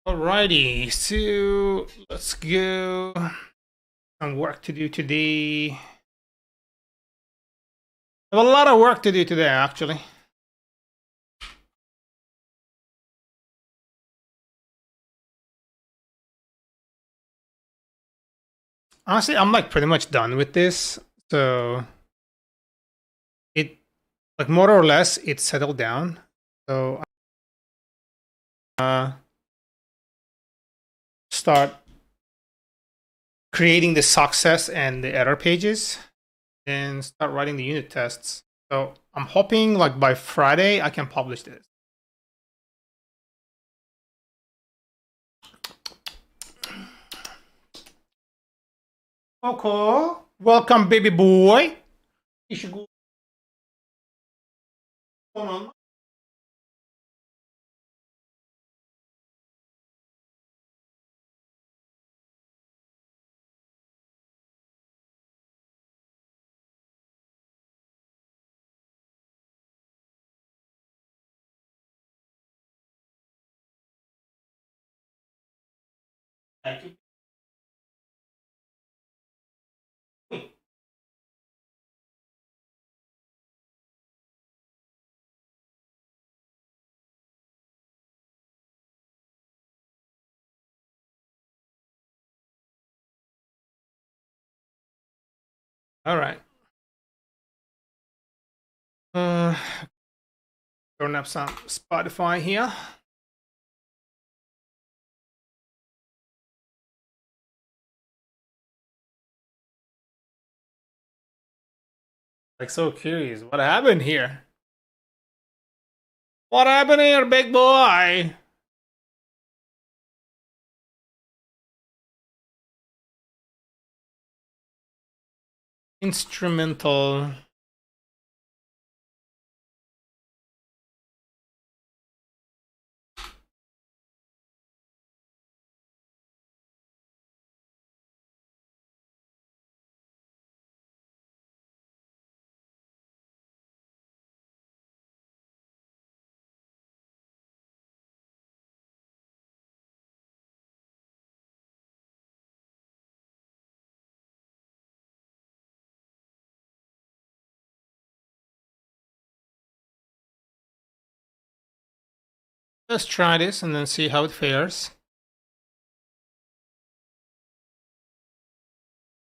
Alrighty, so let's go. Some work to do today. I have a lot of work to do today, actually. Honestly, I'm like pretty much done with this. So it, like more or less, it's settled down. So start creating the success and the error pages and start writing the unit tests. So I'm hoping like by Friday I can publish this. Okay, welcome, baby boy. You should go on. Thank you. All right. Turn up some Spotify here. Like so curious, what happened here? What happened here, big boy? Instrumental. Let's try this and then see how it fares.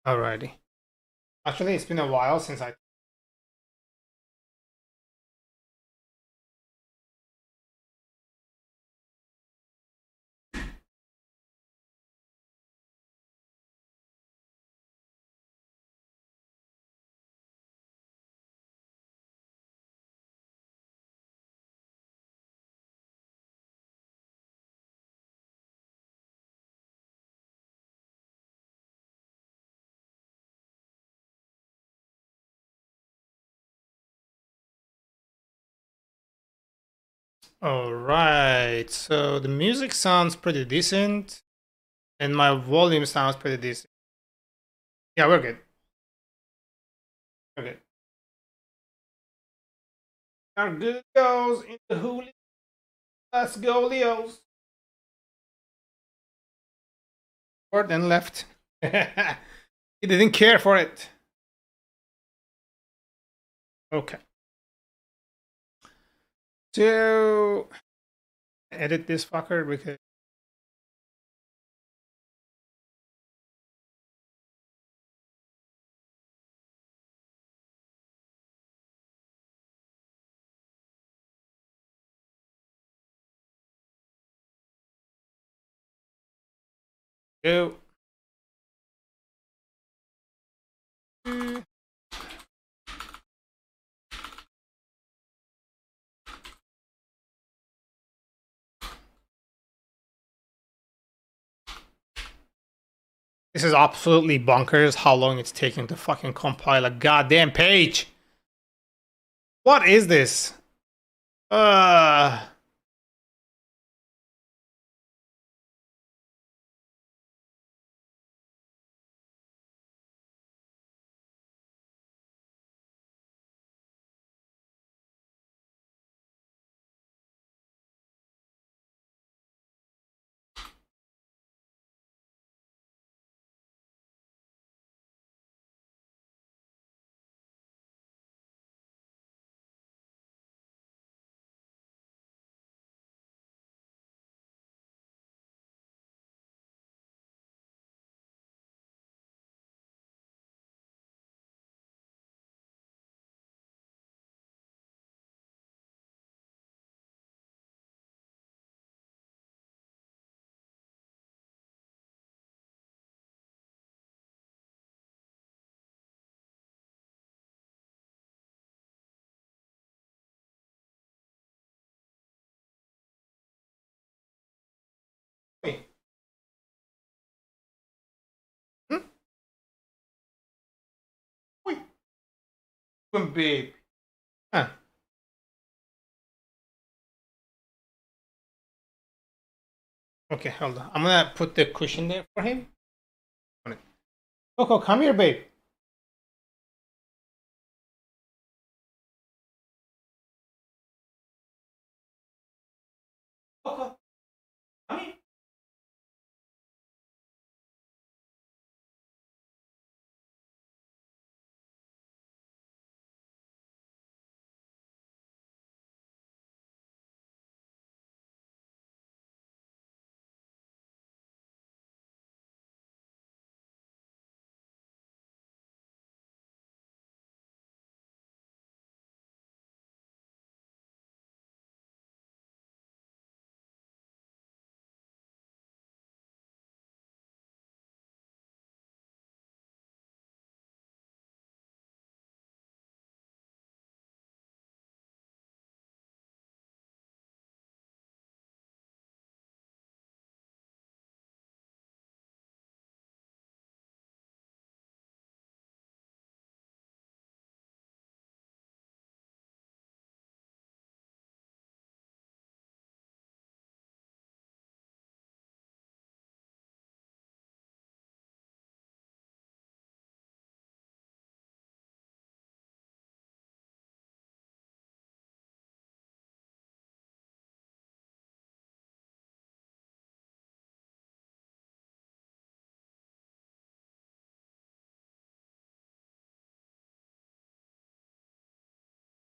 Alrighty. Actually, it's been a while since I. Alright, so the music sounds pretty decent, and my volume sounds pretty decent. Yeah, we're good. We're good. Our good goes in the hoolie. Let's go, Leos. Forward and left. He didn't care for it. Okay. So edit this fucker because go. This is absolutely bonkers how long it's taking to fucking compile a goddamn page. What is this? Uh Babe. Huh. Okay, hold on. I'm gonna put the cushion there for him. Coco, come here, babe. Coco, come here.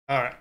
All right.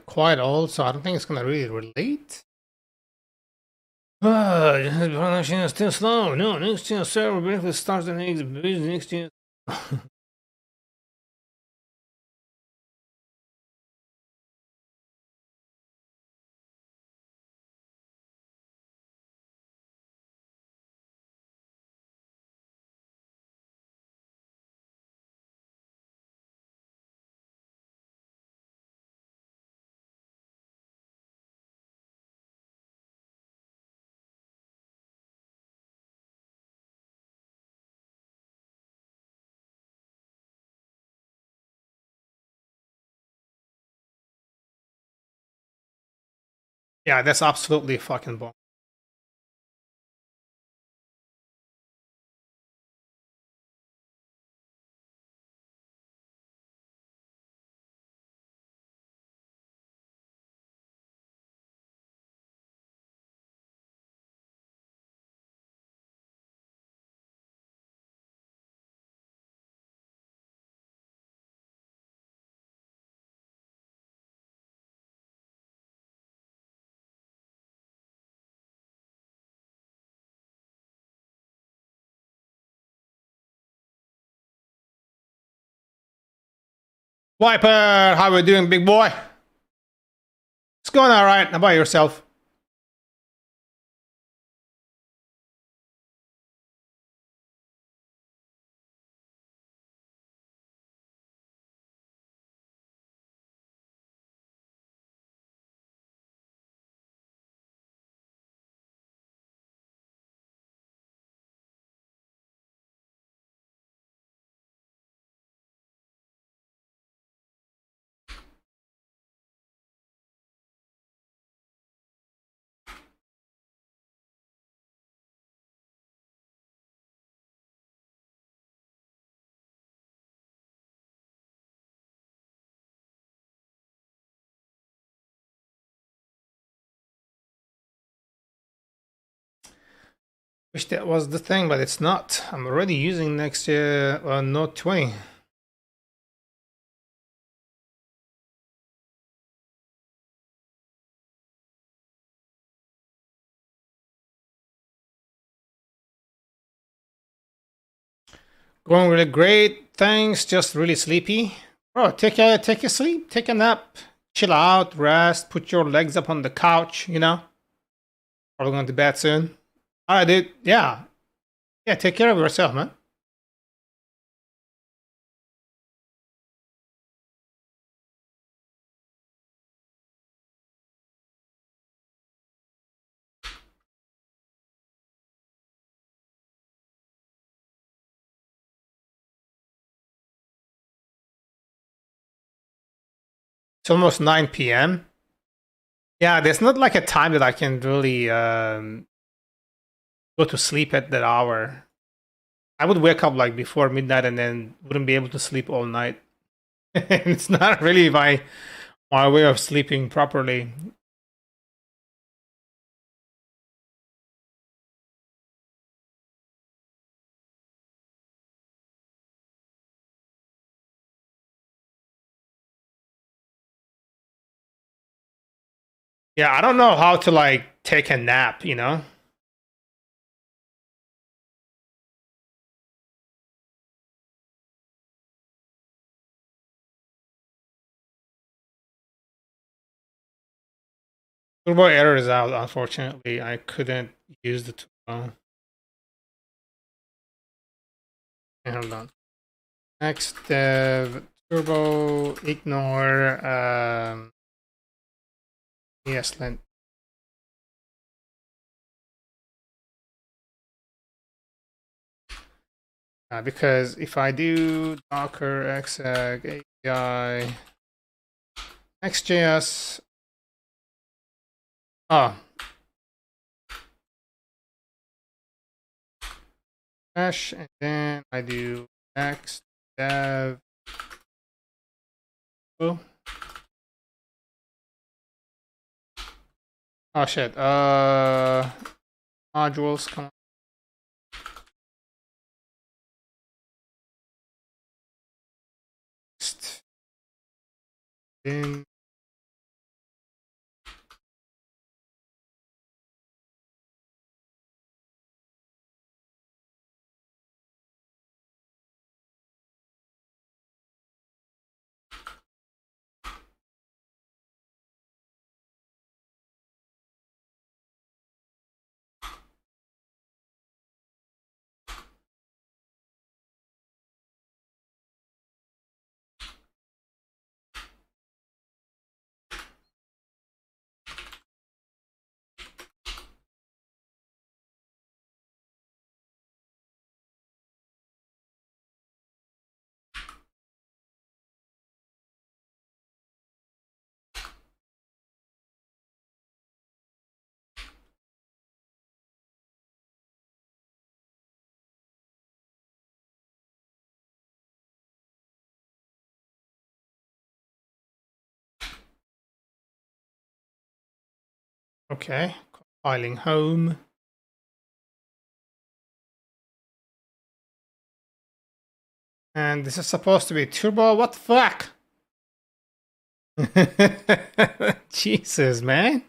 Quite old, so I don't think it's gonna really relate. Production is still slow. No, NextJS server briefly starts the NextJS. Yeah, that's absolutely fucking bomb. Wiper, how we doing, big boy? It's going all right. How about yourself? Wish that was the thing, but it's not. I'm already using NextJS Note 20. Going really great. Thanks. Just really sleepy. Bro, take a sleep, take a nap, chill out, rest, put your legs up on the couch, you know? Probably going to bed soon. Alright, dude. Yeah. Yeah, take care of yourself, man. It's almost 9 p.m. Yeah, there's not like a time that I can really go to sleep at that hour. I would wake up like before midnight and then wouldn't be able to sleep all night. It's not really my way of sleeping properly. Yeah, I don't know how to like take a nap, you know? Turbo error is out, unfortunately. I couldn't use the turbo. Hold on. Next dev turbo ignore ESLint. Because if I do Docker exec API NextJS, oh, dash, and then I do next dev. Oh, oh shit. Modules. Come on. Next. Then okay, compiling home. And this is supposed to be turbo. What the fuck? Jesus, man.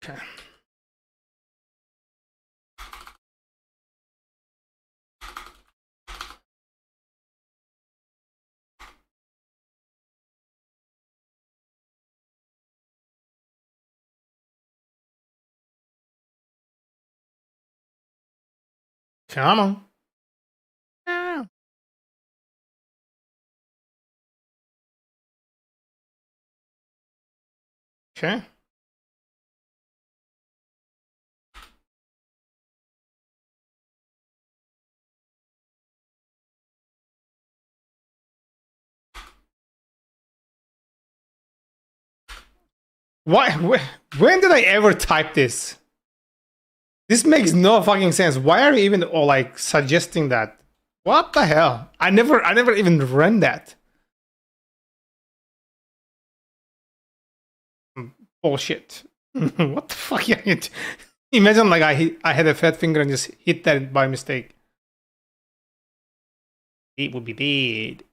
Okay. Come on. Yeah. Okay. Why? When did I ever type this? This makes no fucking sense. Why are you even like suggesting that? What the hell? I never even ran that. Bullshit. What the fuck? Imagine like I had a fat finger and just hit that by mistake. It would be bad.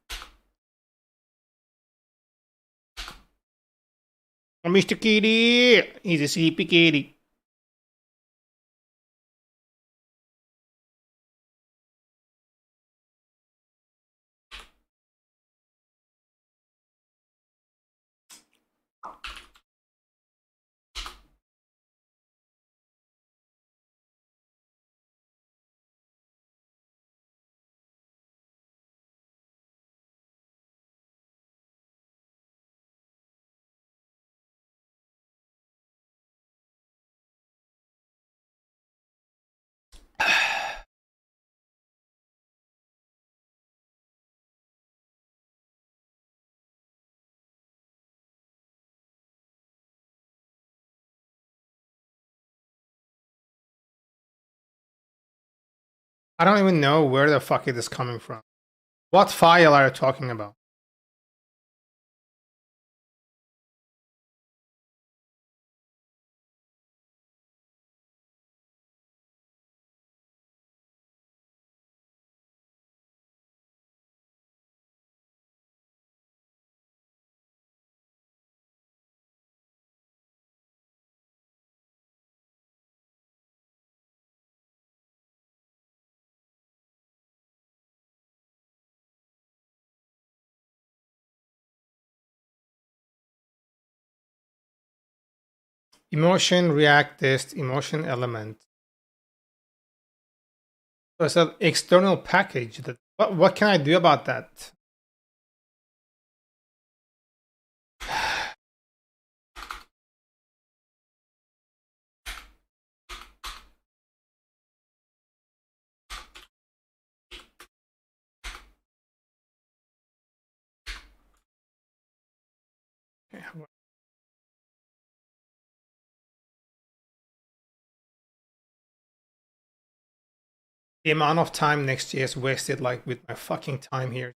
Oh, Mr. Kitty, he's a sleepy kitty. I don't even know where the fuck it is coming from. What file are you talking about? Emotion React test emotion element. So it's an external package. That what can I do about that? The amount of time NextJS wasted like with my fucking time here.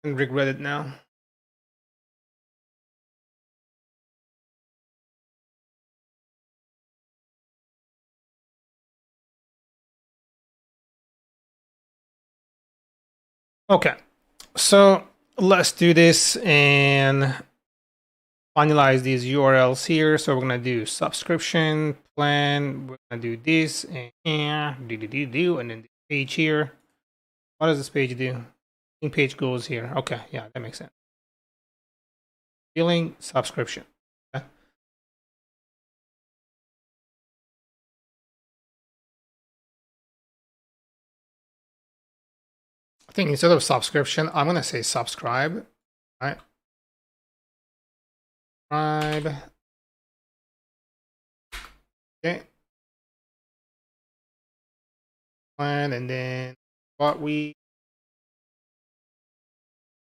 And regret it now. Okay, so let's do this and finalize these URLs here. So we're gonna do subscription plan. We're gonna do this and and then the page here. What does this page do? Page goes here. Okay, yeah, that makes sense. Billing subscription. Okay. I think instead of subscription, I'm gonna say subscribe. All right. Subscribe. Okay. And then what we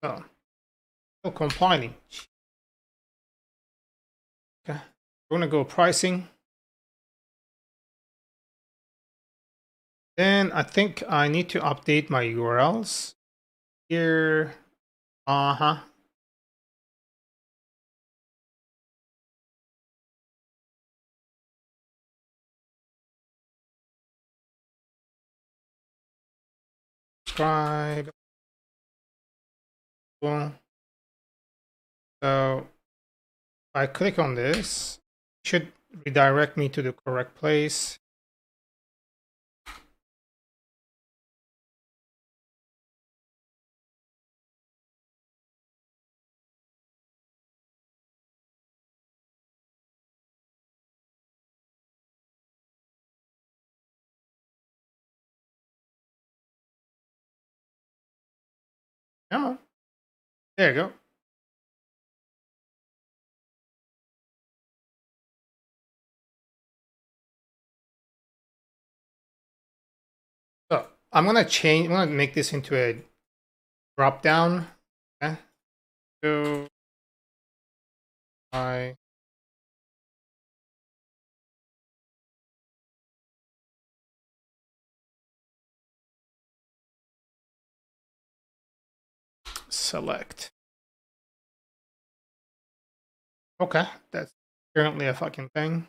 oh, still compiling. Okay. We're gonna go pricing. Then I think I need to update my URLs here. Uh-huh. Subscribe. Boom. So if I click on this, it should redirect me to the correct place. Come on. There you go. So I'm gonna make this into a drop down. Okay. So I select. Okay, that's currently a fucking thing.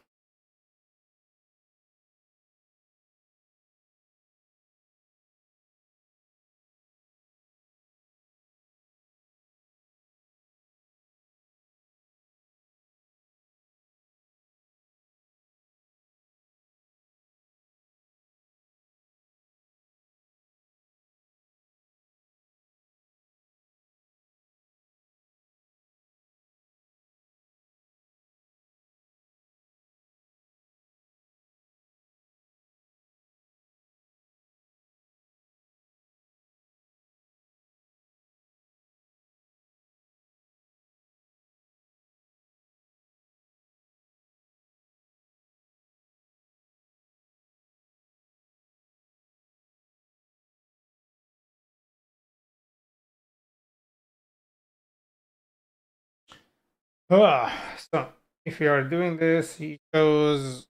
So if you are doing this, you chose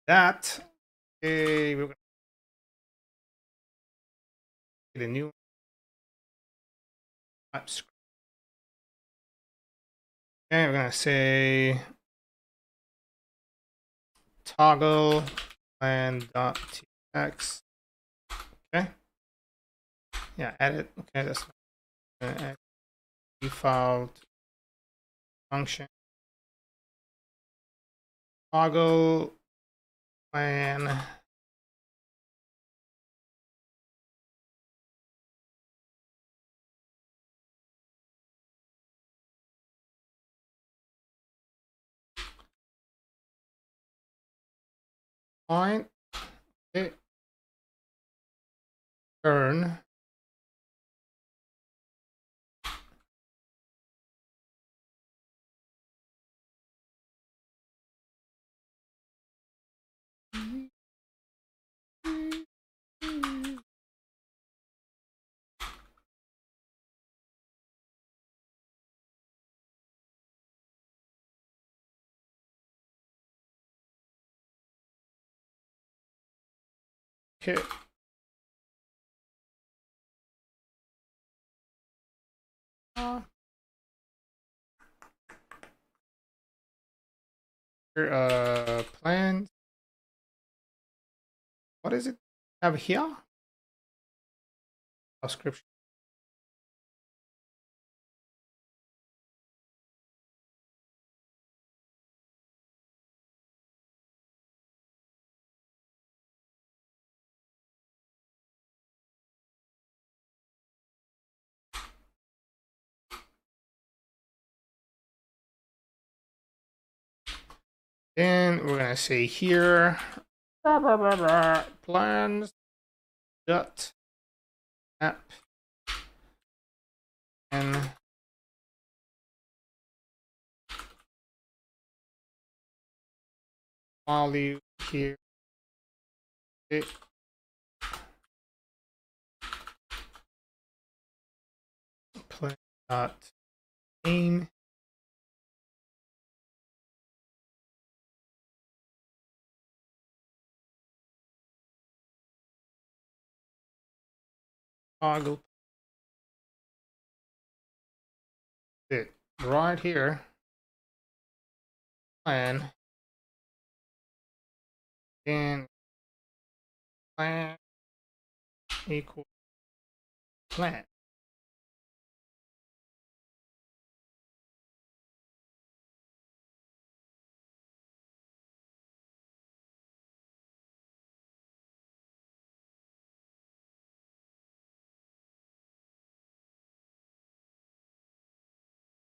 that. Okay, we're gonna get a new TypeScript. Okay, we're gonna say toggle plan.tx. Okay. Yeah, edit. Okay, that's default function. Toggle plan. Point. Okay. Turn. Okay. Plan. What is it? Have here? Subscription. Then we're gonna say here plans dot app and value here. Okay. Plan dot name. Toggle it right here. Plan and plan equal plan.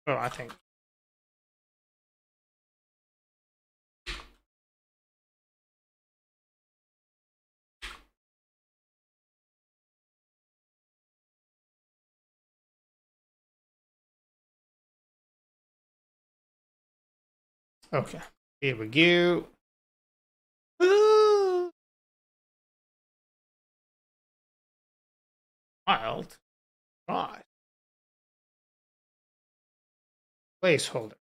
Oh, I think. Okay, here we go. Wild. Right. Placeholder.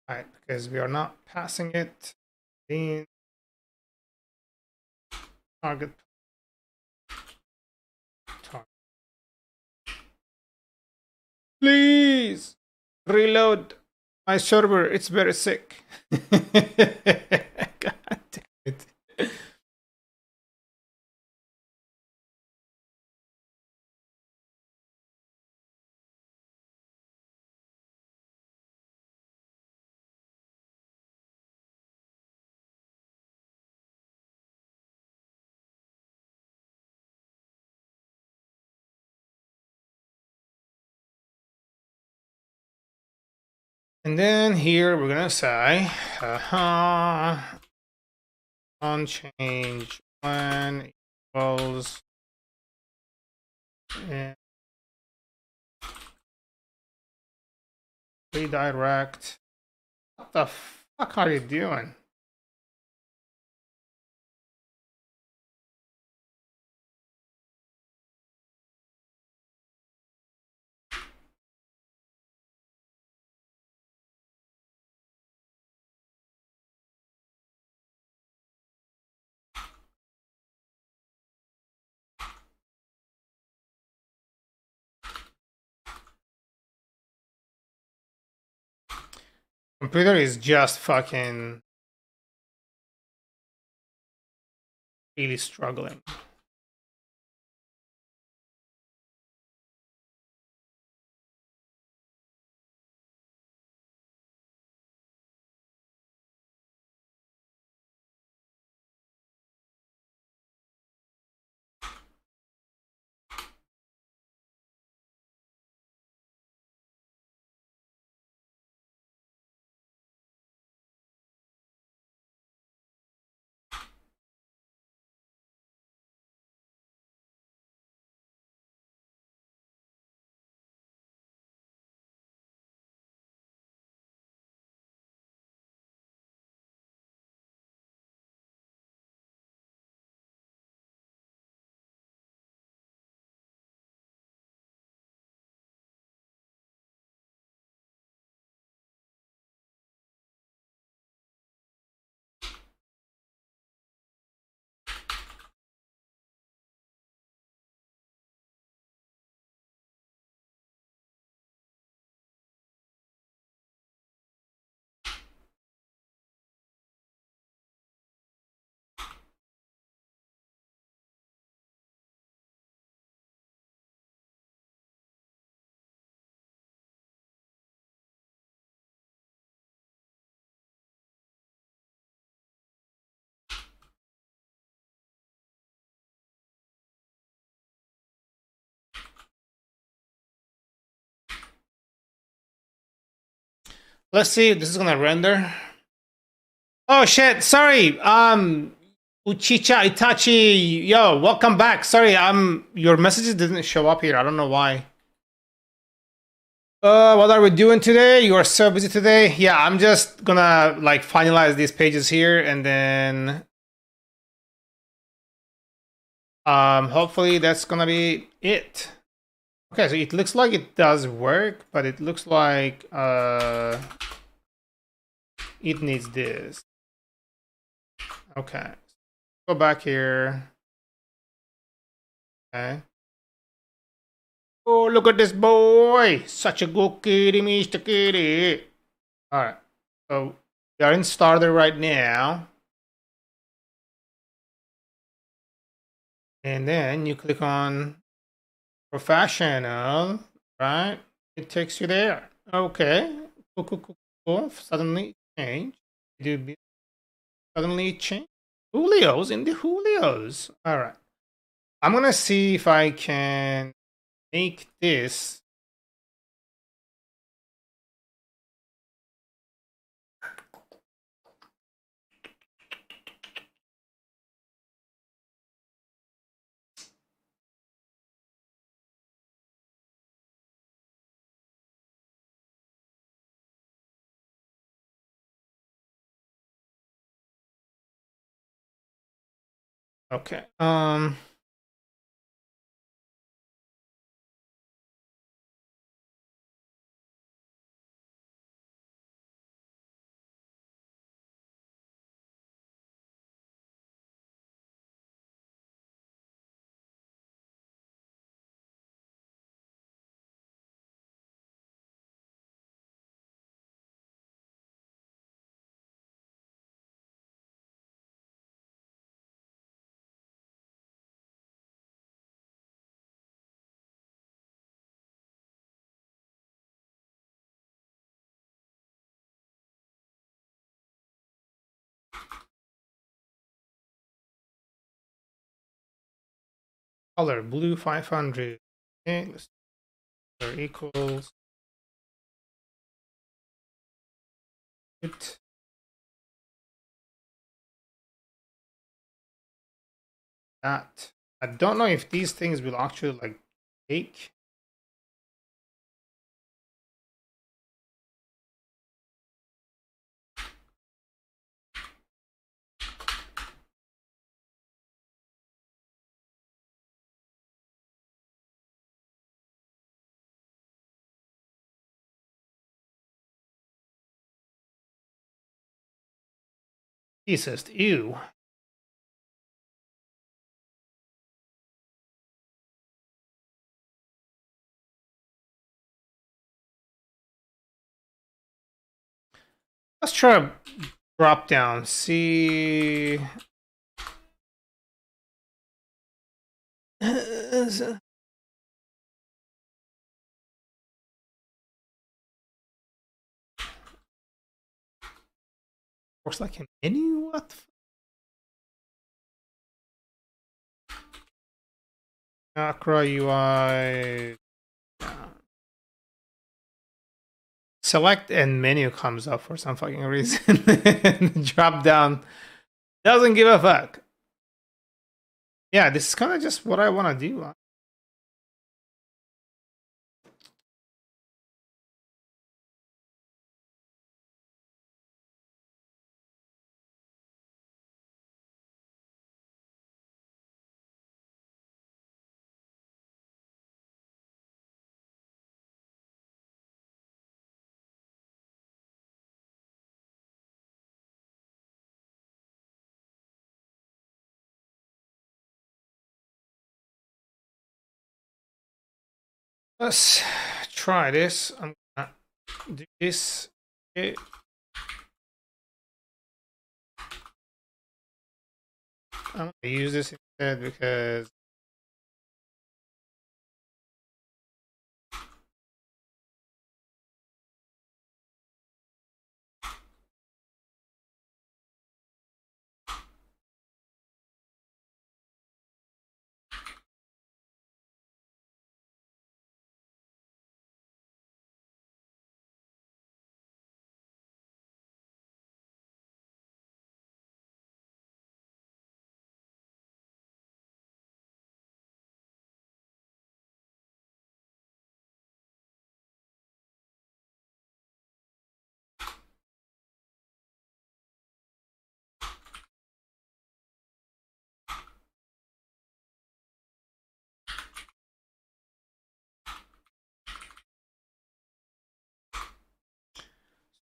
Right, because we are not passing it in target. Please reload my server. It's very sick. God damn it. And then here we're gonna say on change when equals and redirect. What the fuck are you doing? Computer is just fucking really struggling. Let's see if this is gonna render. Oh shit, sorry. Uchicha Itachi, yo, welcome back. Sorry, your messages didn't show up here. I don't know why. What are we doing today? You are so busy today. Yeah, I'm just gonna like finalize these pages here and then hopefully that's gonna be it. Okay, so it looks like it does work, but it looks like it needs this. Okay, go back here. Okay. Oh, look at this boy! Such a good kitty, Mr. Kitty. All right. So we are in starter right now. And then you click on professional, right? It takes you there. Okay. Cool, cool, cool, cool. Suddenly it changed. Suddenly it changed. Julio's in the Julios. All right. I'm going to see if I can make this. Okay. Color blue 500. Okay. Let's color equals it. That. I don't know if these things will actually like take. Jesus, ew. Let's try a drop down. See. Works like a menu? What? Chakra UI. Select and menu comes up for some fucking reason. Drop down doesn't give a fuck. Yeah, this is kind of just what I want to do. Let's try this. I'm gonna do this. Okay. I'm gonna use this instead because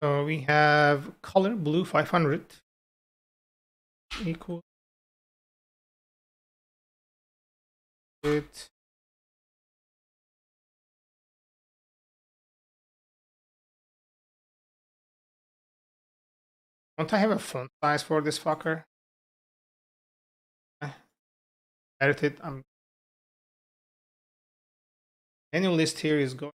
so we have color blue 500. equal it. Don't I have a font size for this fucker? Edit it. Any list here is going.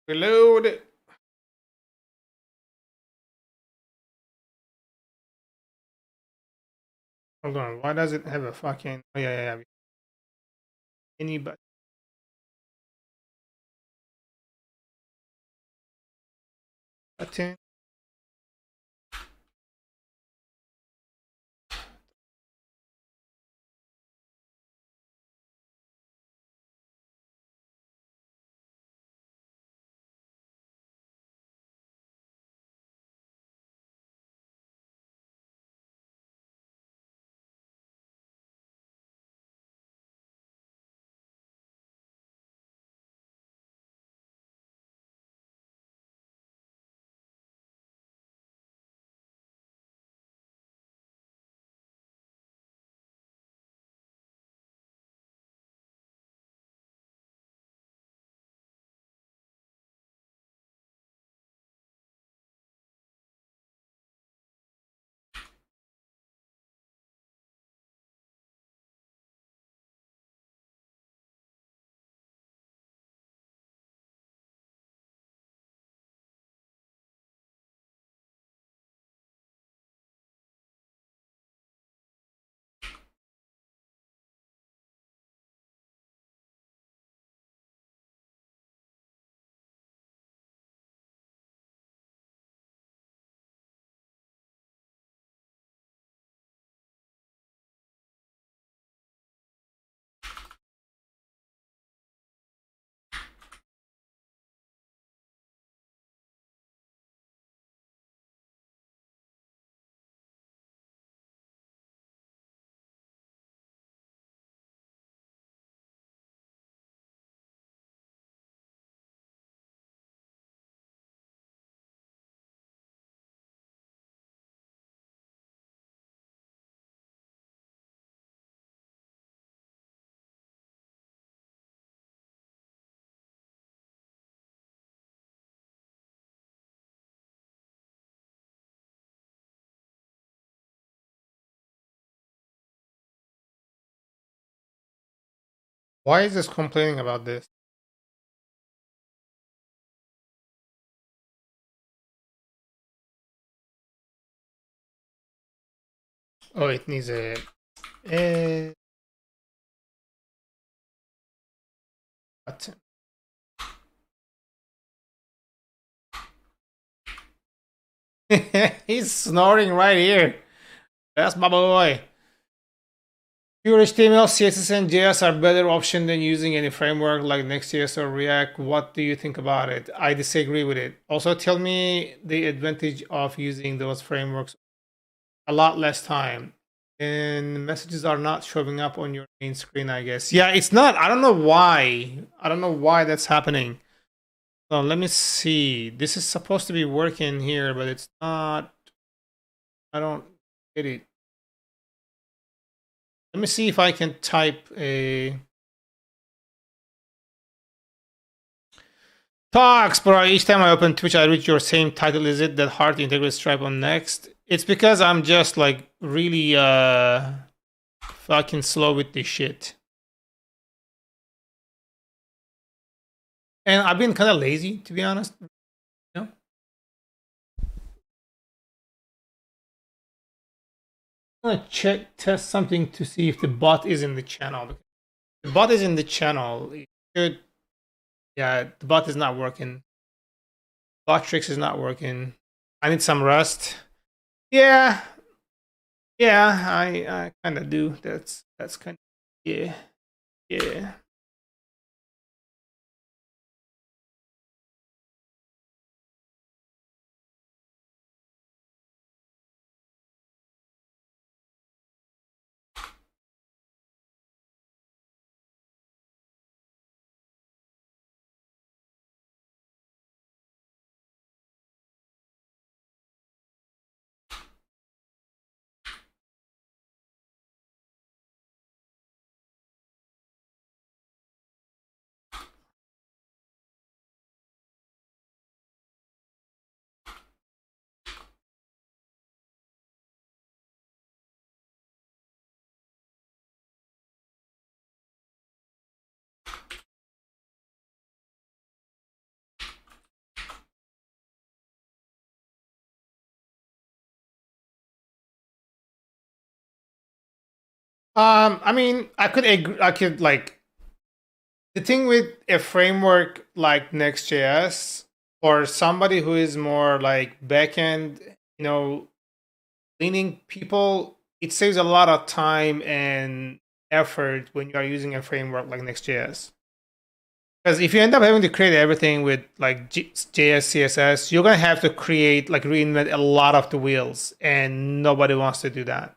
Reload it. Hold on. Why does it have a fucking? Oh yeah. Any button. Why is this complaining about this? Oh, it needs a button. He's snoring right here. That's my boy. Pure HTML, CSS, and JS are better option than using any framework like Next.js or React. What do you think about it? I disagree with it. Also, tell me the advantage of using those frameworks. A lot less time. And messages are not showing up on your main screen, I guess. Yeah, it's not. I don't know why. I don't know why that's happening. So let me see. This is supposed to be working here, but it's not. I don't get it. Let me see if I can type a talks, bro. Each time I open Twitch, I reach your same title. Is it that hard to integrate Stripe on Next? It's because I'm just like really fucking slow with this shit. And I've been kind of lazy, to be honest. You know? I'm gonna test something to see if the bot is in the channel. If the bot is in the channel, it should. Yeah, the bot is not working. Bot tricks is not working. I need some rest. Yeah, Yeah, I kind of do. That's kind of, yeah, yeah. I mean, I could like the thing with a framework like Next.js or somebody who is more like backend, leaning people, it saves a lot of time and effort when you are using a framework like Next.js. Because if you end up having to create everything with like JS, CSS, you're gonna have to create like reinvent a lot of the wheels, and nobody wants to do that.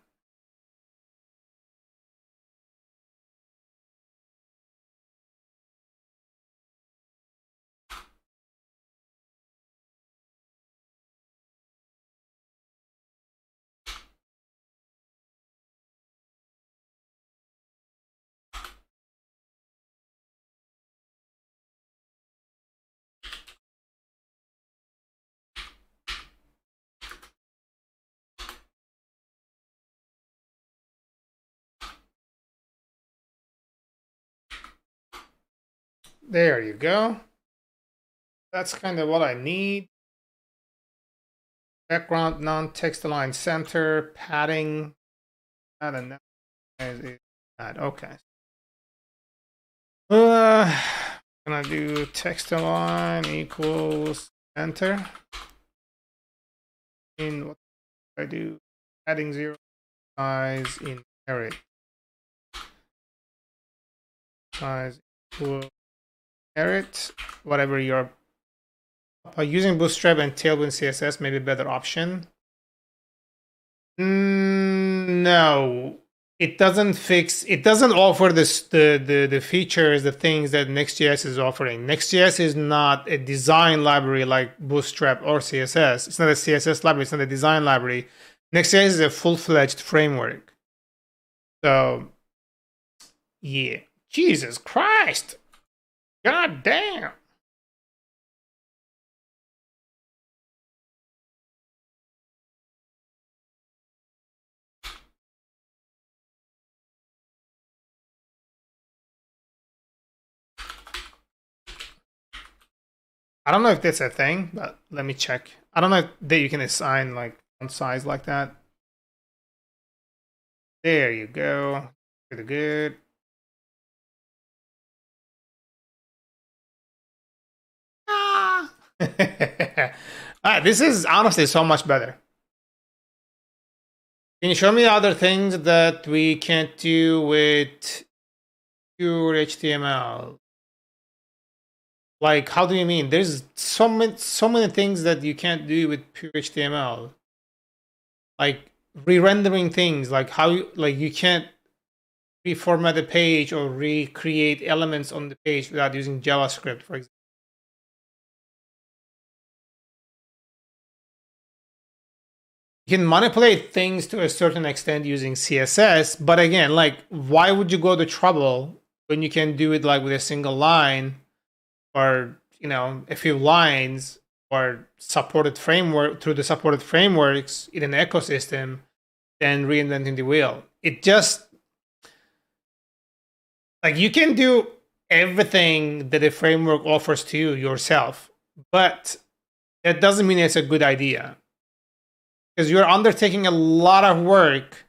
There you go. That's kind of what I need. Background, non-text align center, padding. I don't know. Okay. Gonna do text align equals center. In what do I do? Adding 0 size inherit. Size equal inherit. Whatever you're using Bootstrap and Tailwind CSS may be a better option. No, it doesn't fix. It doesn't offer the features, the things that Next.js is offering. Next.js is not a design library like Bootstrap or CSS. It's not a CSS library. It's not a design library. Next.js is a full-fledged framework. So, yeah, Jesus Christ, God damn. I don't know if that's a thing, but let me check. I don't know if that you can assign like font size like that. There you go. Pretty good. Ah. This is honestly so much better. Can you show me other things that we can't do with pure HTML? Like, how do you mean? There's so many things that you can't do with pure HTML. Like re-rendering things, like how you can't reformat a page or recreate elements on the page without using JavaScript, for example. You can manipulate things to a certain extent using CSS, but again, like, why would you go to trouble when you can do it like with a single line or a few lines or supported framework through the supported frameworks in an ecosystem than reinventing the wheel? It just like you can do everything that a framework offers to you yourself, but that doesn't mean it's a good idea because you're undertaking a lot of work,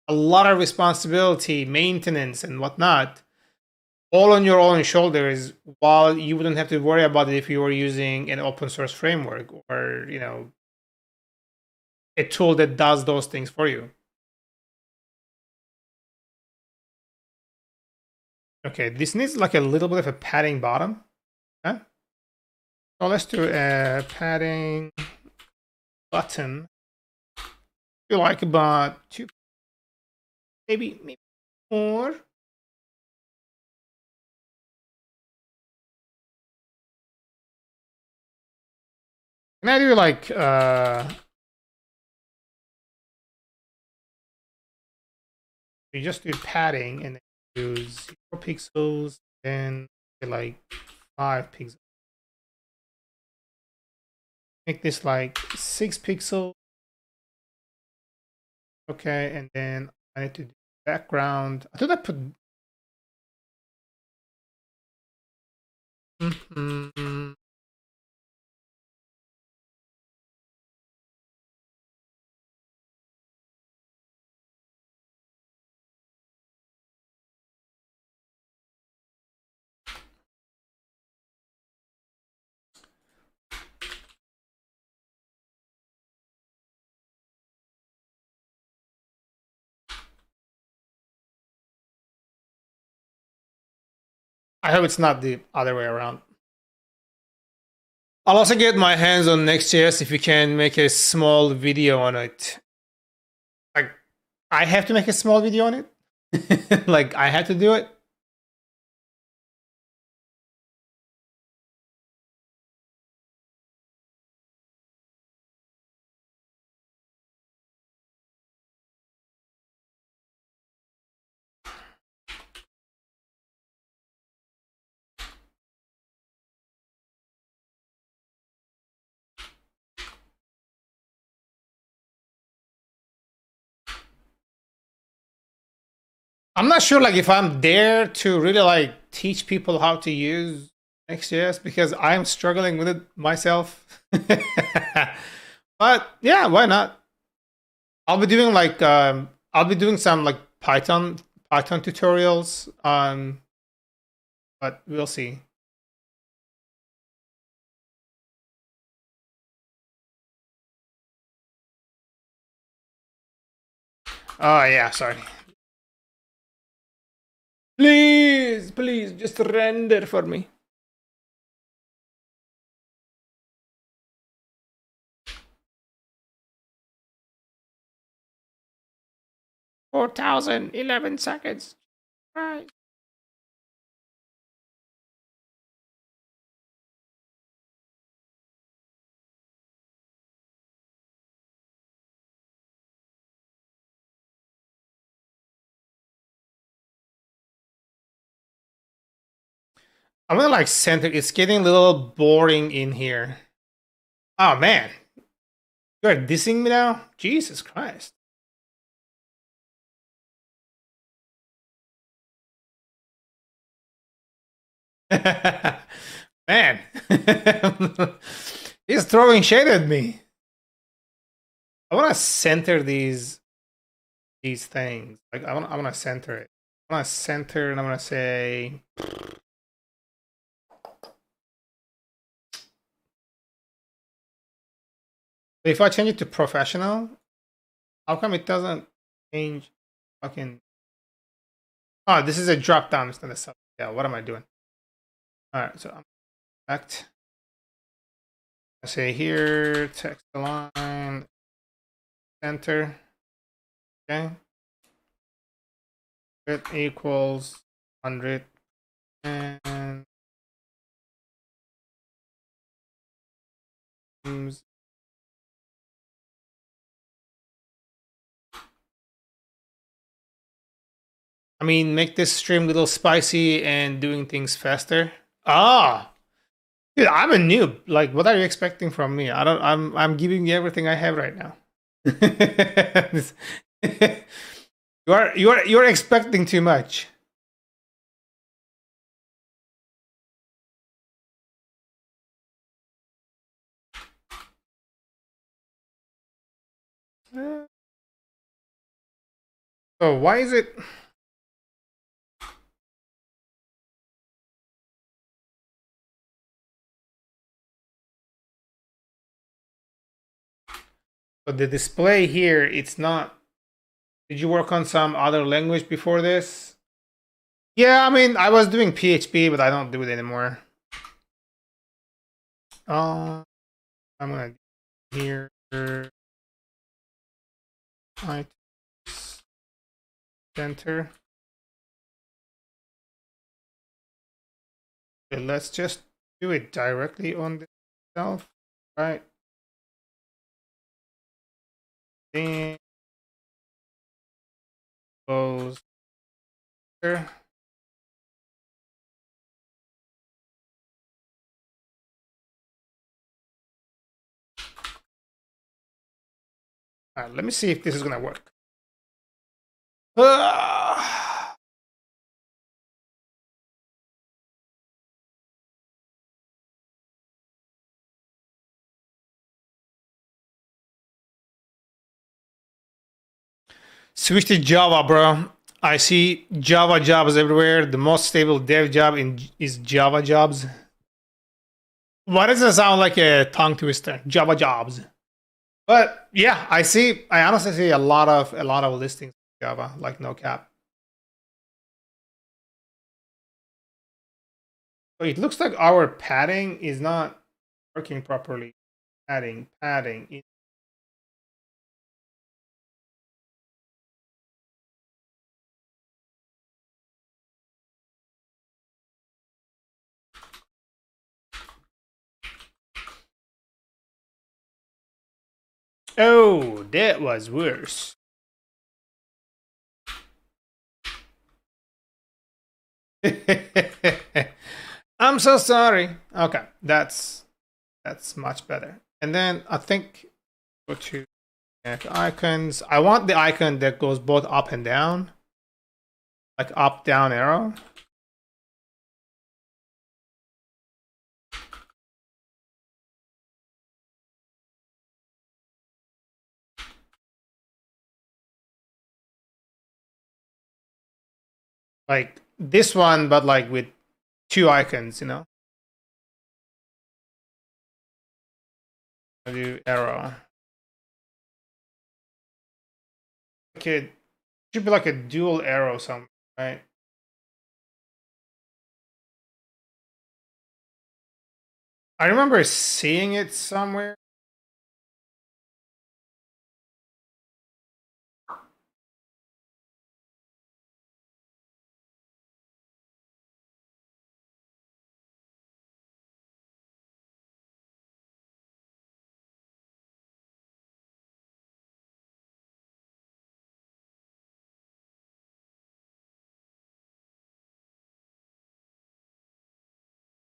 a lot of responsibility, maintenance, and whatnot, all on your own shoulders, while you wouldn't have to worry about it if you were using an open source framework or a tool that does those things for you. Okay, this needs like a little bit of a padding bottom. Huh? So let's do a padding button. Feel like about 2, maybe more. Can I do like you just do padding and then do 0 pixels, then like 5 pixels. Make this like 6 pixels. Okay, and then I need to do background. I thought I put. I hope it's not the other way around. I'll also get my hands on NextJS if you can make a small video on it. Like, I have to make a small video on it? Like, I had to do it? I'm not sure like if I'm there to really like teach people how to use NextJS because I'm struggling with it myself. But yeah, why not? I'll be doing like I'll be doing some like Python tutorials but we'll see. Oh yeah, sorry. Please, just render for me. $4,011. Right. I'm gonna like center. It's getting a little boring in here. Oh man, you're dissing me now? Jesus Christ. Man, he's throwing shade at me. I want to center these things. Like I want to center it. I want to center, and I'm gonna say. If I change it to professional, how come it doesn't change? Fucking. Oh, this is a drop down instead of sub. Yeah, what am I doing? All right, so I'm back. I say here, text align, enter. Okay. It equals 100 and I mean, make this stream a little spicy and doing things faster. Ah, dude, I'm a noob. Like, what are you expecting from me? I don't. I'm giving you everything I have right now. You're expecting too much. So why is it? So the display here, it's not. Did you work on some other language before this? Yeah, I mean, I was doing PHP, but I don't do it anymore. I'm gonna do here items center. Okay, let's just do it directly on the itself, right? Then goes here. All right, let me see if this is gonna work. Switch to Java, bro. I see Java jobs everywhere. The most stable dev job is Java jobs. Why does it sound like a tongue twister? Java jobs. But yeah, I honestly see a lot of listings in Java, like no cap. So it looks like our padding is not working properly. Padding. Oh, that was worse. I'm so sorry. Okay, that's much better. And then I think go to icons. I want the icon that goes both up and down, like up down arrow. Like this one, but like with two icons, you know. I do arrow. Okay, should be like a dual arrow something, right? I remember seeing it somewhere.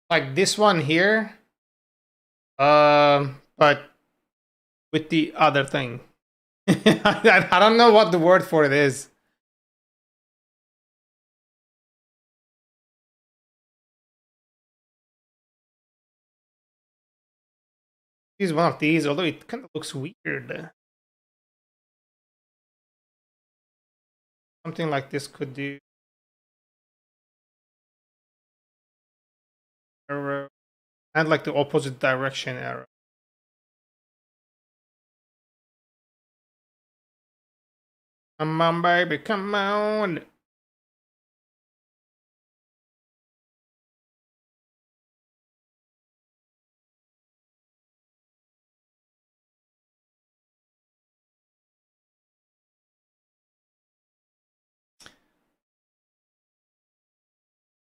Like this one here. But with the other thing. I don't know what the word for it is. Use one of these, although it kind of looks weird. Something like this could do arrow and like the opposite direction arrow. Come on, baby, come on.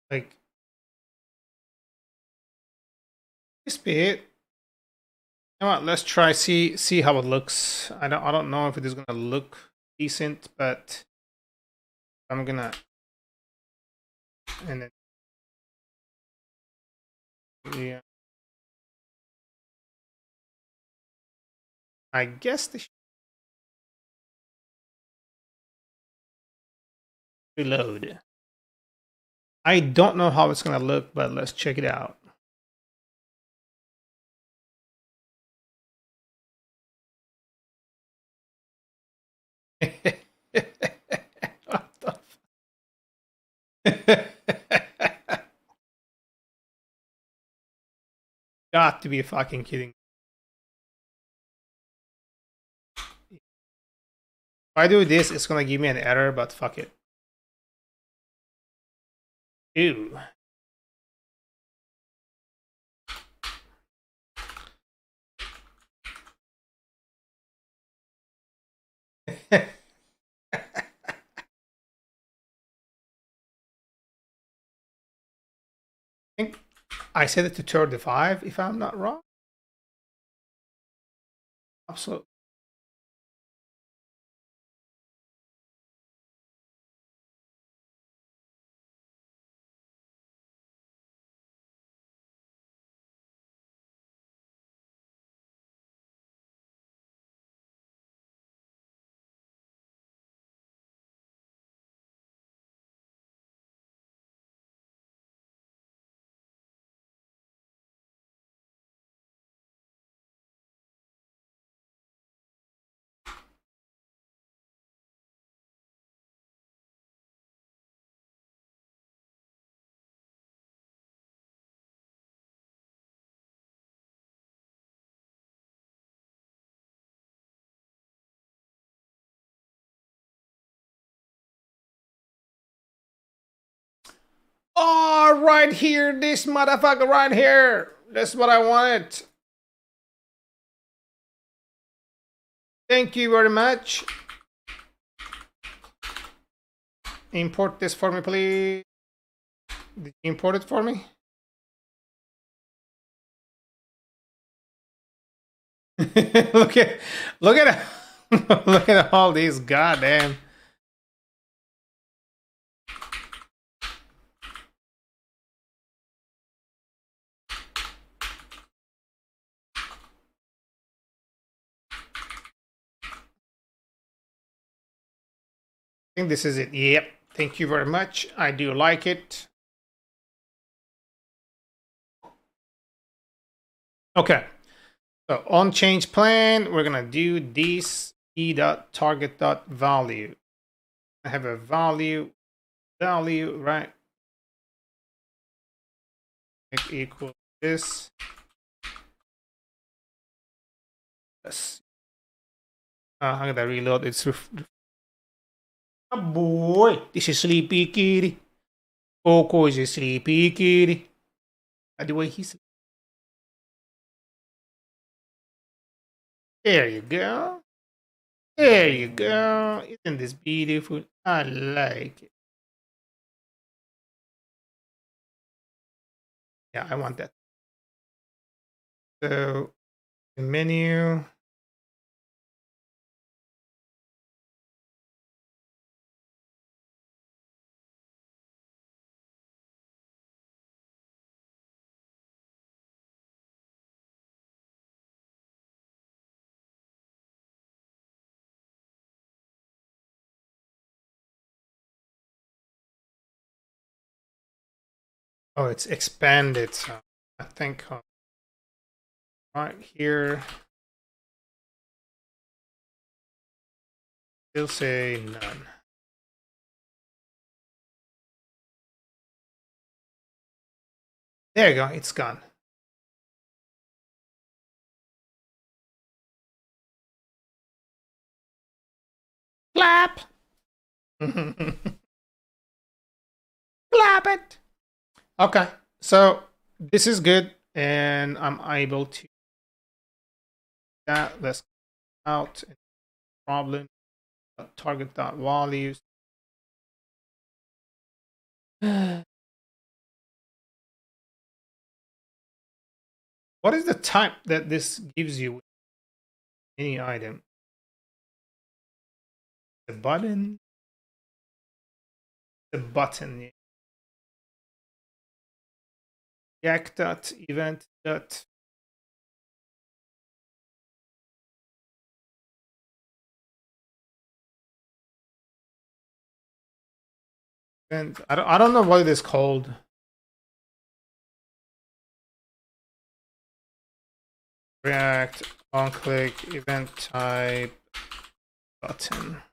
Like this bit. You know what? Let's try see how it looks. I don't know if it is gonna look decent, but I'm gonna and then yeah. I guess the reload. I don't know how it's gonna look, but let's check it out. What the Got to be fucking kidding. If I do this, it's gonna give me an error, but fuck it. Ew. I think I set it to 35 if I'm not wrong. Absolutely. Oh, right here, this motherfucker right here. That's what I wanted. Thank you very much. Import this for me, please. Did you import it for me? look at look at look at all these goddamn. I think this is it. Yep. Thank you very much. I do like it. Okay. So on change plan, we're gonna do this e.target.value. I have a value, right? Equal this. Yes. I'm gonna reload. It's oh boy, this is Sleepy Kitty. Coco is a Sleepy Kitty. By the way, he's there. You go. There you go. Isn't this beautiful? I like it. Yeah, I want that. So, the menu. Oh, it's expanded. So I think right here, still say none. There you go. It's gone. Clap. Clap it. Okay. So this is good, and I'm able to that. Let's out problem target dot values. What is the type that this gives you with any item? The button? The button. Jack dot event dot. And I don't know what it is called. React on click event type button.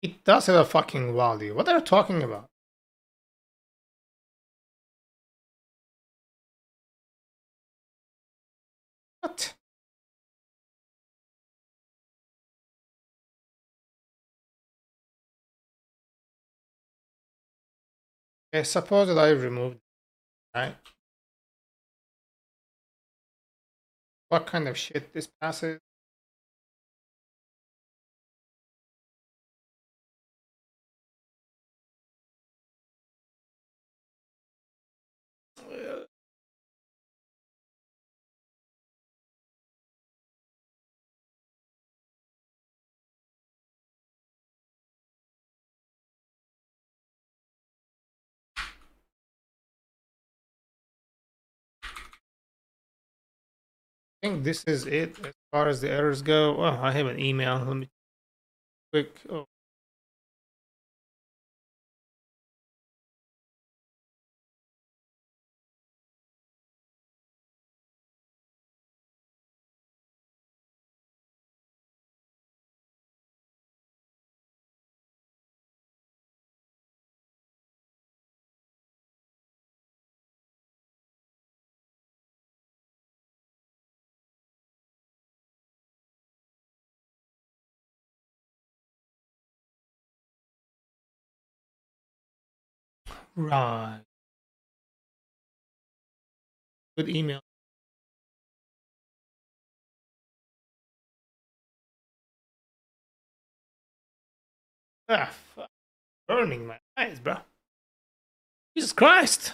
It does have a fucking value. What are you talking about? What? Okay, suppose that I removed, right? What kind of shit this passes? I think this is it as far as the errors go. Oh, I have an email. Let me quick. Oh, right. Good email. Ah, fuck. Burning my eyes, bro. Jesus Christ.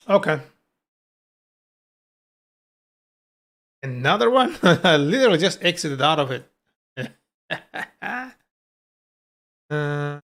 Okay. Another one? I literally just exited out of it. uh,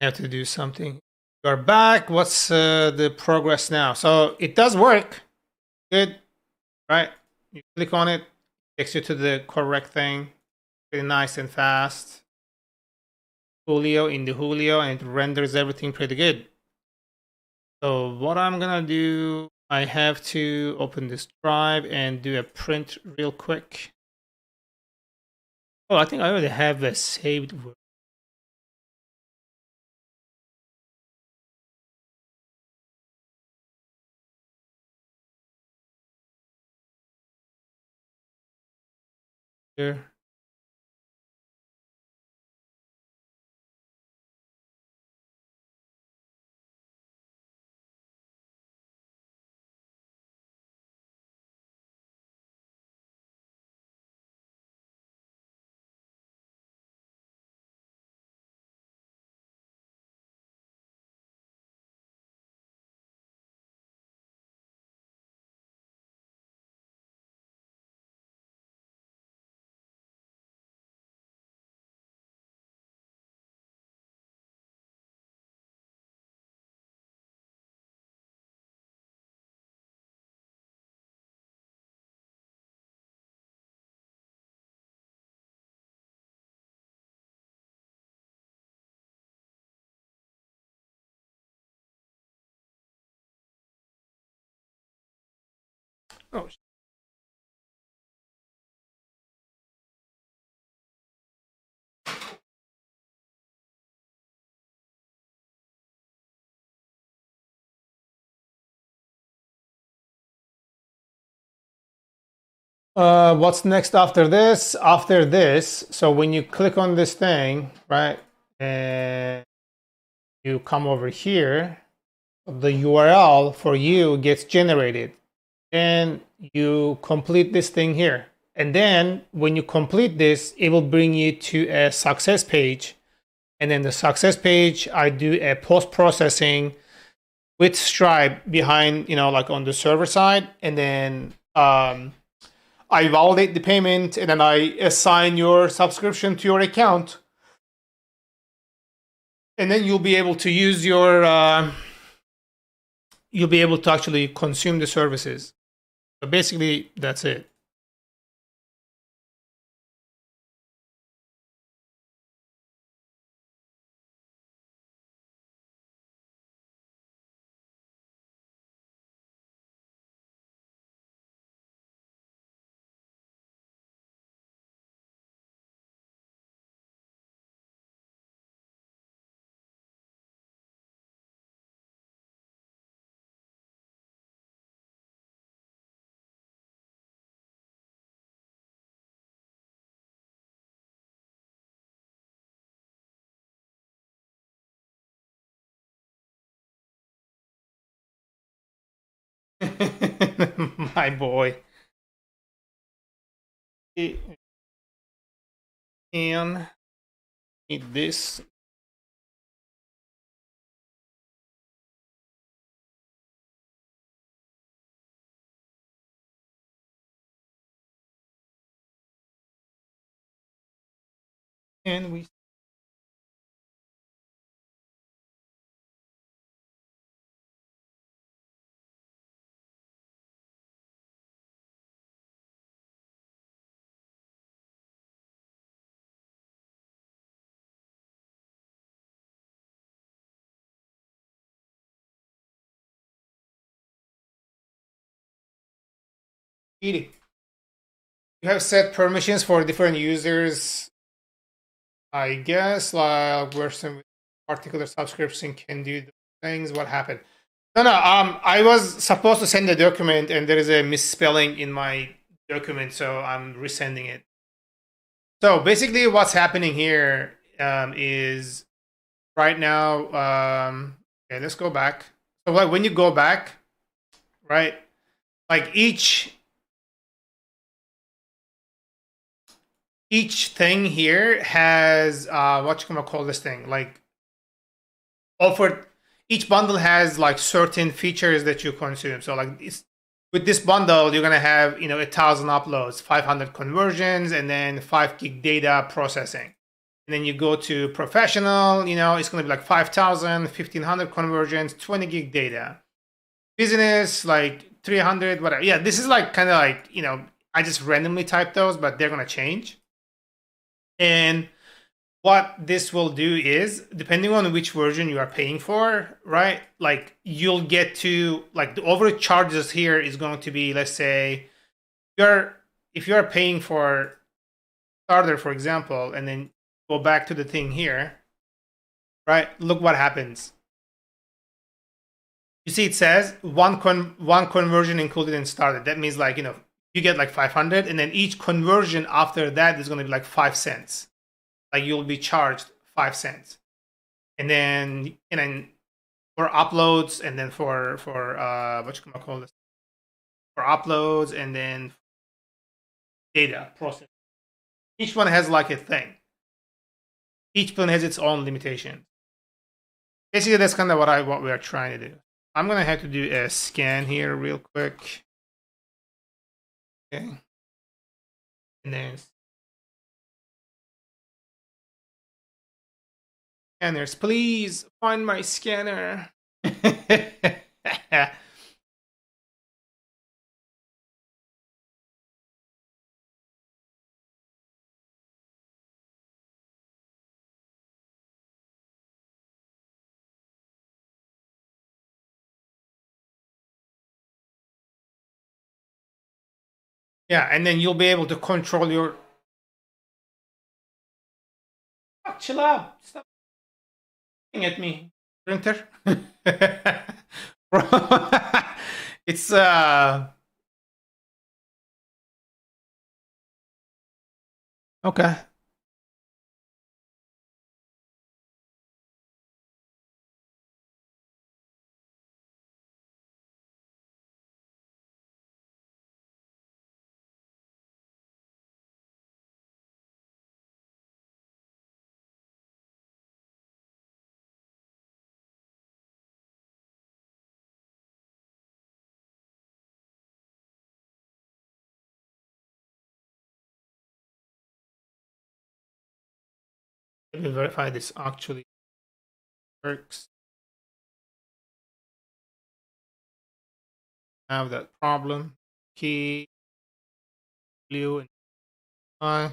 have to do something. You're back. What's the progress now? So it does work. Good, right? You click on it, takes you to the correct thing. Pretty nice and fast. Julio in the Julio, and it renders everything pretty good. So what I'm gonna do, I have to open this drive and do a print real quick. Oh, I think I already have a saved word. Here. Oh, What's next after this? After this, so when you click on this thing, right, and you come over here, the URL for you gets generated, and you complete this thing here. And then when you complete this, it will bring you to a success page. And then the success page, I do a post-processing with Stripe behind, like on the server side. And then I validate the payment, and then I assign your subscription to your account. And then you'll be able to use you'll be able to actually consume the services. So basically, that's it. My boy. And need this. And we eating. You have set permissions for different users. I guess like where some particular subscription can do the things. What happened? No. I was supposed to send a document, and there is a misspelling in my document, so I'm resending it. So basically, what's happening here is right now. Okay, let's go back. So like when you go back, right? Like each thing here has what you gonna call this thing, like offered. Each bundle has like certain features that you consume. So like with this bundle, you're gonna have 1,000 uploads, 500 conversions, and then 5 gig data processing. And then you go to professional, it's gonna be like 5,000, 1,500 conversions, 20 gig data. Business like 300, whatever. Yeah, this is like kind of like I just randomly type those, but they're gonna change. And what this will do is, depending on which version you are paying for, right? Like you'll get to like the overage charges here is going to be, let's say, if you're paying for starter, for example, and then go back to the thing here, right? Look what happens. You see, it says one conversion included in starter. That means like you get like 500, and then each conversion after that is going to be like 5 cents. Like you'll be charged 5 cents, and then for uploads, and then for what you gonna call this, for uploads, and then data process. Each one has like a thing. Each one has its own limitation. Basically, that's kind of what we are trying to do. I'm gonna have to do a scan here real quick. Okay, and then scanners, please find my scanner. Yeah, and then you'll be able to control your. Oh, chill out. Stop looking at me, printer. It's Okay. Let me verify this actually works. Have that problem. Key blue and I.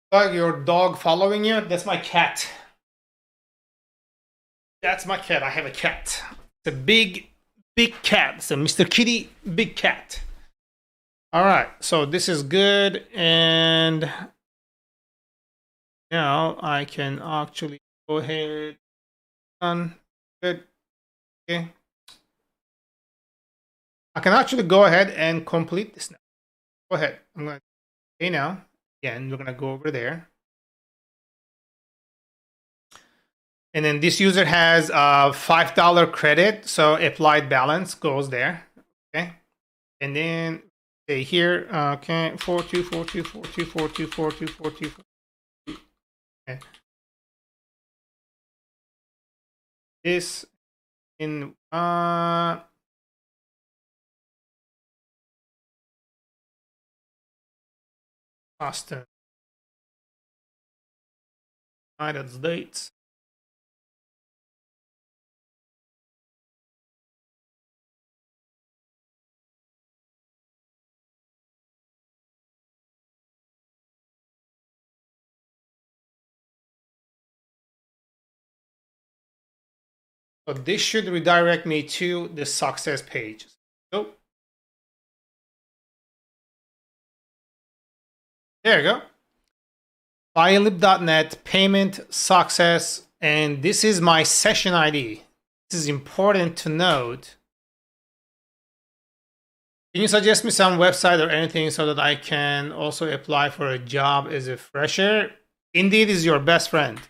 Your dog following you? That's my cat. That's my cat. I have a cat. It's a big cat. It's a Mr. Kitty big cat. All right. So this is good. And now I can actually go ahead. Done. Good. Okay. I can actually go ahead and complete this now. Go ahead. I'm going to okay now. Again, we're going to go over there. And then this user has a $5 credit. So applied balance goes there. Okay. And then say here, okay, 424242424242. Okay. This in Austin. United States. So this should redirect me to the success page. So there you go. Biolib.net payment success, and this is my session ID. This is important to note. Can you suggest me some website or anything so that I can also apply for a job as a fresher? Indeed is your best friend.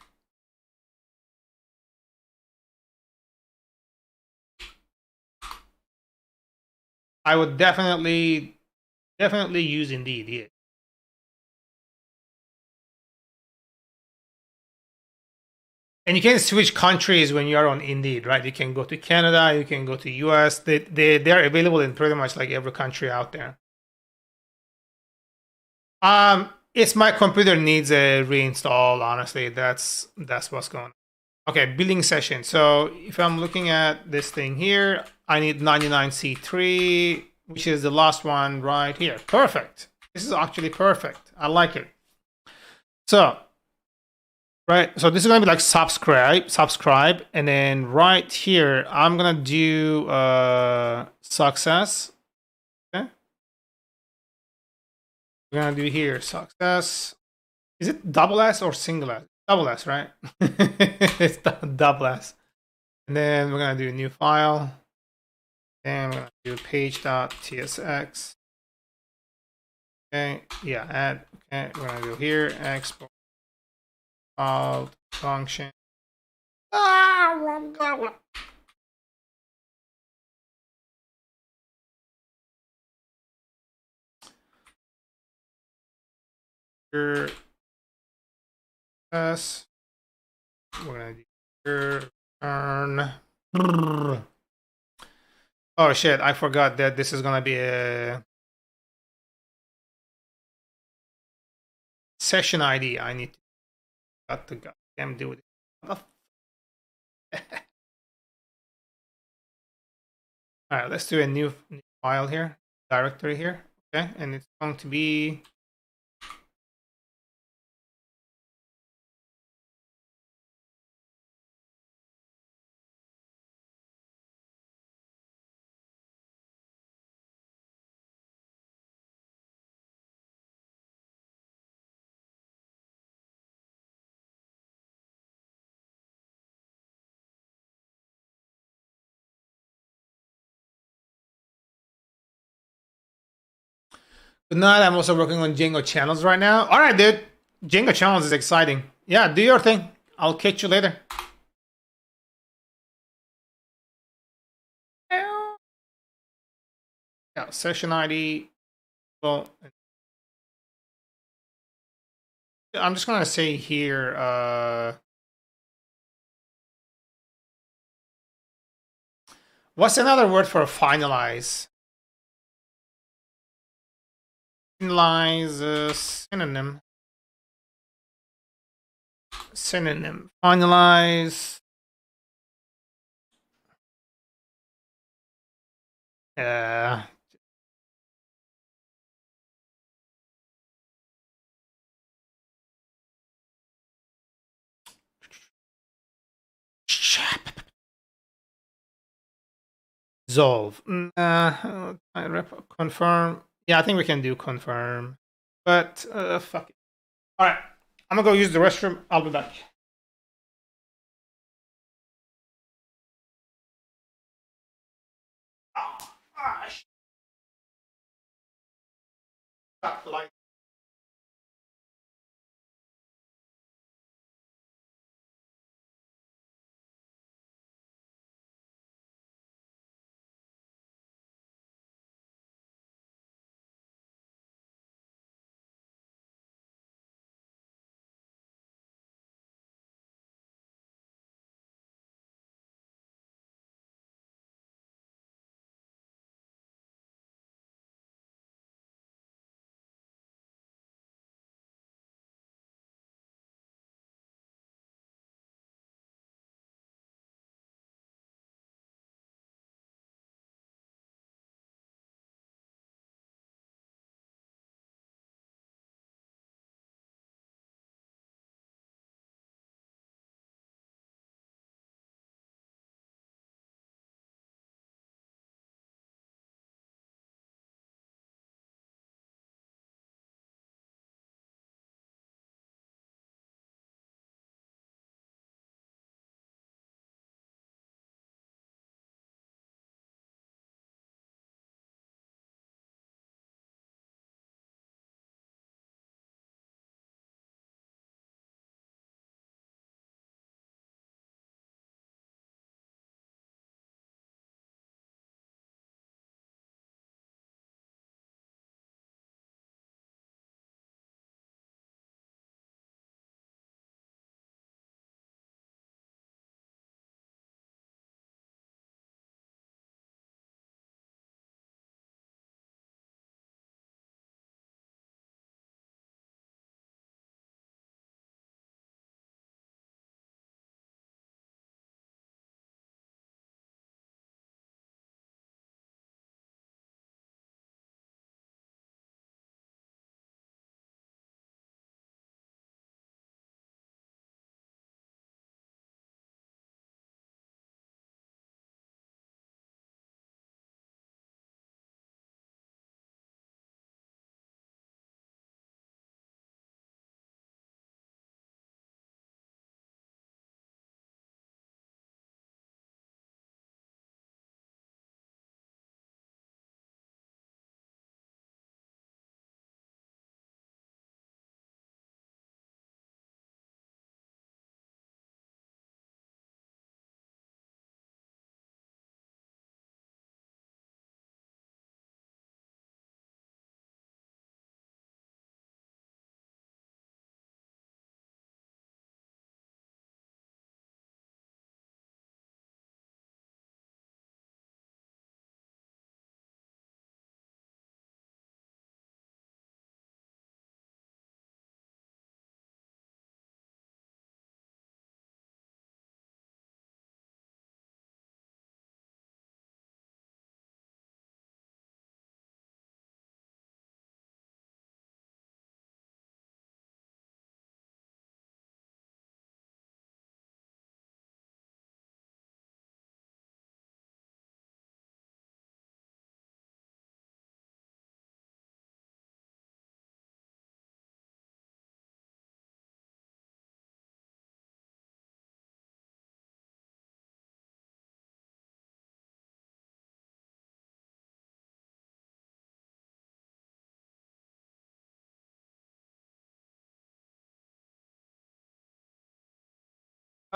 I would definitely use Indeed. Yeah. And you can switch countries when you are on Indeed, right? You can go to Canada, you can go to US. They're available in pretty much like every country out there. It's my computer needs a reinstall. Honestly, that's what's going on. Okay, billing session. So if I'm looking at this thing here, I need 99C3, which is the last one right here. Perfect. This is actually perfect. I like it. So right, so this is gonna be like subscribe, and then right here, I'm gonna do success. Okay, we're gonna do here success. Is it double S or single S? Double S, right? It's double S. And then we're gonna do a new file, and we're gonna do page.tsx. Okay, yeah, add. Okay, we're gonna go here, export out function. Here Yes. We're gonna do return. Oh shit! I forgot that this is gonna be a session ID. I need to got the goddamn do it. All right, let's do a new file here, directory here. Okay, and it's going to be good night. I'm also working on Django channels right now. All right, dude. Django channels is exciting. Yeah, do your thing. I'll catch you later. Yeah, session ID. Well, I'm just gonna say here. What's another word for finalize? Finalize synonym. Synonym. Finalize. Uh, Resolve. Confirm. Yeah, I think we can do confirm. But fuck it. All right. I'm gonna go use the restroom. I'll be back. Ah, stop the light.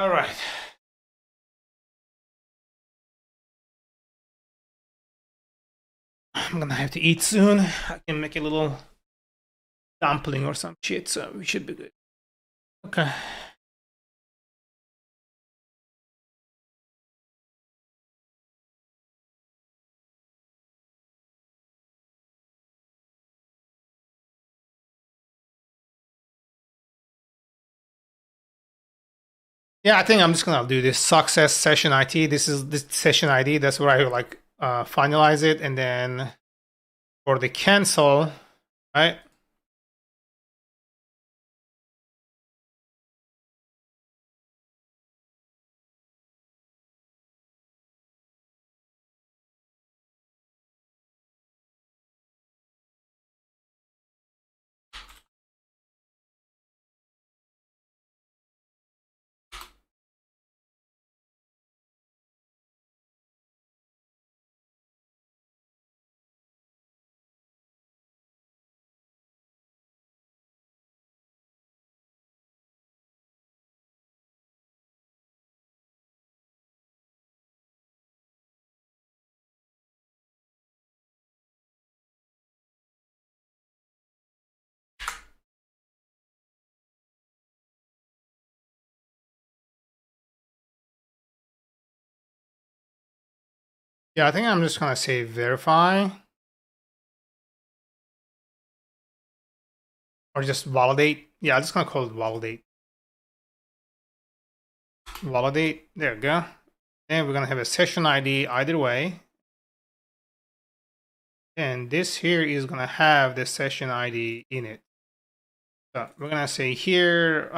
All right. I'm gonna have to eat soon. I can make a little dumpling or some shit, so we should be good. Okay. Yeah, I think I'm just gonna do this success session IT. This is this session ID. That's where I like finalize it, and then for the cancel, right? Yeah, I think I'm just gonna say verify or just validate. Yeah, I'm just gonna call it validate. Validate. There we go. And we're gonna have a session ID either way. And this here is gonna have the session ID in it. So we're gonna say here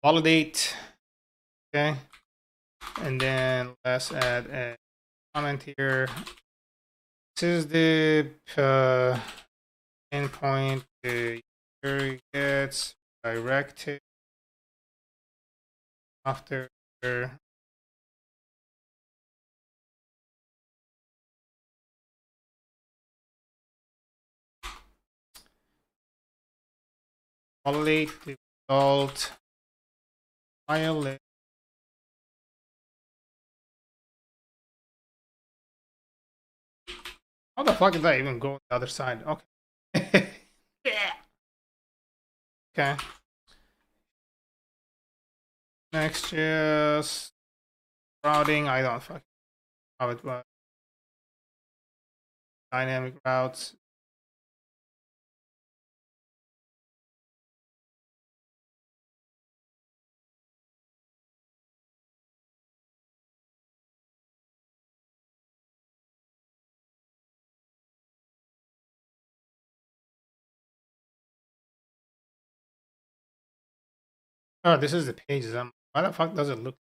validate. Okay. And then let's add a comment here. This is the endpoint the user gets directed after validate the result file. How the fuck did I even go to the other side? Okay. Yeah. Okay. NextJS routing. I don't fucking how it was. Dynamic routes. Oh, this is the pages. Why the fuck does it look?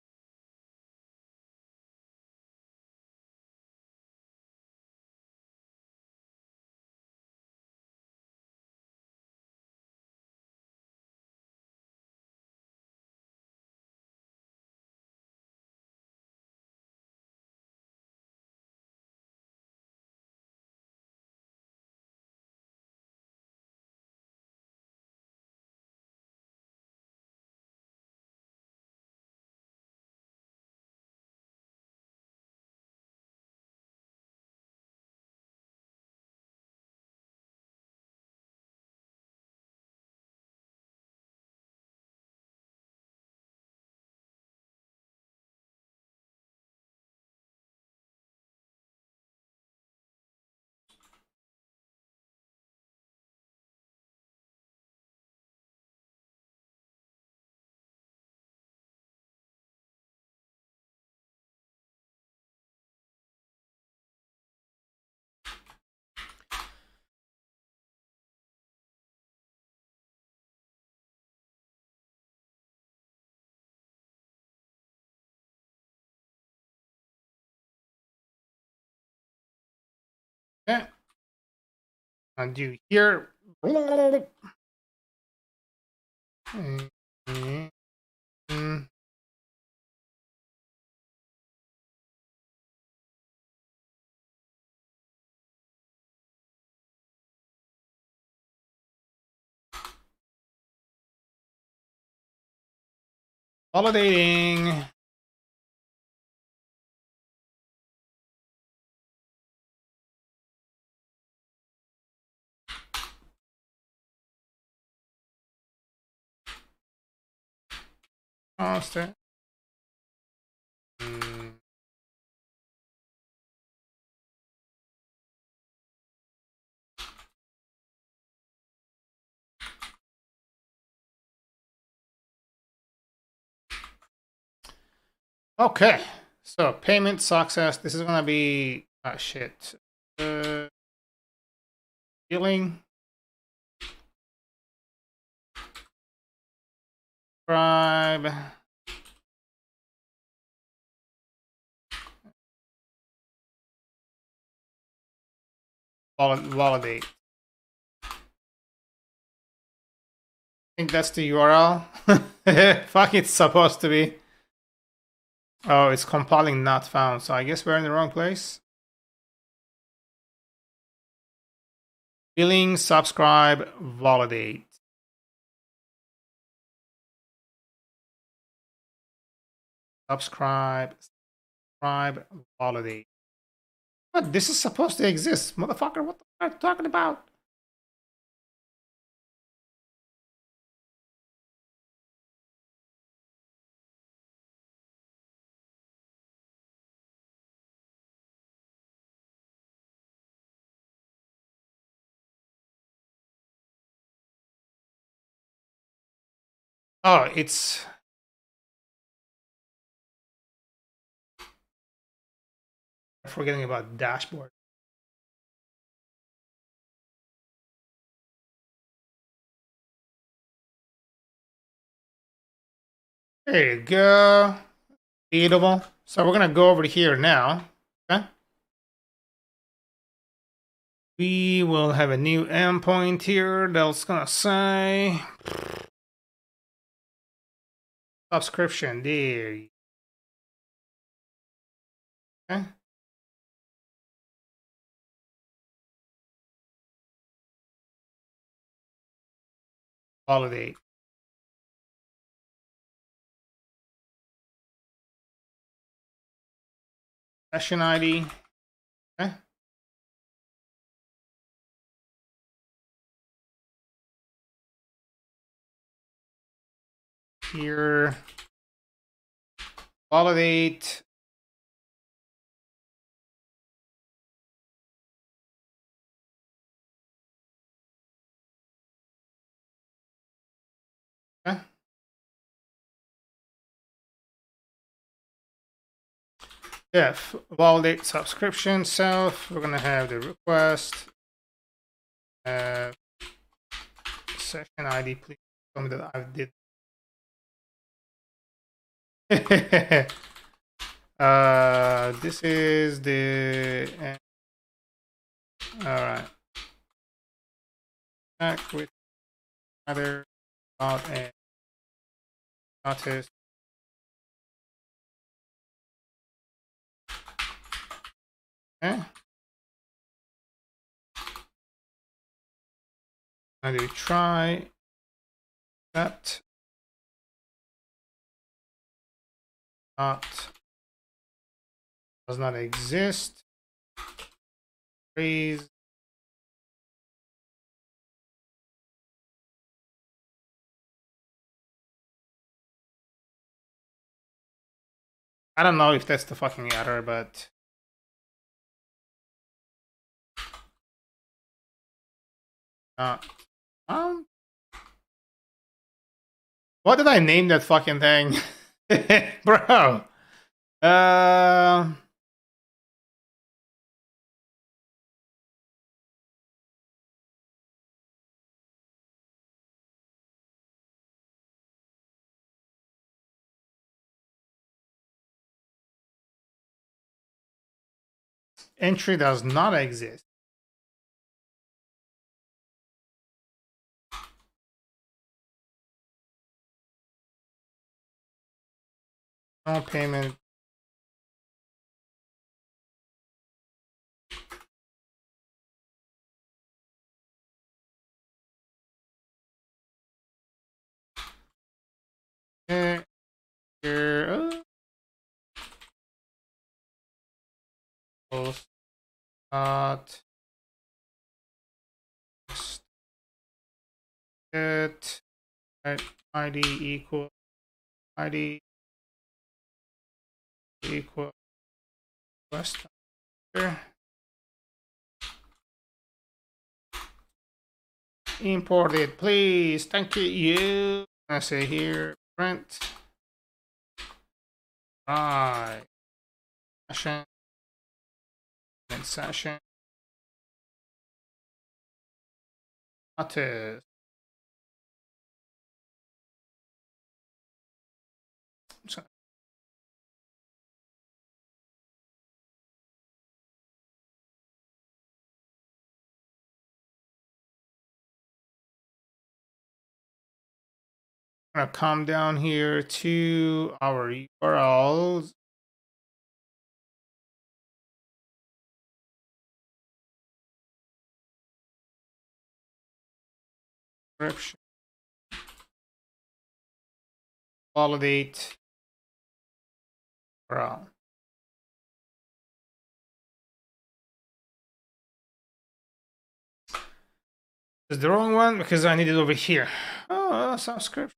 Yeah. And do here. Validating. Constant. Okay, so payment success. This is gonna be shit. Billing. Subscribe. Validate. I think that's the URL. Fuck, it's supposed to be. Oh, it's compiling not found. So I guess we're in the wrong place. Billing, subscribe, validate. Subscribe, validate. What? This is supposed to exist, motherfucker. What the fuck are you talking about? Oh, it's. I'm forgetting about dashboard. There you go. Beatable. So we're gonna go over here now. Okay. We will have a new endpoint here that's gonna say subscription. There. Okay. Validate. Session ID. Okay. Here. Validate. Okay. If validate subscription self, we're gonna have the request. Session ID, please tell me that I did. This is the. All right. Back with other about a notice. Okay. I do try that. Does not exist. Please. I don't know if that's the fucking error, but what did I name that fucking thing? Bro. Entry does not exist. No payment. here. Not get right, ID equal ID equal West. Import it, please. Thank you. I say here print right session and session artist. So, I'm gonna come down here to our URLs. Description. Validate URL. Is the wrong one because I need it over here. Oh, subscription.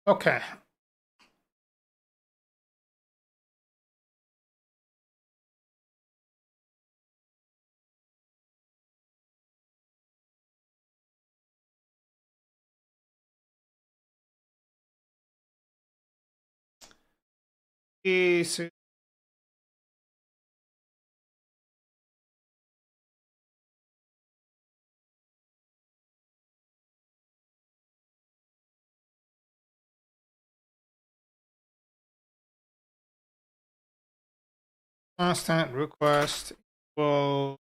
Okay. Is constant request equal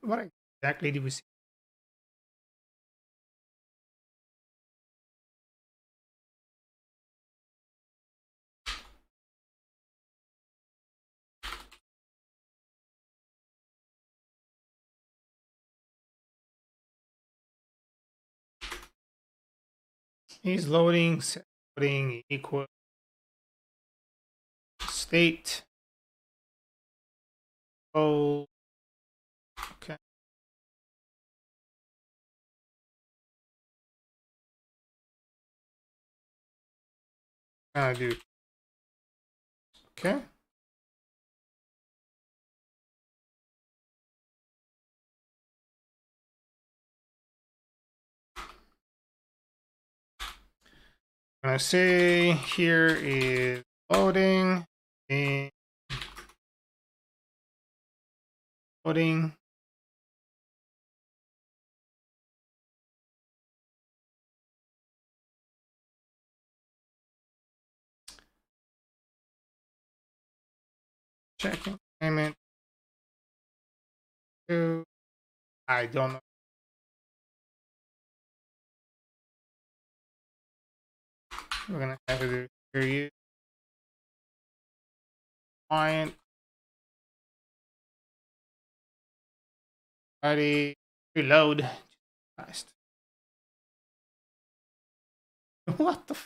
what exactly did we see? Is loading equal state. Oh, okay. Do okay. I say here is loading and loading. Checking payment to I don't know. We're gonna have to do period client ready reload. Fast. What the?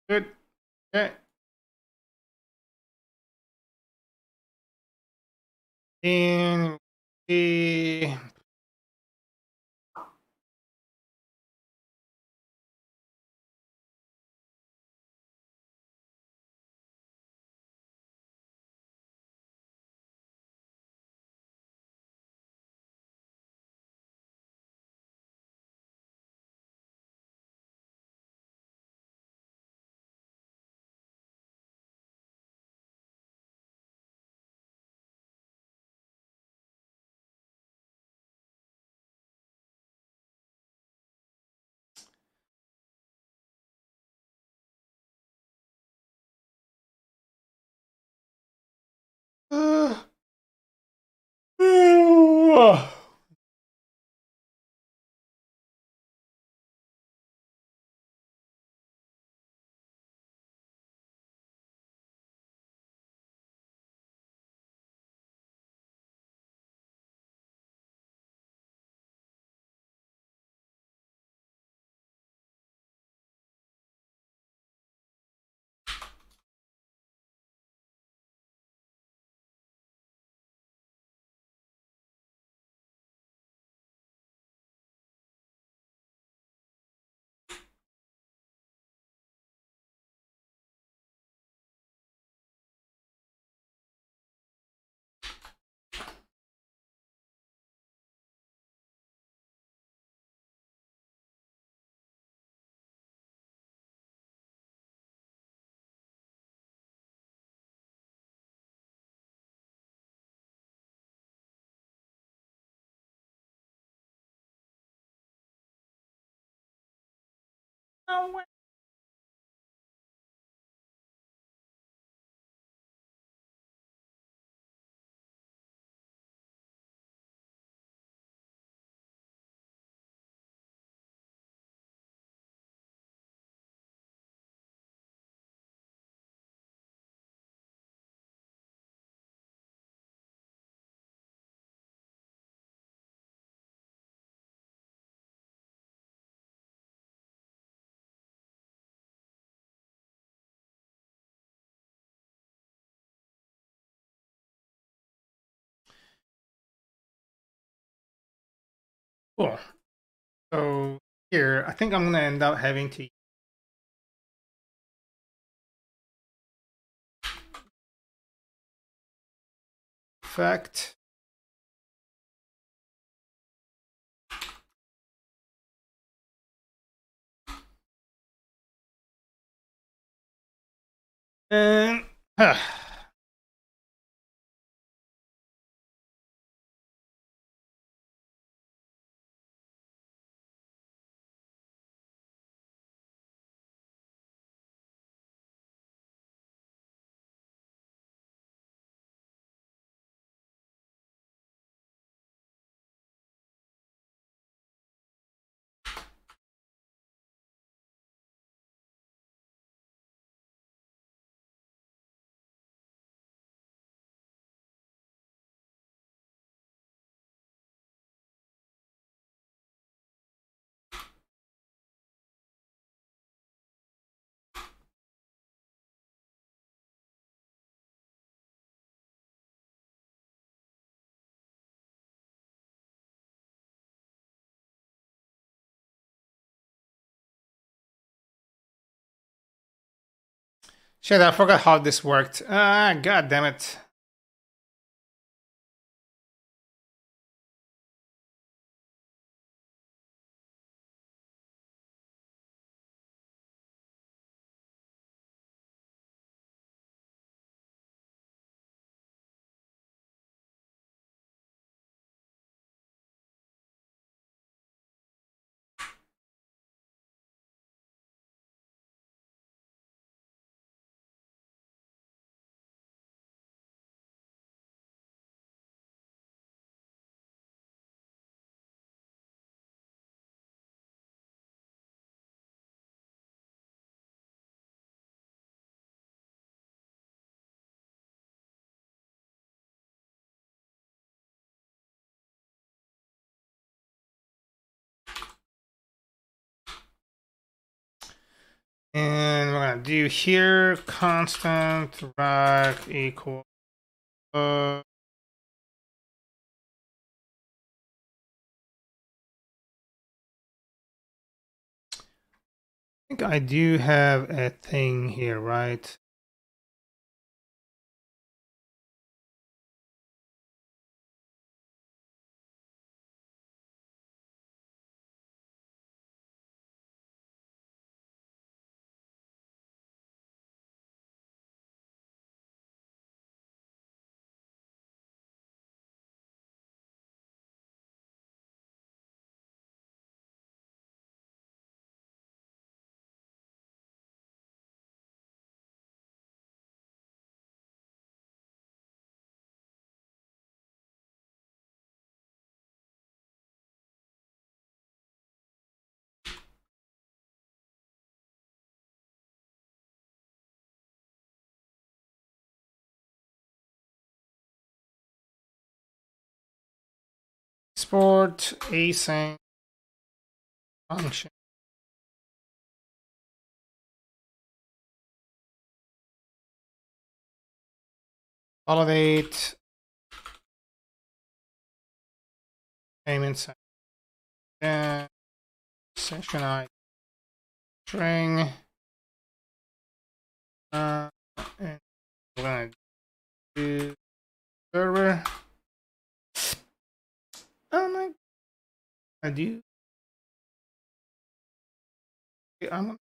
Good. Okay. In the uh, cool. So here, I think I'm gonna end up having to effect. And shit, I forgot how this worked. God damn it. And we're gonna do here constant rag equal I think I do have a thing here, right? Export async function. Validate payments and session ID string. And we're gonna do server. Oh my! I do. I'm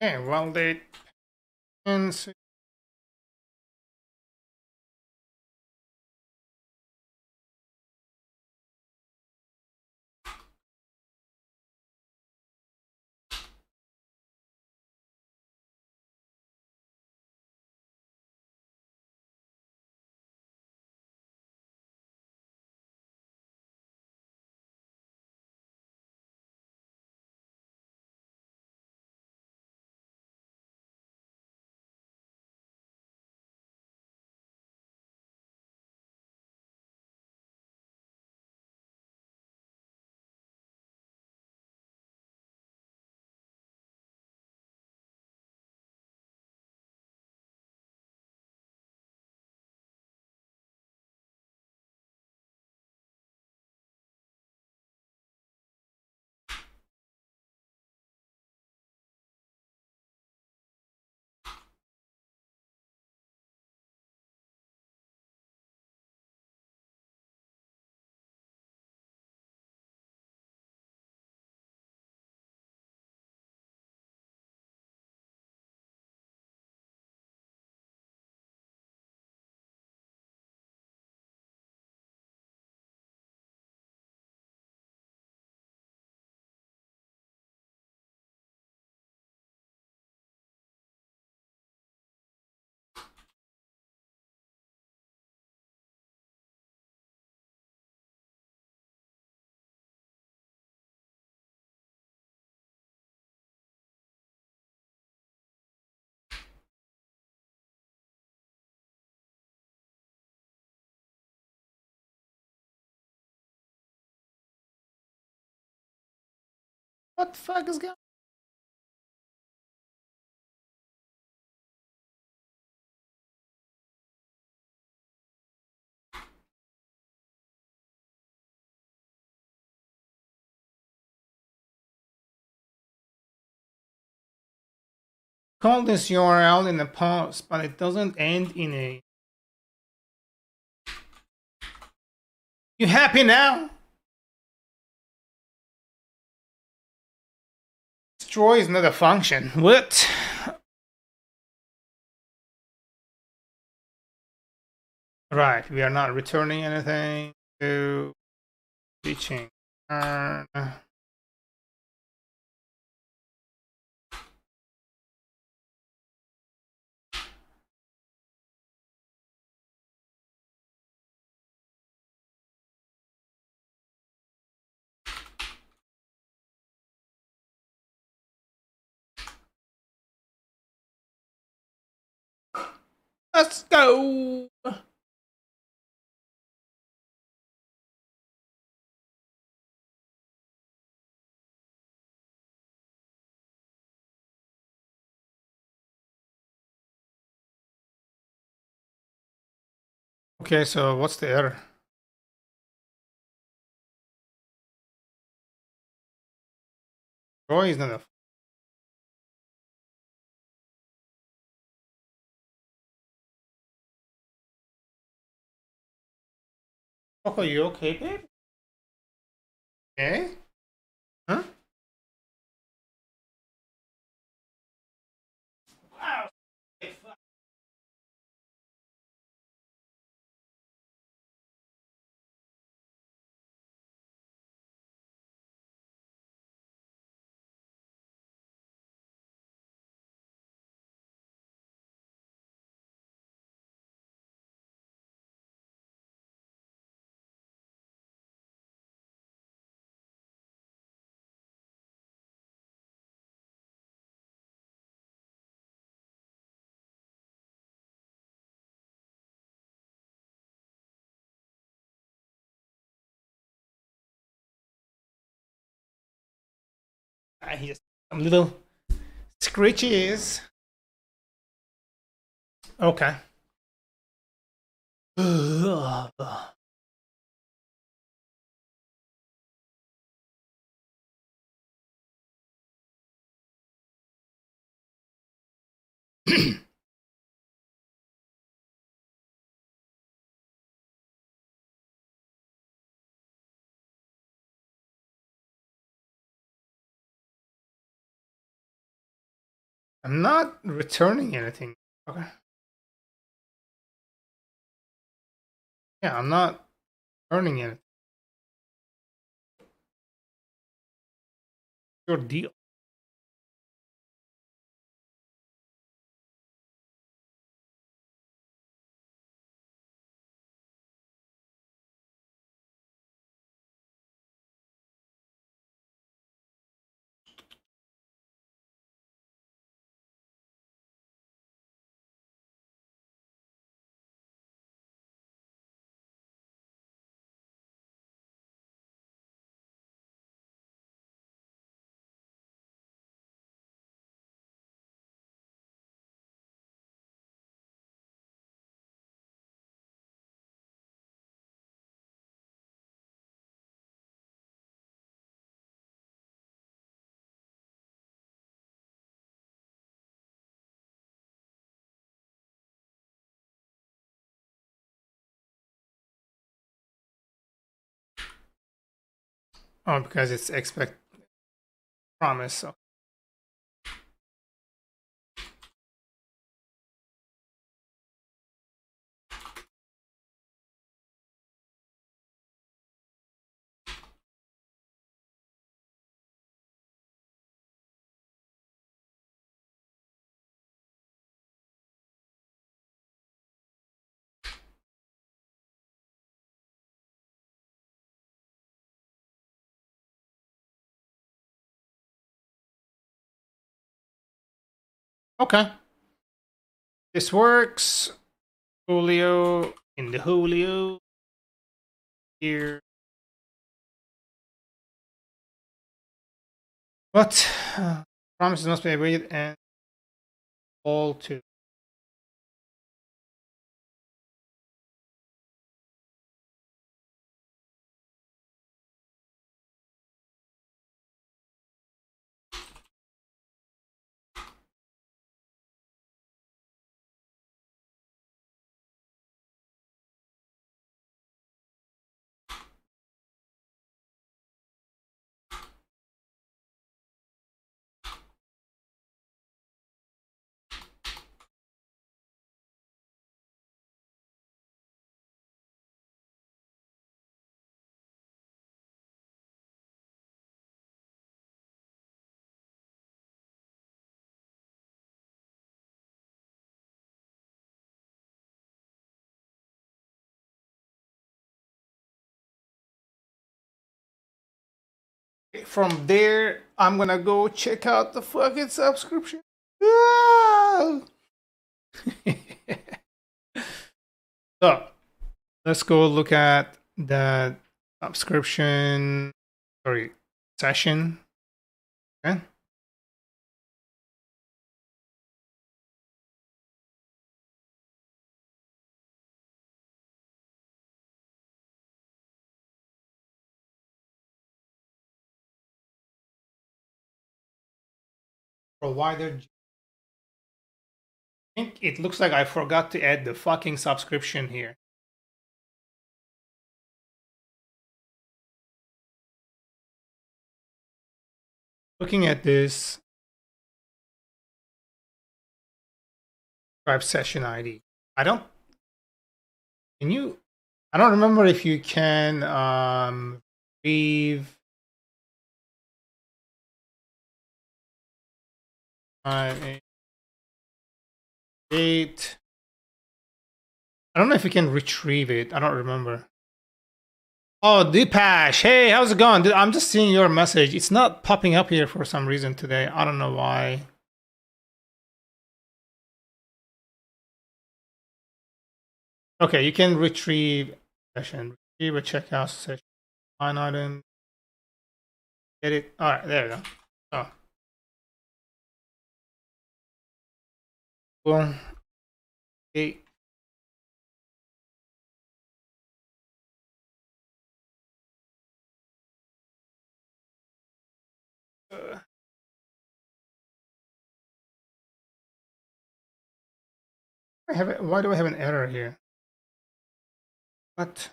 okay. Validate and What the fuck is going on? Call this URL in a post, but it doesn't end in a. You happy now? Destroy is not a function. What? Right, we are not returning anything to teaching. Let's go. Okay, so what's the error? Destroy is not a. Fuck, are you okay, babe? Okay. Huh? Wow. He just some little screeches. Okay. I'm not returning anything. Okay. Yeah, I'm not returning anything. Your deal. Oh, because it's expect promise. So. Okay. This works. Julio in the Julio. Here. But promises must be obeyed and all to. From there, I'm gonna go check out the fucking subscription. Ah! So let's go look at the subscription, sorry, session. Okay. Provider. I think it looks like I forgot to add the fucking subscription here. Looking at this Stripe session ID, I don't. Can you? I don't remember if you can leave. Eight. I don't know if you can retrieve it. I don't remember. Oh, Deepash. Hey, how's it going? Dude, I'm just seeing your message. It's not popping up here for some reason today. I don't know why. Okay, you can retrieve session. Retrieve a checkout session. Line item. Get it. All right, there we go. Oh, cool. Okay. Why do I have an error here? What?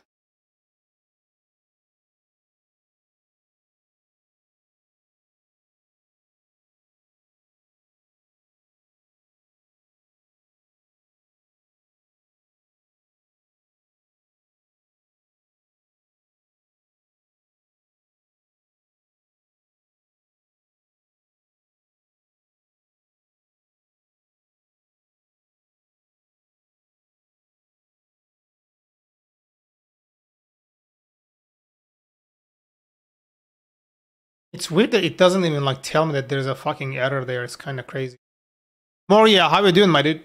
It's weird that it doesn't even like tell me that there's a fucking error there. It's kind of crazy. Moria, how you doing, my dude?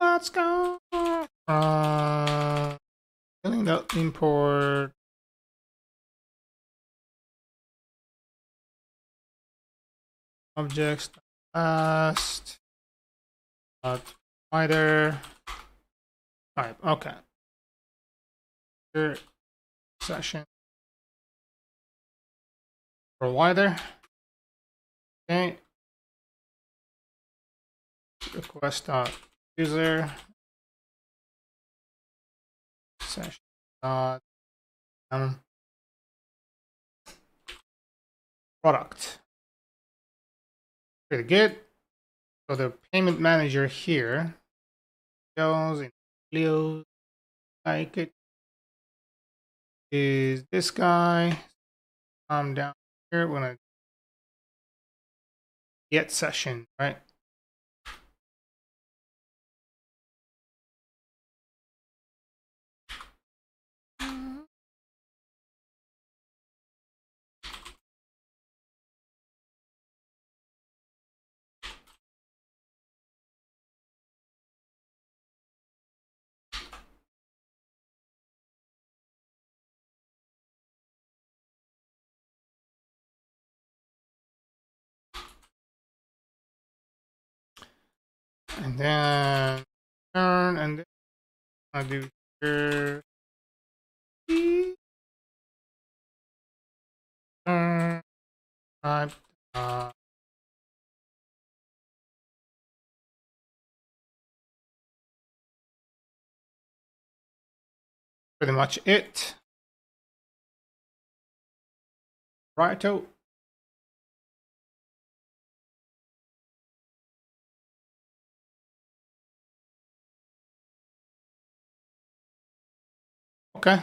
Let's go. Filling the import. Objects. Last. Wider. Type. Okay. session provider. Okay. Request user session product. Pretty good. So the payment manager here goes in Leo, like it is this guy. I'm down here when I get session, right? And then turn, and then I do here. Turn, type, pretty much it. Righto. Okay.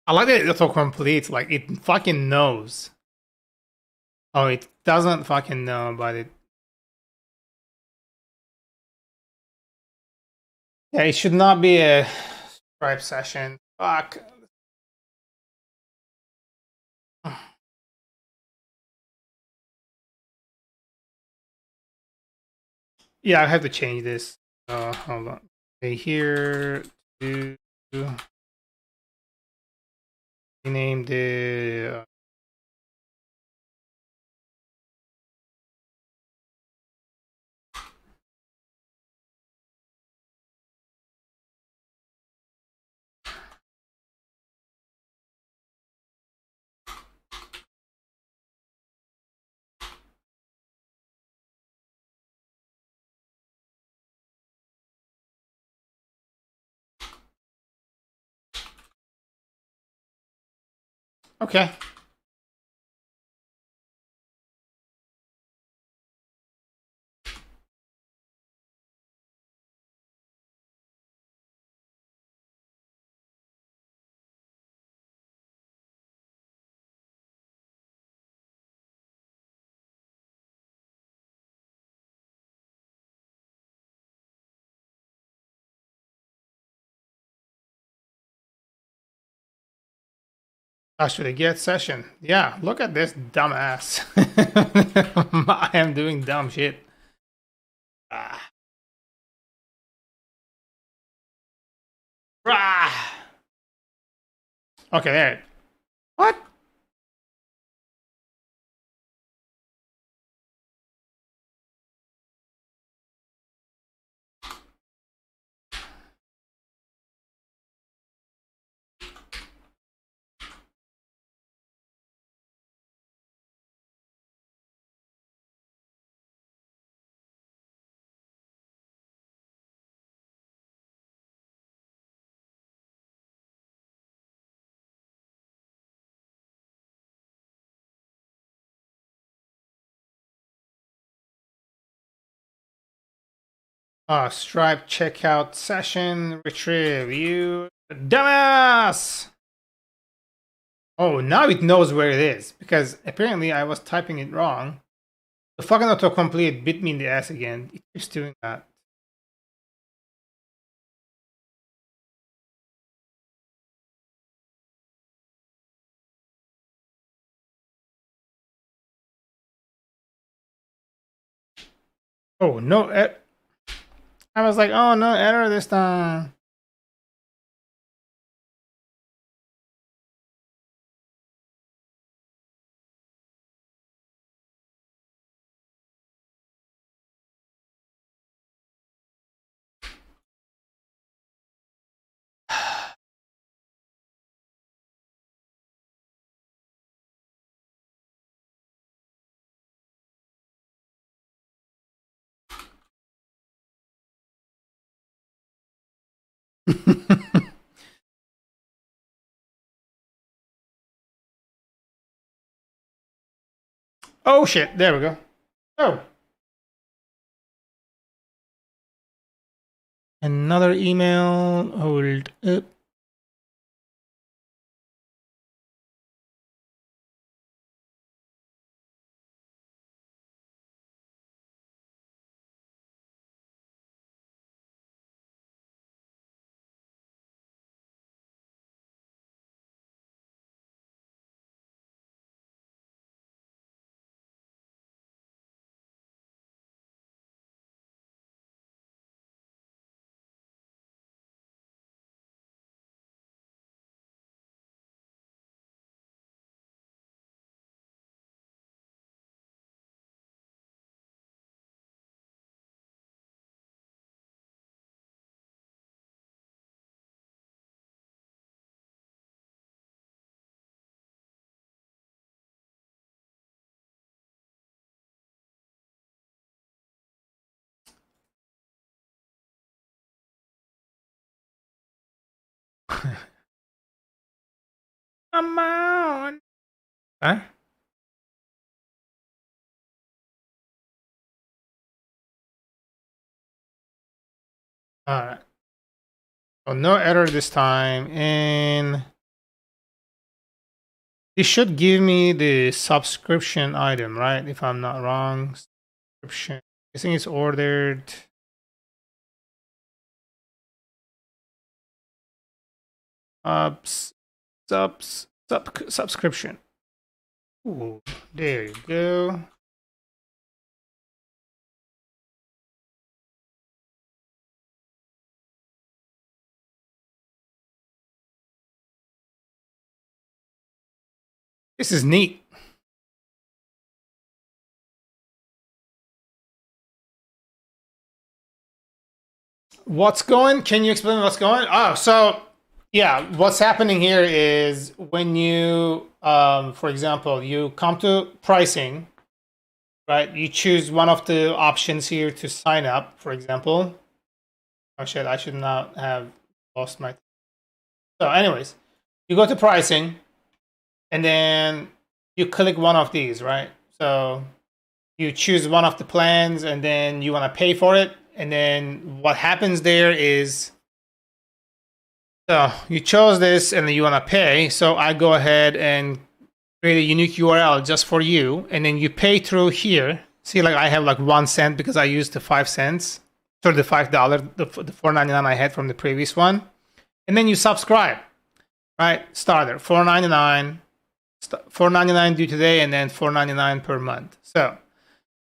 I like that it autocompletes, like it fucking knows. Oh, it doesn't fucking know, but it. Yeah, it should not be a Stripe session. Fuck. Yeah, I have to change this. Hold on. Okay, here to rename the. Okay. Actually, get session. Yeah, look at this dumbass. I am doing dumb shit. Ah. Ah. Okay, there. What? Stripe checkout session. Retrieve you. Dumbass! Oh, now it knows where it is. Because apparently I was typing it wrong. The fucking autocomplete bit me in the ass again. It keeps doing that. Oh, no. I was like, oh no, error this time. Oh shit, there we go. Oh. Another email. Hold up. Come on. Huh? Alright. So no error this time. And this should give me the subscription item, right? If I'm not wrong. Subscription. I think it's ordered. Subscription. Ooh, there you go. This is neat. What's going? Can you explain what's going? Oh, so yeah, what's happening here is when you, for example, you come to pricing, right? You choose one of the options here to sign up, for example. Oh shit, I should not have lost my. So, anyways, you go to pricing, and then you click one of these, right? So you choose one of the plans, and then you want to pay for it. And then what happens there is, so you chose this and then you want to pay. So I go ahead and create a unique URL just for you. And then you pay through here. See, like I have like 1 cent because I used the 5 cents. So the $5, the $4.99 I had from the previous one. And then you subscribe, right? Starter, $4.99, $4.99 due today, and then $4.99 per month. So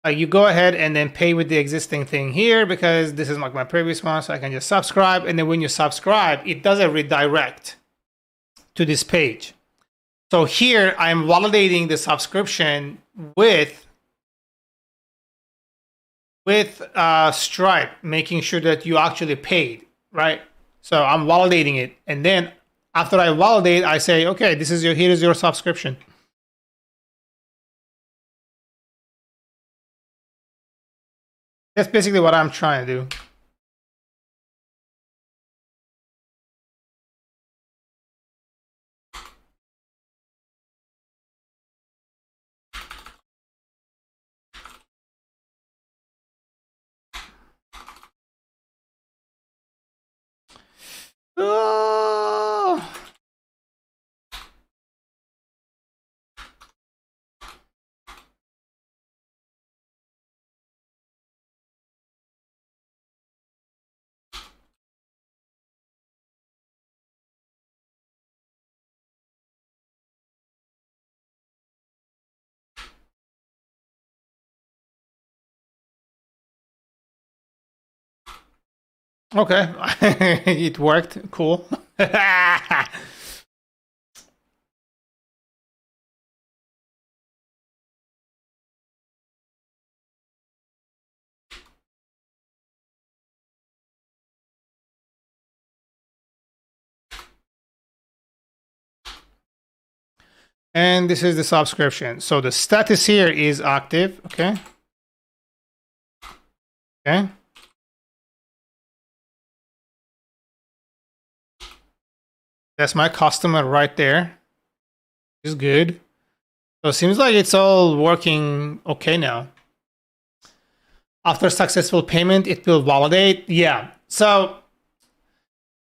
you go ahead and then pay with the existing thing here because this is like my previous one, so I can just subscribe. And then when you subscribe, it does a redirect to this page. So here I'm validating the subscription with Stripe, making sure that you actually paid, right? So I'm validating it, and then after I validate, I say, okay, here is your subscription. That's basically what I'm trying to do. Oh. Okay, it worked. Cool. And this is the subscription. So the status here is active. Okay. Okay. That's my customer right there. Is good. So it seems like it's all working okay now. After successful payment, it will validate. Yeah. So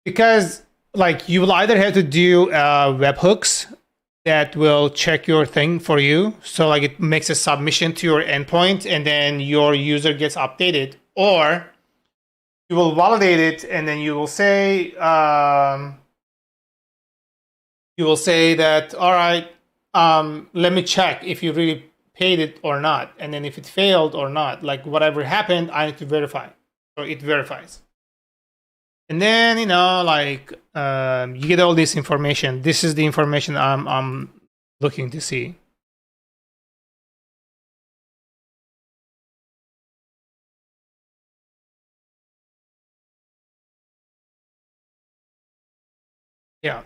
because like you will either have to do webhooks that will check your thing for you. So like it makes a submission to your endpoint and then your user gets updated, or you will validate it and then you will say that, all right, let me check if you really paid it or not. And then if it failed or not, like whatever happened, I need to verify. So it verifies. And then, like you get all this information. This is the information I'm looking to see. Yeah.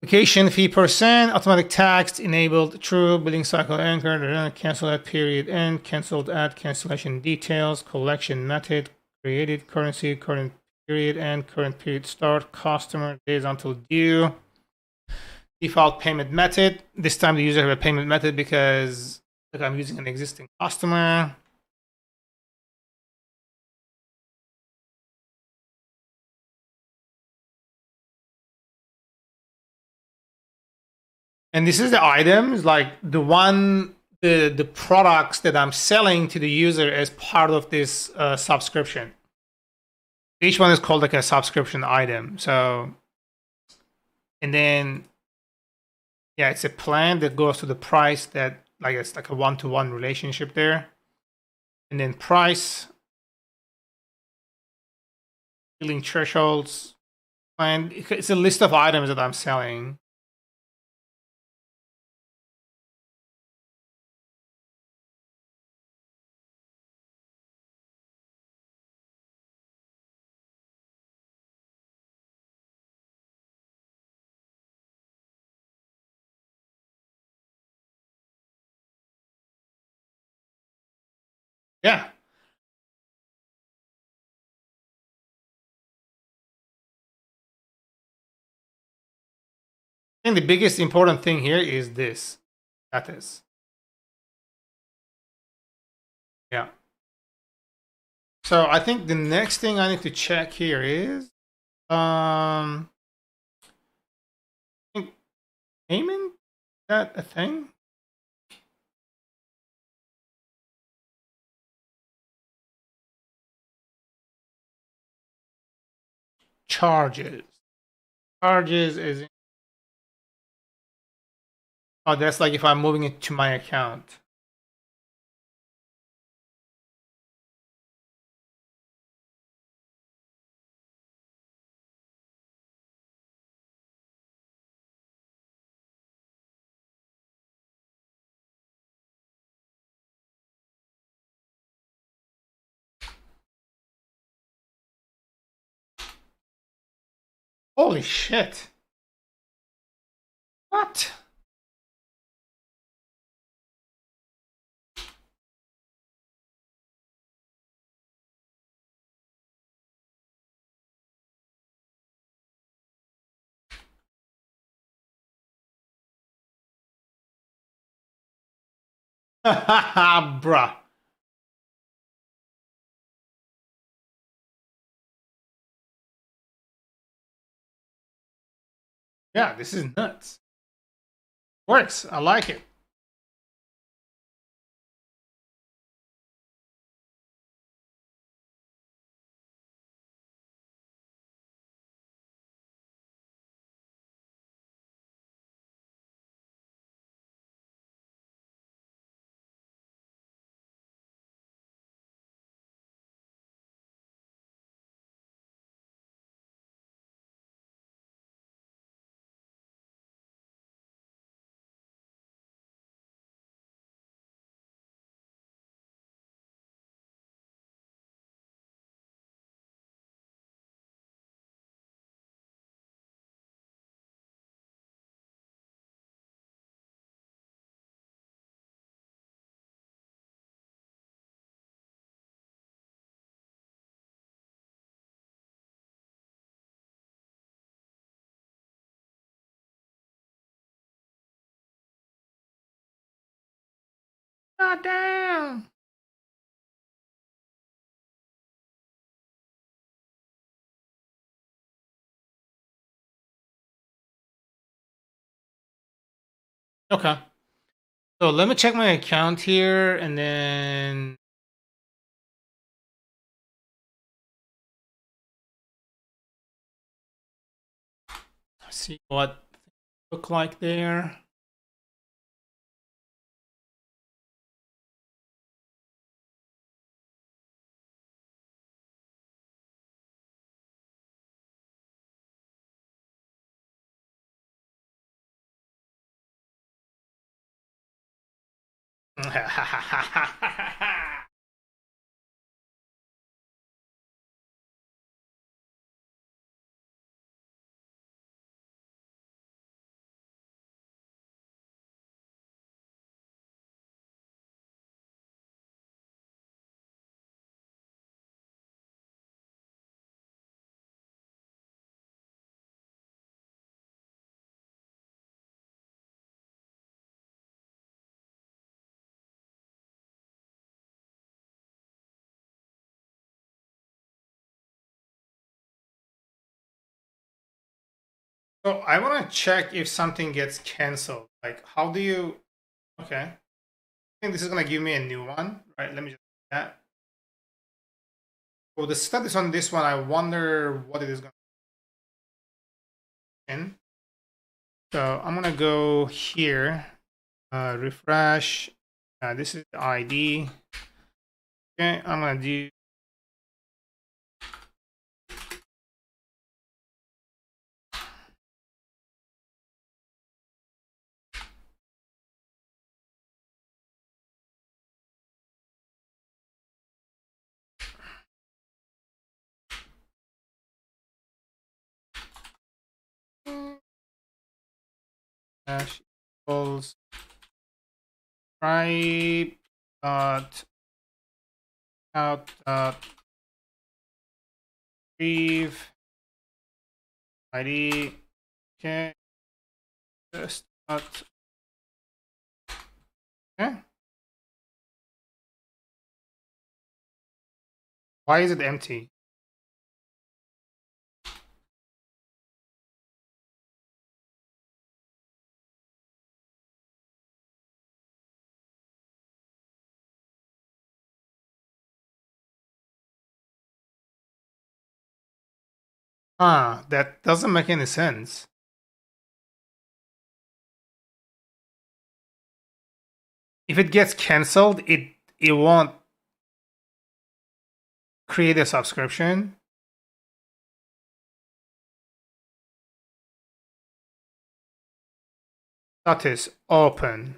Application fee percent, automatic tax enabled, true, billing cycle anchored, cancel at period end, canceled at cancellation details, collection method, created currency, current period end, current period start, customer, days until due, default payment method. This time the user have a payment method because like I'm using an existing customer. And this is the items, like the products that I'm selling to the user as part of this subscription. Each one is called like a subscription item. So, and then, yeah, it's a plan that goes to the price that, like, it's like a one-to-one relationship there. And then price, billing thresholds, and it's a list of items that I'm selling. Yeah. I think the biggest important thing here is this. That is. Yeah. So I think the next thing I need to check here is I think payment. Is that a thing? Charges. Charges is, oh, that's like if I'm moving it to my account. Holy shit. What? Bruh. Yeah, this is nuts. Works. I like it. God damn. Okay. So let me check my account here and then see what look like there. So I want to check if something gets canceled. Like, how do you? Okay, I think this is gonna give me a new one, right? Let me just do that. So the status on this one, I wonder what it is going to in. So I'm gonna go here, refresh. This is the ID. Okay, I'm gonna do hash equals Stripe dot out dot retrieve ID. Okay, just dot. Okay. Why is it empty? Ah, that doesn't make any sense. If it gets canceled, it won't create a subscription. Status open.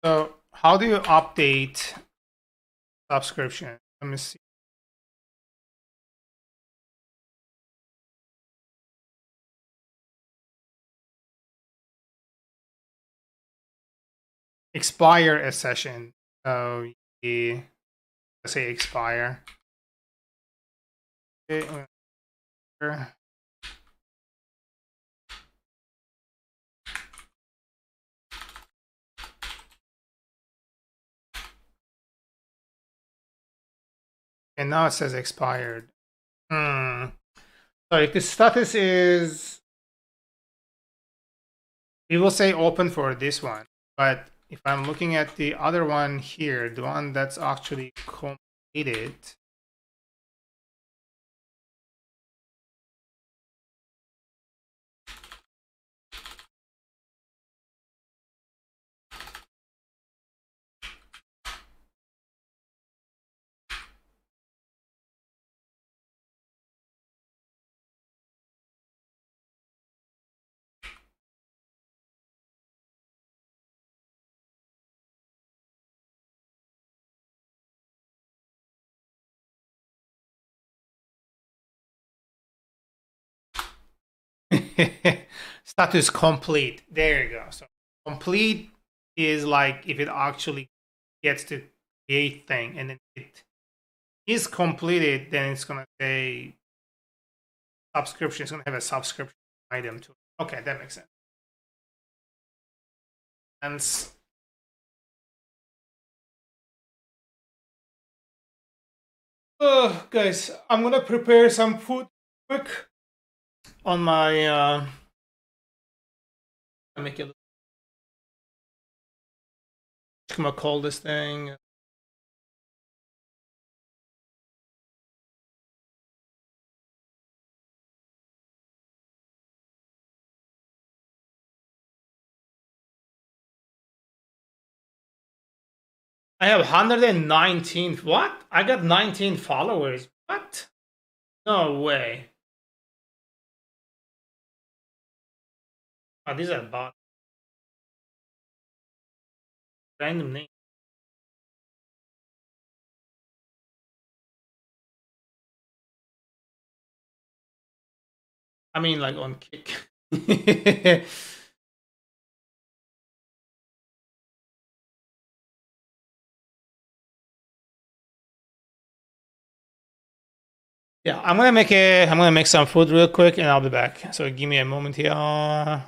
So how do you update subscription? Let me see. Expire a session. So yeah, let's say expire. Okay. And now it says expired. So if the status is, it will say open for this one. But if I'm looking at the other one here, the one that's actually completed, status complete. There you go. So complete is like if it actually gets to create thing and then it is completed, then it's gonna say subscription. It's gonna have a subscription item to it. Okay, that makes sense. And guys, I'm gonna prepare some food quick on my make it. I'm gonna call this thing. I have 119. What? I got 19 followers. What? No way. Oh, these are bots. Random name. I mean, like on Kick. Yeah, I'm gonna make some food real quick and I'll be back. So give me a moment here.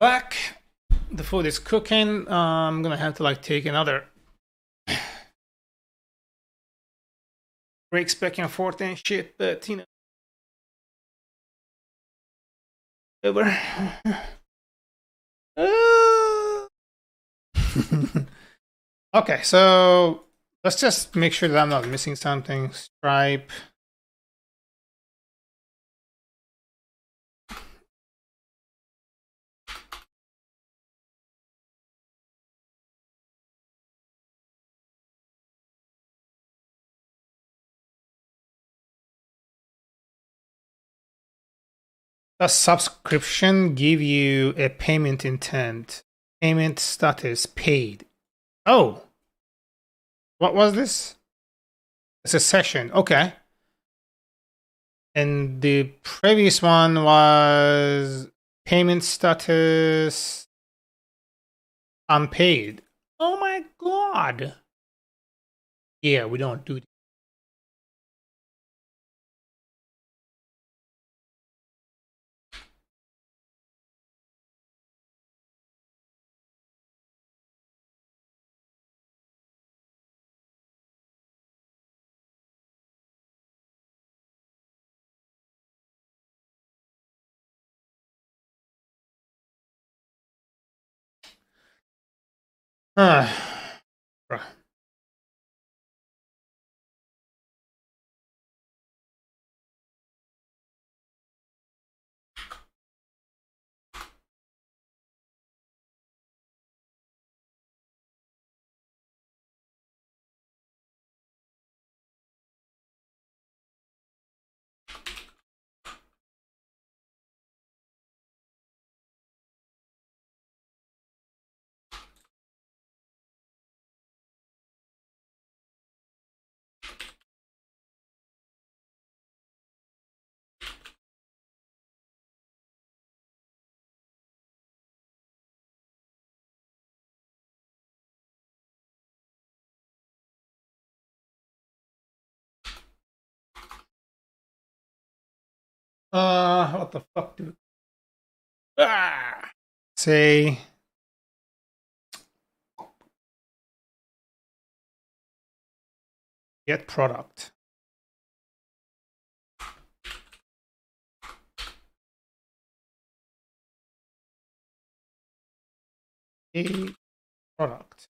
back. The food is cooking. I'm gonna have to like take another breaks back and forth and shit, but you know, whatever. Okay, so let's just make sure that I'm not missing something. Stripe. Does subscription give you a payment intent? Payment status paid. Oh, what was this? It's a session. Okay. And the previous one was payment status unpaid. Oh my god. Yeah, we don't do that. Bruh. What the fuck do say get product. A product.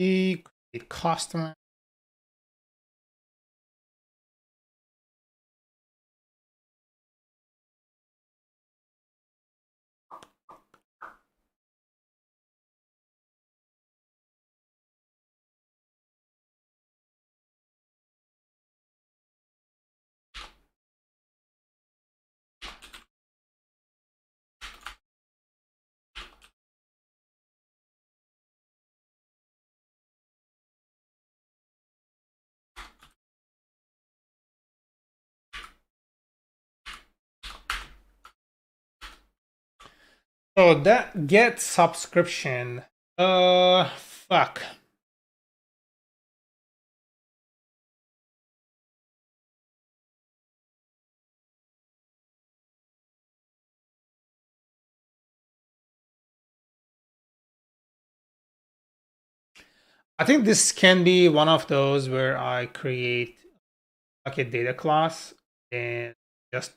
A customer. So that get subscription. Fuck. I think this can be one of those where I create like a data class and just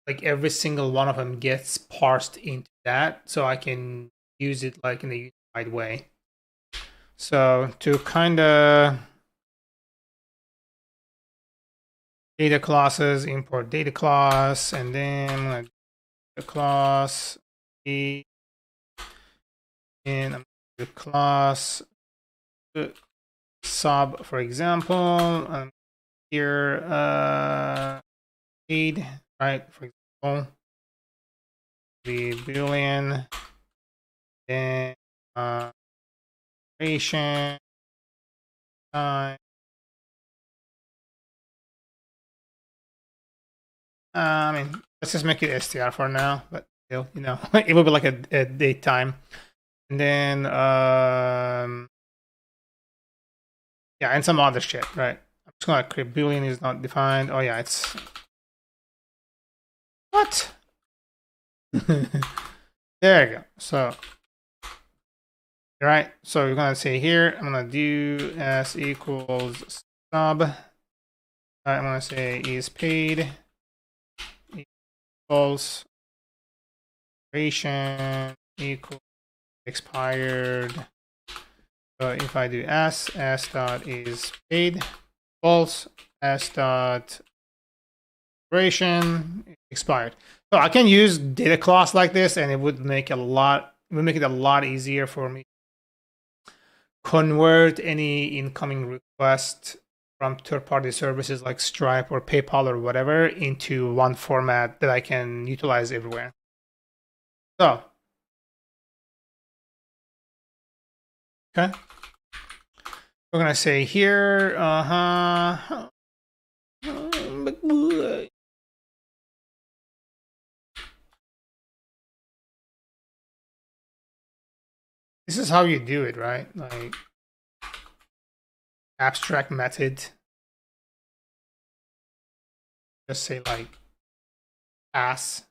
like every single one of them gets parsed into that so I can use it like in a unified way. So to kind of data classes, import data class, and then the class And I'm going to class sub, for example, here paid, right? For example, the Boolean, then duration, time. I mean, let's just make it str for now, but still, you know, it will be like a date time. And then, yeah, and some other shit, right? I'm just gonna create Boolean is not defined. Oh yeah, it's what? There you go. So, right. So we're gonna say here, I'm gonna do s equals sub. I'm gonna say is paid equals duration equals expired. So if I do s dot is paid false, s dot duration expired. So I can use data class like this, and it would make it a lot easier for me to convert any incoming request from third-party services like Stripe or PayPal or whatever into one format that I can utilize everywhere. So, okay, we're gonna say here, this is how you do it, right? Like abstract method. Just say like pass.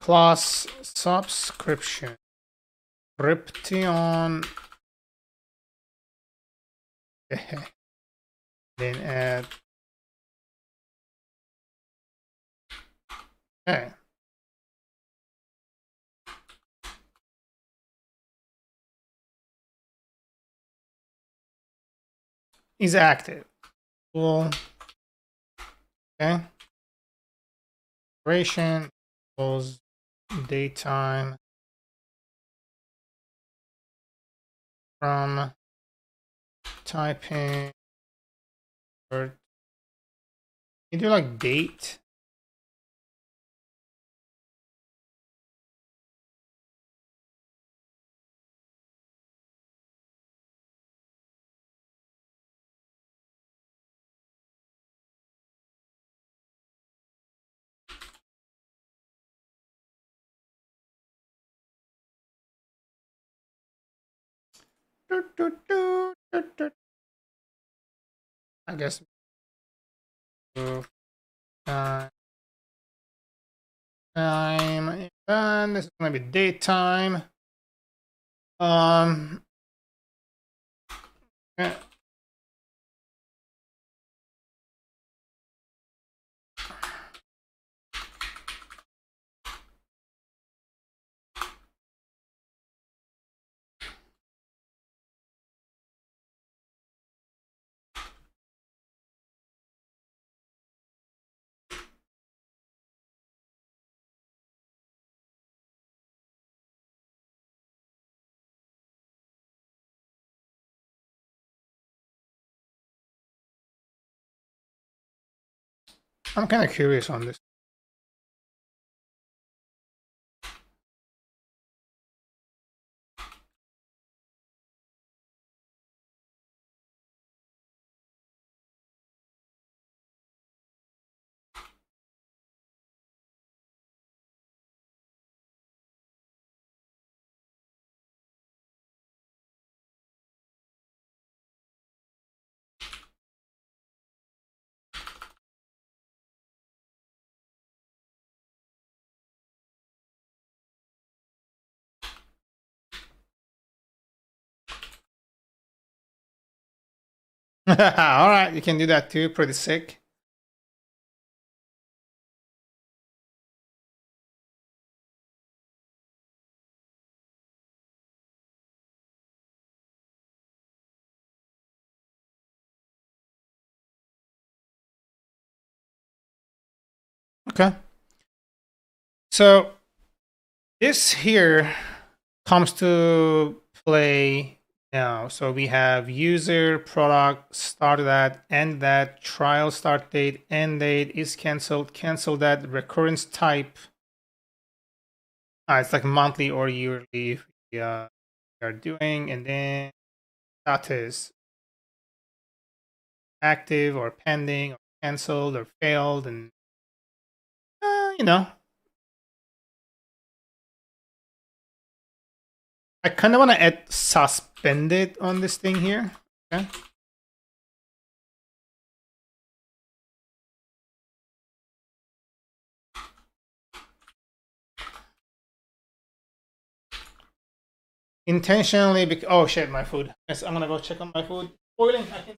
Class subscription. Krypton. Then add. Okay. Is active. Cool. Okay. Duration equals daytime from typing or you do like date. I guess time, and this is gonna be daytime. Yeah. I'm kind of curious on this. All right, you can do that too. Pretty sick. Okay. So this here comes to play now. So we have user, product, start that, end that, trial start date, end date, is canceled, cancel that, recurrence type. It's like monthly or yearly we are doing, and then status active or pending or canceled or failed, and you know, I kind of want to add suspended on this thing here. Okay. Intentionally, oh shit, my food. Yes, I'm gonna go check on my food. Boiling. I can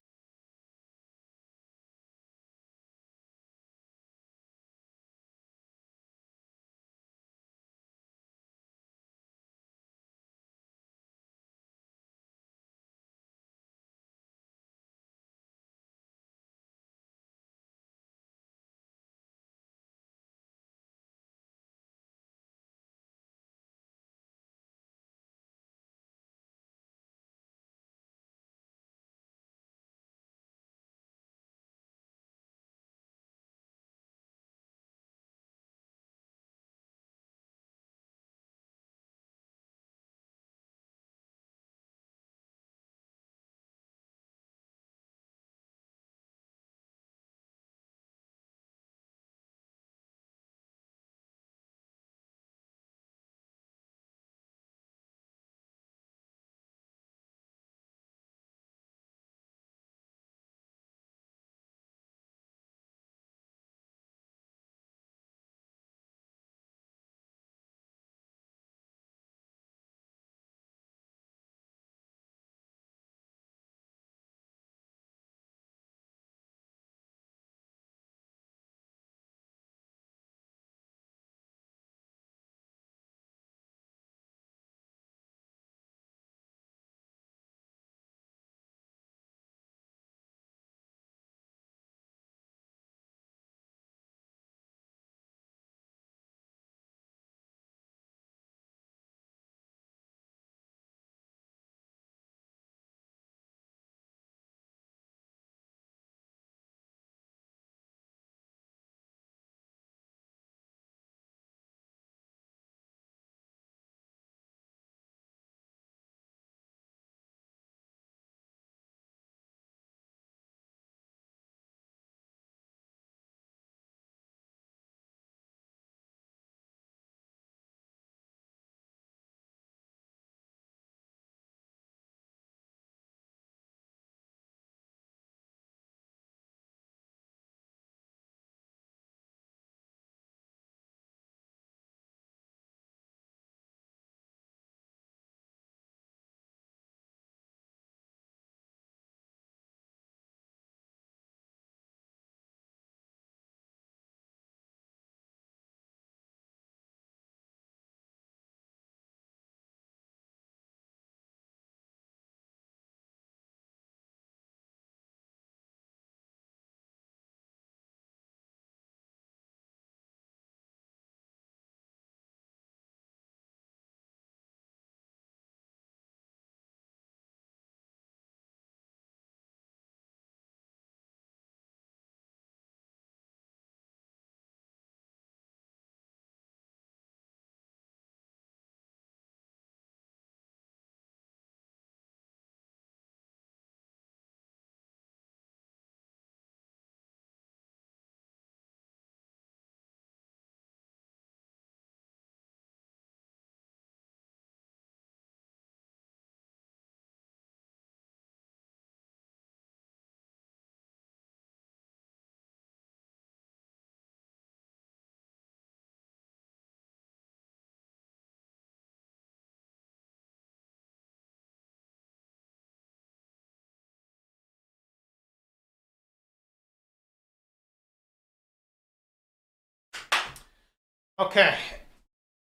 Okay.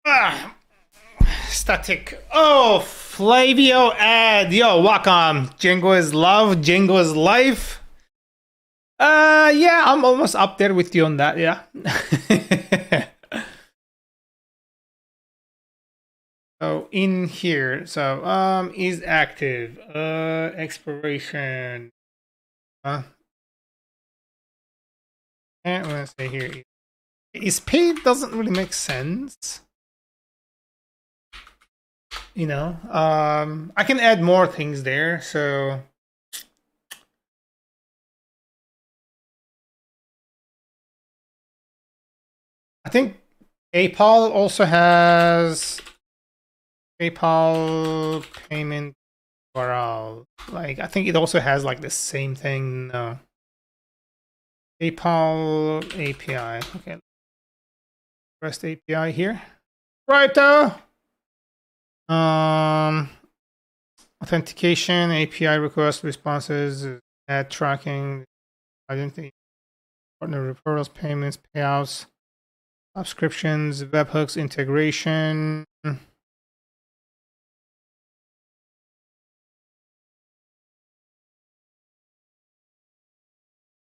Ah, static. Oh, Flavio ad. Yo, welcome. Django is love. Django is life. Yeah, I'm almost up there with you on that. Yeah. So in here, so is active. Expiration. And let's say here is paid doesn't really make sense. You know, I can add more things there. So I think PayPal also has PayPal payment URL. Like I think it also has like the same thing. No. PayPal API. Okay. REST API here. Right though. Authentication, API request responses, ad tracking, identity, partner referrals, payments, payouts, subscriptions, webhooks integration.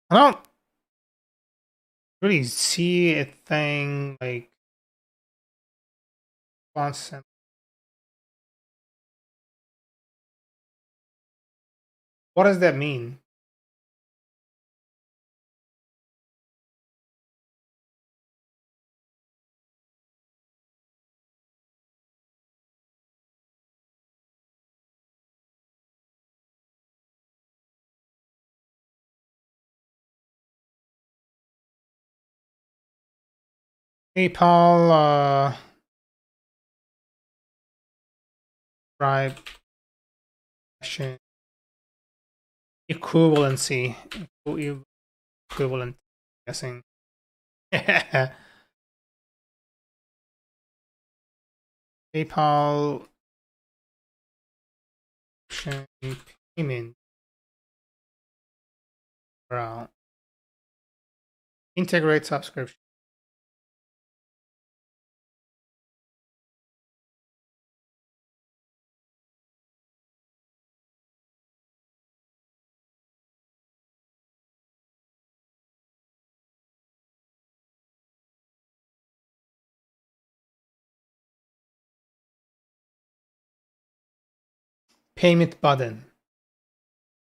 I don't really see a thing like constant. What does that mean? PayPal, Stripe, equivalency, equivalent, guessing. PayPal payment URL. Integrate subscription. Payment button.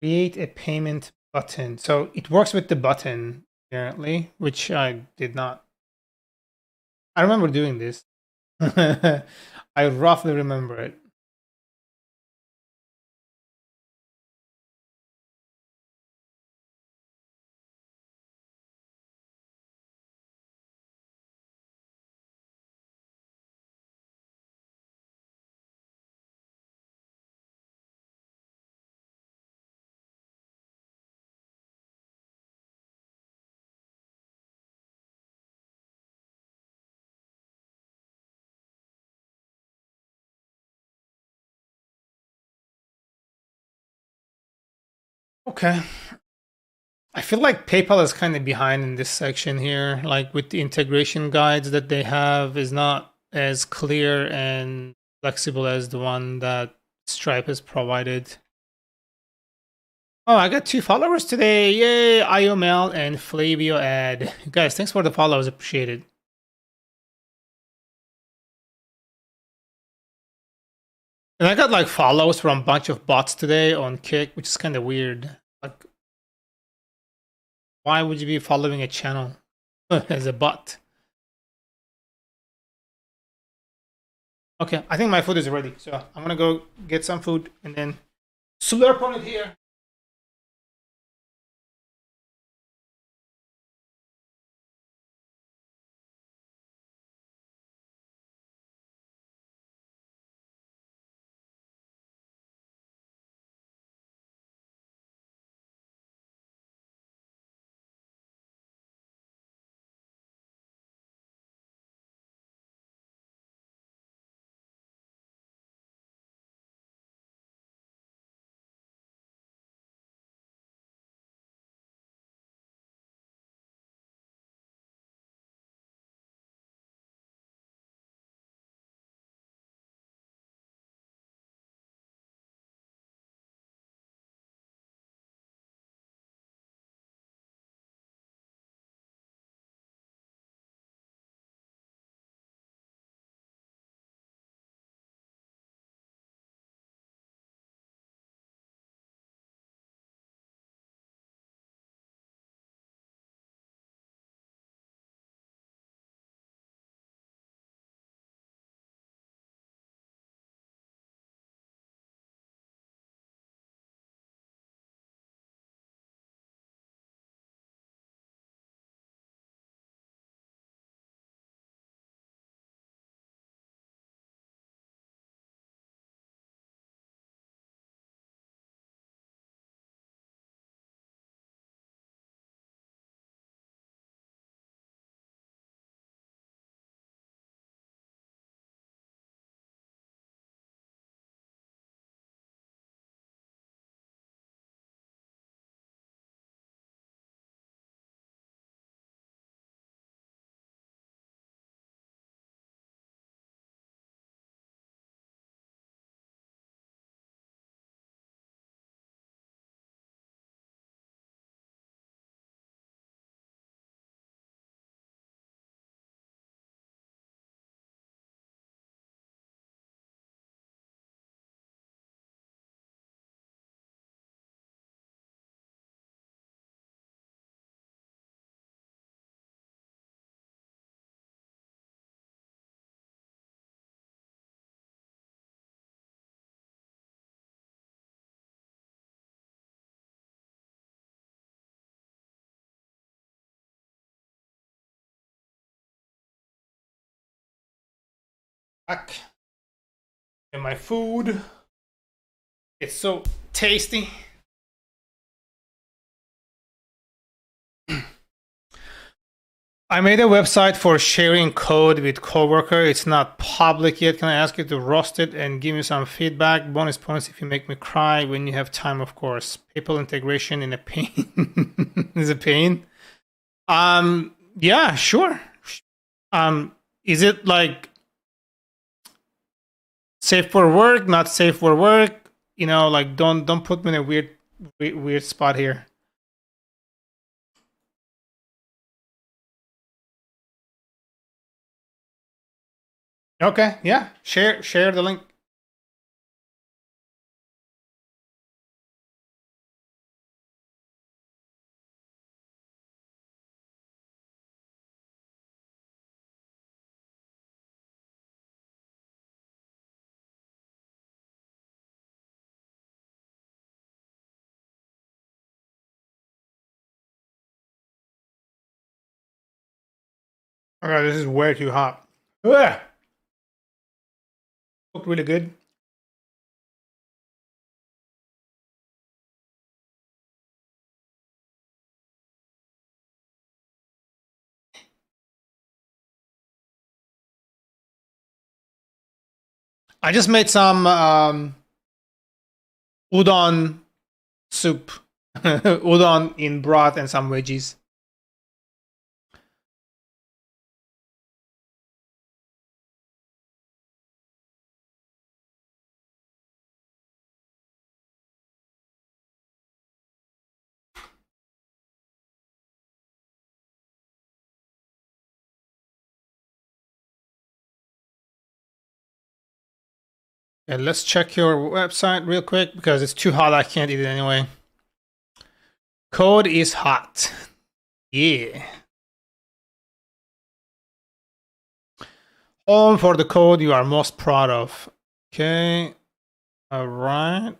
Create a payment button. So it works with the button, apparently, which I did not. I remember doing this. I roughly remember it. Okay. I feel like PayPal is kind of behind in this section here. Like with the integration guides that they have is not as clear and flexible as the one that Stripe has provided. Oh, I got 2 followers today. Yay, IOML and Flavio ad. Guys, thanks for the follows. Appreciate it. And I got like follows from a bunch of bots today on Kick, which is kind of weird. Like, why would you be following a channel as a bot? Okay, I think my food is ready, so I'm gonna go get some food and then slurp on it here. Back. And my food. It's so tasty. I made a website for sharing code with coworker. It's not public yet. Can I ask you to roast it and give me some feedback? Bonus points if you make me cry when you have time, of course. PayPal integration in a pain is a pain. Yeah, sure. Is it like safe for work, not safe for work? You know, like don't put me in a weird spot here. Okay, yeah. Share the link. Okay, this is way too hot. Ugh. Looked really good. I just made some udon soup, udon in broth and some veggies. And let's check your website real quick because it's too hot. I can't eat it anyway. Code is hot. Yeah. Home for the code you are most proud of. Okay. All right.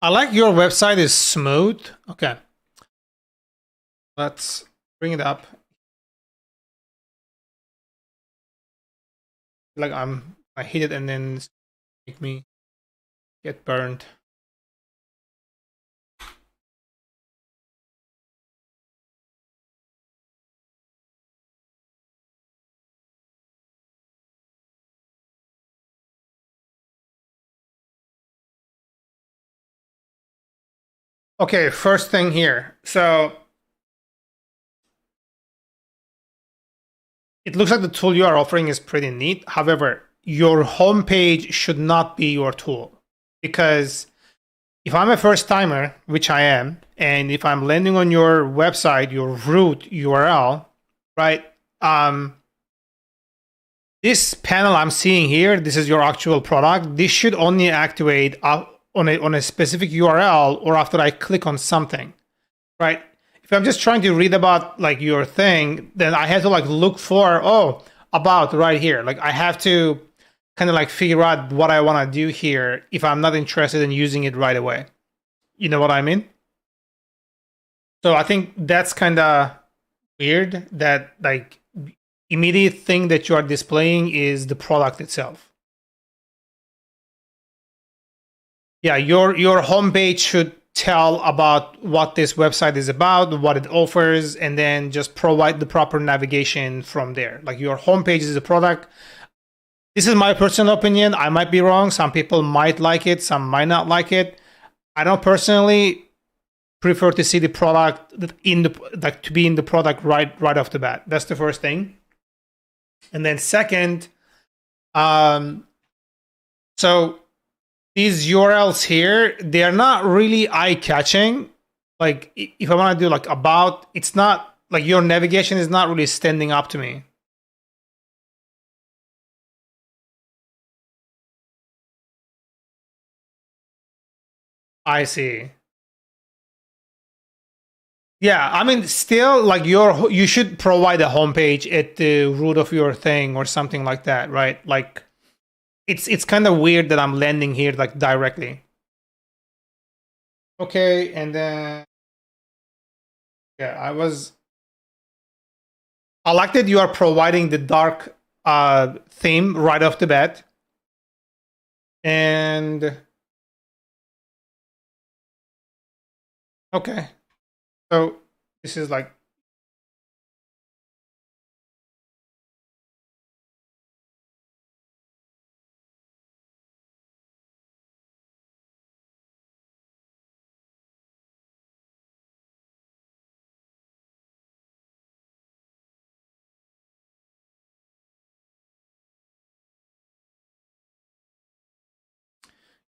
I like your website is smooth. Okay. Let's bring it up. Like I hit it and then make me get burned. Okay, first thing here. So it looks like the tool you are offering is pretty neat. However, your homepage should not be your tool, because if I'm a first timer, which I am, and if I'm landing on your website, your root URL, right? This panel I'm seeing here, this is your actual product. This should only activate on a specific URL or after I click on something, right? If I'm just trying to read about like your thing, then I have to like look for, about right here. Like I have to kind of like figure out what I want to do here if I'm not interested in using it right away. You know what I mean? So I think that's kind of weird that like immediate thing that you are displaying is the product itself. Yeah, your homepage should tell about what this website is about, what it offers, and then just provide the proper navigation from there. Like your homepage is a product. This is my personal opinion. I might be wrong. Some people might like it, some might not like it. I don't personally prefer to see the product in the like to be in the product right off the bat. That's the first thing. And then second, so these URLs here, they're not really eye-catching. Like if I want to do like about, it's not like your navigation is not really standing up to me. I see. Yeah, I mean, still, like you should provide a homepage at the root of your thing or something like that, right? Like, it's kind of weird that I'm landing here like directly. Okay, and then Yeah, I like that you are providing the dark theme right off the bat. And okay, so this is like,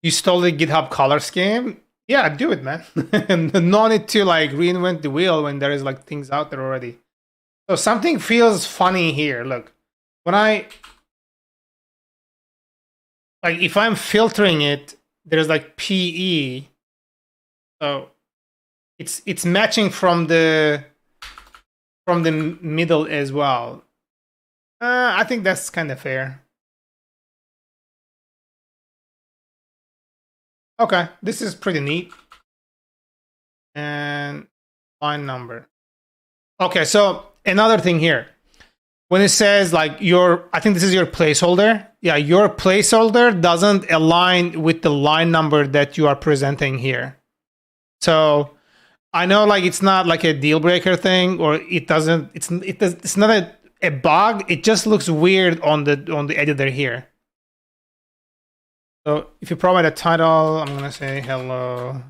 you stole the GitHub color scheme. Yeah, do it, man. No need to like reinvent the wheel when there is like things out there already. So something feels funny here. Look, when if I'm filtering it, there's like PE. So it's matching from the middle as well. I think that's kind of fair. Okay, this is pretty neat. And line number. Okay, so another thing here. When it says like I think this is your placeholder. Yeah, your placeholder doesn't align with the line number that you are presenting here. So I know like it's not like a deal breaker thing, or it's not a bug. It just looks weird on the editor here. So if you provide a title, I'm gonna say hello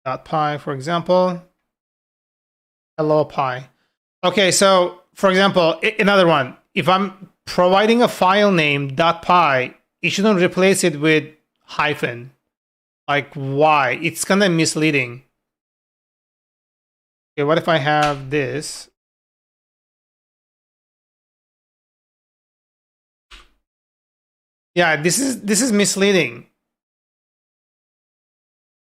.py, for example. Hello Py. Okay, so for example, another one. If I'm providing a file name .py, it shouldn't replace it with hyphen. Like why? It's kind of misleading. Okay, what if I have this? Yeah, this is misleading.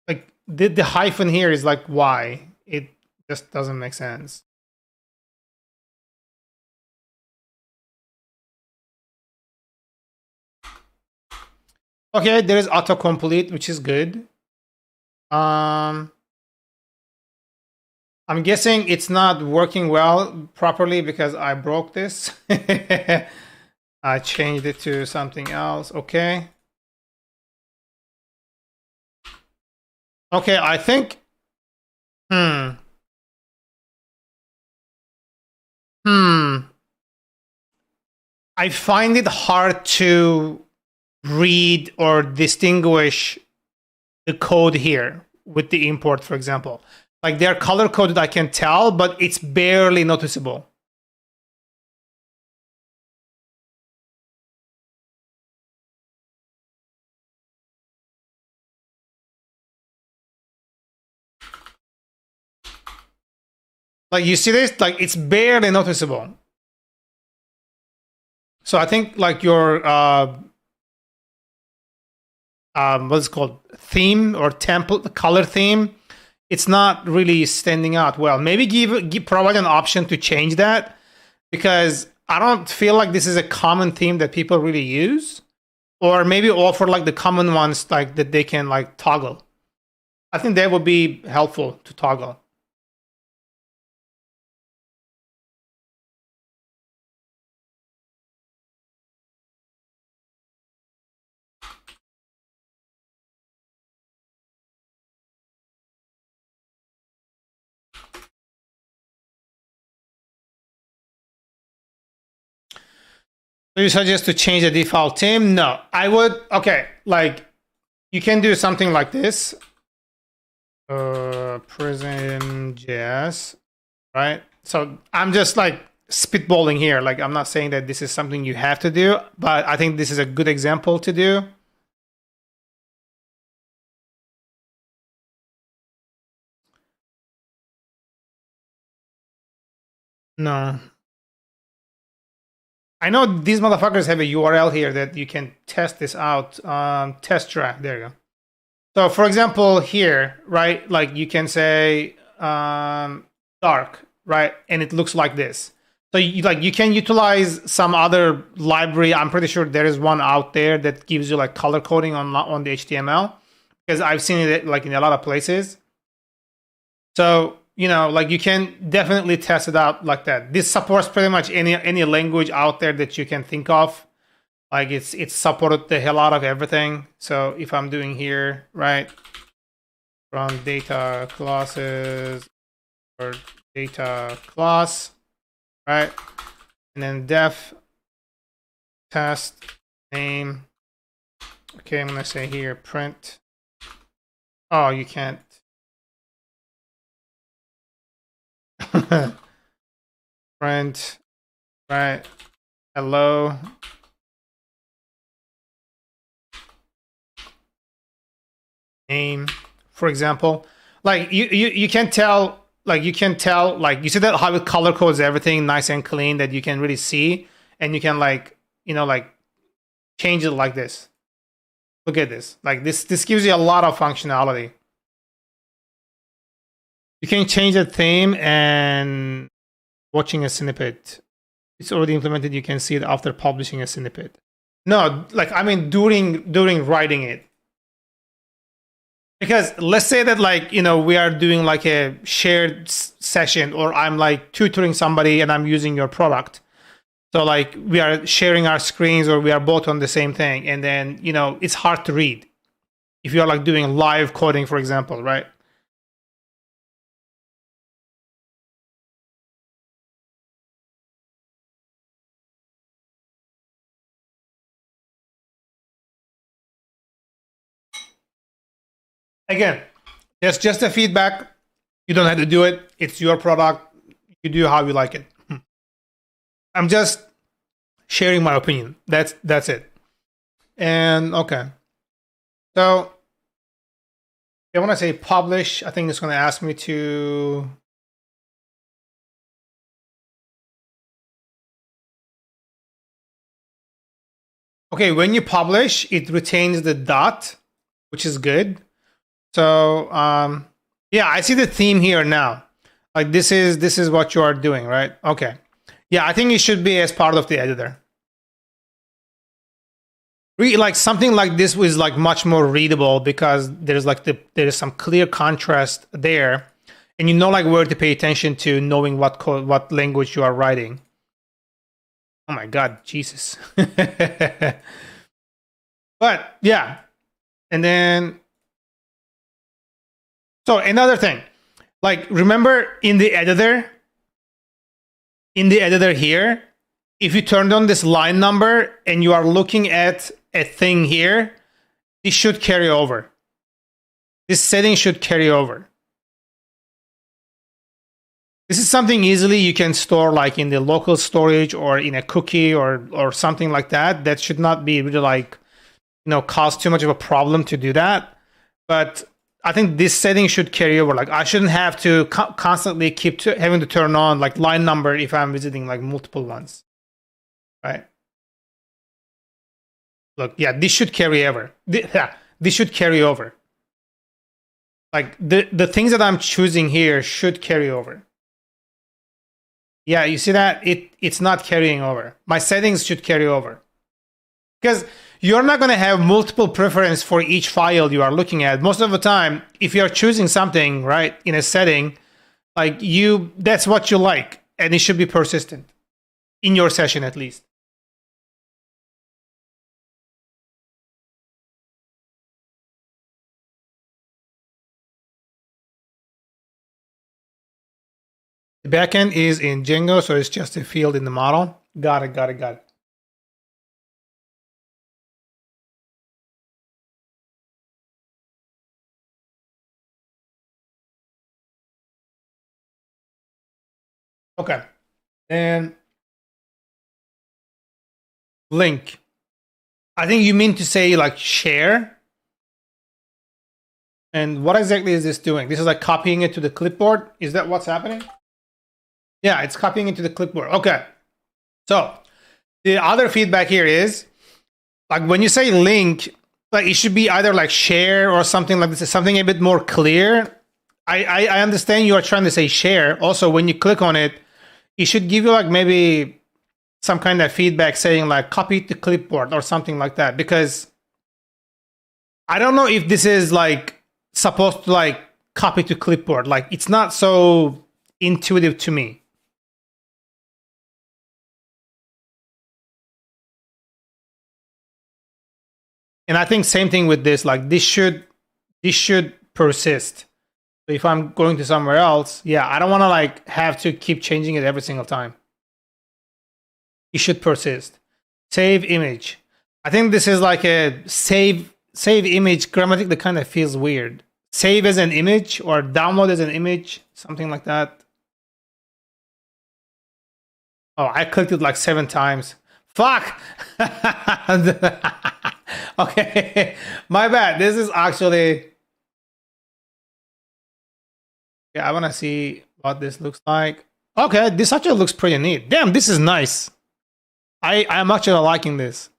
Like the hyphen here is like why? It just doesn't make sense. Okay, there is autocomplete, which is good. I'm guessing it's not working well properly because I broke this. I changed it to something else. Okay. Okay, I think. I find it hard to read or distinguish the code here with the import, for example. Like they're color coded, I can tell, but it's barely noticeable. Like you see this, like it's barely noticeable. So I think like your what's it called, theme or template color theme, it's not really standing out well. Maybe provide an option to change that, because I don't feel like this is a common theme that people really use. Or maybe offer like the common ones like that they can like toggle. I think that would be helpful to toggle. Do you suggest to change the default theme? No, I would. Okay, like you can do something like this. Prism.js, right? So I'm just like spitballing here. Like I'm not saying that this is something you have to do, but I think this is a good example to do. No. I know these motherfuckers have a URL here that you can test this out. Test track. There you go. So for example, here, right? Like you can say dark, right? And it looks like this. So you can utilize some other library. I'm pretty sure there is one out there that gives you like color coding on the HTML, because I've seen it like in a lot of places. So, you know, like you can definitely test it out like that. This supports pretty much any language out there that you can think of. Like it's supported the hell out of everything. So if I'm doing here, right, from data classes or data class, right, and then def test name. Okay, I'm gonna say here print. Oh, you can't. Print, right, hello. Name, for example. Like you can tell, like you can tell, like you see that how it color codes everything nice and clean that you can really see, and you can like, you know, like change it like this. Look at this. Like this gives you a lot of functionality. You can change the theme and watching a snippet. It's already implemented. You can see it after publishing a snippet. No, like I mean during writing it. Because let's say that like, you know, we are doing like a shared session, or I'm like tutoring somebody and I'm using your product. So like we are sharing our screens, or we are both on the same thing. And then, you know, it's hard to read if you're like doing live coding, for example, right? Again, that's just a feedback. You don't have to do it. It's your product. You do how you like it. I'm just sharing my opinion. That's it. And okay. So I want to say publish. I think it's going to ask me to. Okay, when you publish, it retains the dot, which is good. So yeah, I see the theme here now. Like this is what you are doing, right? Okay. Yeah, I think it should be as part of the editor. Like something like this was like much more readable because there's like there is some clear contrast there, and you know like where to pay attention to, knowing what code, what language you are writing. Oh my God, Jesus. But yeah, and then so another thing, like remember in the editor here, if you turned on this line number and you are looking at a thing here, this should carry over. This setting should carry over. This is something easily you can store like in the local storage or in a cookie or something like that. That should not be really like, you know, cause too much of a problem to do that. But I think this setting should carry over. Like I shouldn't have to constantly keep having to turn on like line number if I'm visiting like multiple ones, right? Look, yeah, this should carry over. This should carry over. Like the things that I'm choosing here should carry over. Yeah, you see that? It's not carrying over. My settings should carry over. Because you're not going to have multiple preference for each file you are looking at. Most of the time, if you're choosing something, right, in a setting, like that's what you like, and it should be persistent in your session at least. The backend is in Django, so it's just a field in the model. Got it. Okay. And link. I think you mean to say like share. And what exactly is this doing? This is like copying it to the clipboard. Is that what's happening? Yeah, it's copying it to the clipboard. Okay. So the other feedback here is like when you say link, like it should be either like share or something like this, something a bit more clear. I understand you are trying to say share. Also, when you click on it, it should give you like maybe some kind of feedback saying like copy to clipboard or something like that. Because I don't know if this is like supposed to like copy to clipboard. Like it's not so intuitive to me. And I think same thing with this. Like this should persist. So if I'm going to somewhere else, yeah, I don't want to like have to keep changing it every single time. It should persist. Save image. I think this is like a save image grammatic that kind of feels weird. Save as an image or download as an image, something like that. Oh, I clicked it like 7 times. Fuck! Okay, my bad. This is actually... Yeah, I want to see what this looks like. Okay, this actually looks pretty neat. Damn, this is nice. I'm actually liking this.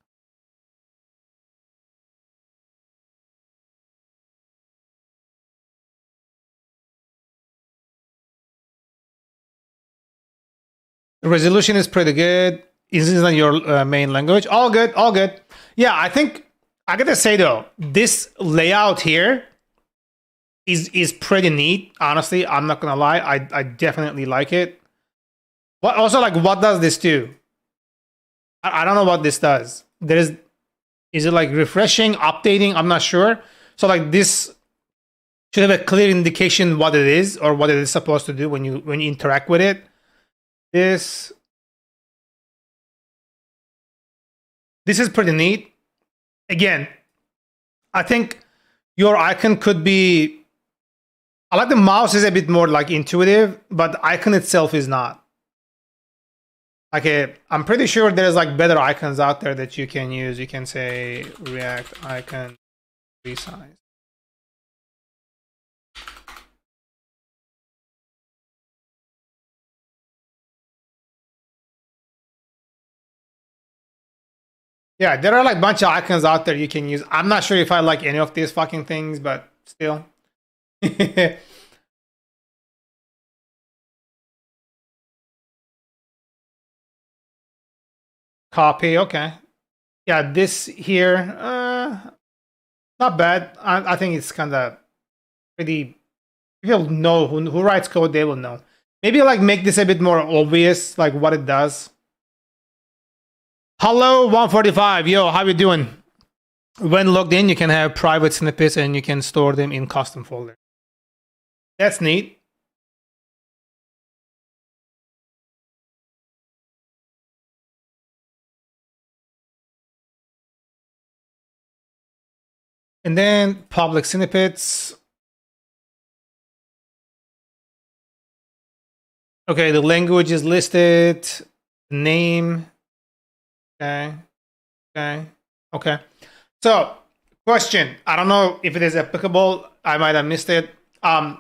The resolution is pretty good. Is this not your main language? All good, all good. Yeah, I think I gotta say though, this layout here is pretty neat. Honestly, I'm not gonna lie. I definitely like it. What also like what does this do? I don't know what this does. Is it like refreshing, updating? I'm not sure. So like this should have a clear indication what it is or what it is supposed to do when you interact with it. This is pretty neat. Again, I think your icon could be... I like the mouse is a bit more like intuitive, but the icon itself is not. Okay, I'm pretty sure there's like better icons out there that you can use. You can say React icon resize. Yeah, there are like a bunch of icons out there you can use. I'm not sure if I like any of these fucking things, but still. Copy, okay. Yeah, this here, not bad. I think it's kind of pretty... People know who writes code, they will know. Maybe like make this a bit more obvious, like what it does. Hello 145, yo, how you doing? When logged in, you can have private snippets and you can store them in custom folder. That's neat. And then public snippets. Okay, the language is listed, name. Okay. So, question. I don't know if it is applicable. I might have missed it. Can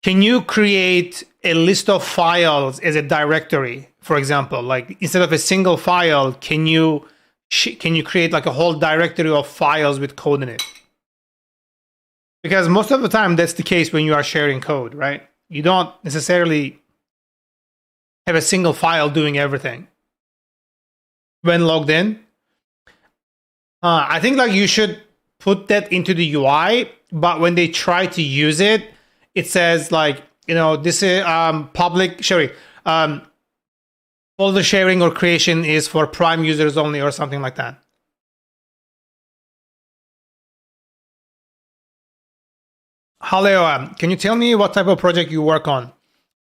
you create a list of files as a directory, for example? Like instead of a single file, can you create like a whole directory of files with code in it? Because most of the time that's the case when you are sharing code, right? You don't necessarily have a single file doing everything when logged in. I think like you should put that into the UI, but when they try to use it, it says like, you know, this is public sharing. Folder sharing or creation is for Prime users only or something like that. Hello, can you tell me what type of project you work on?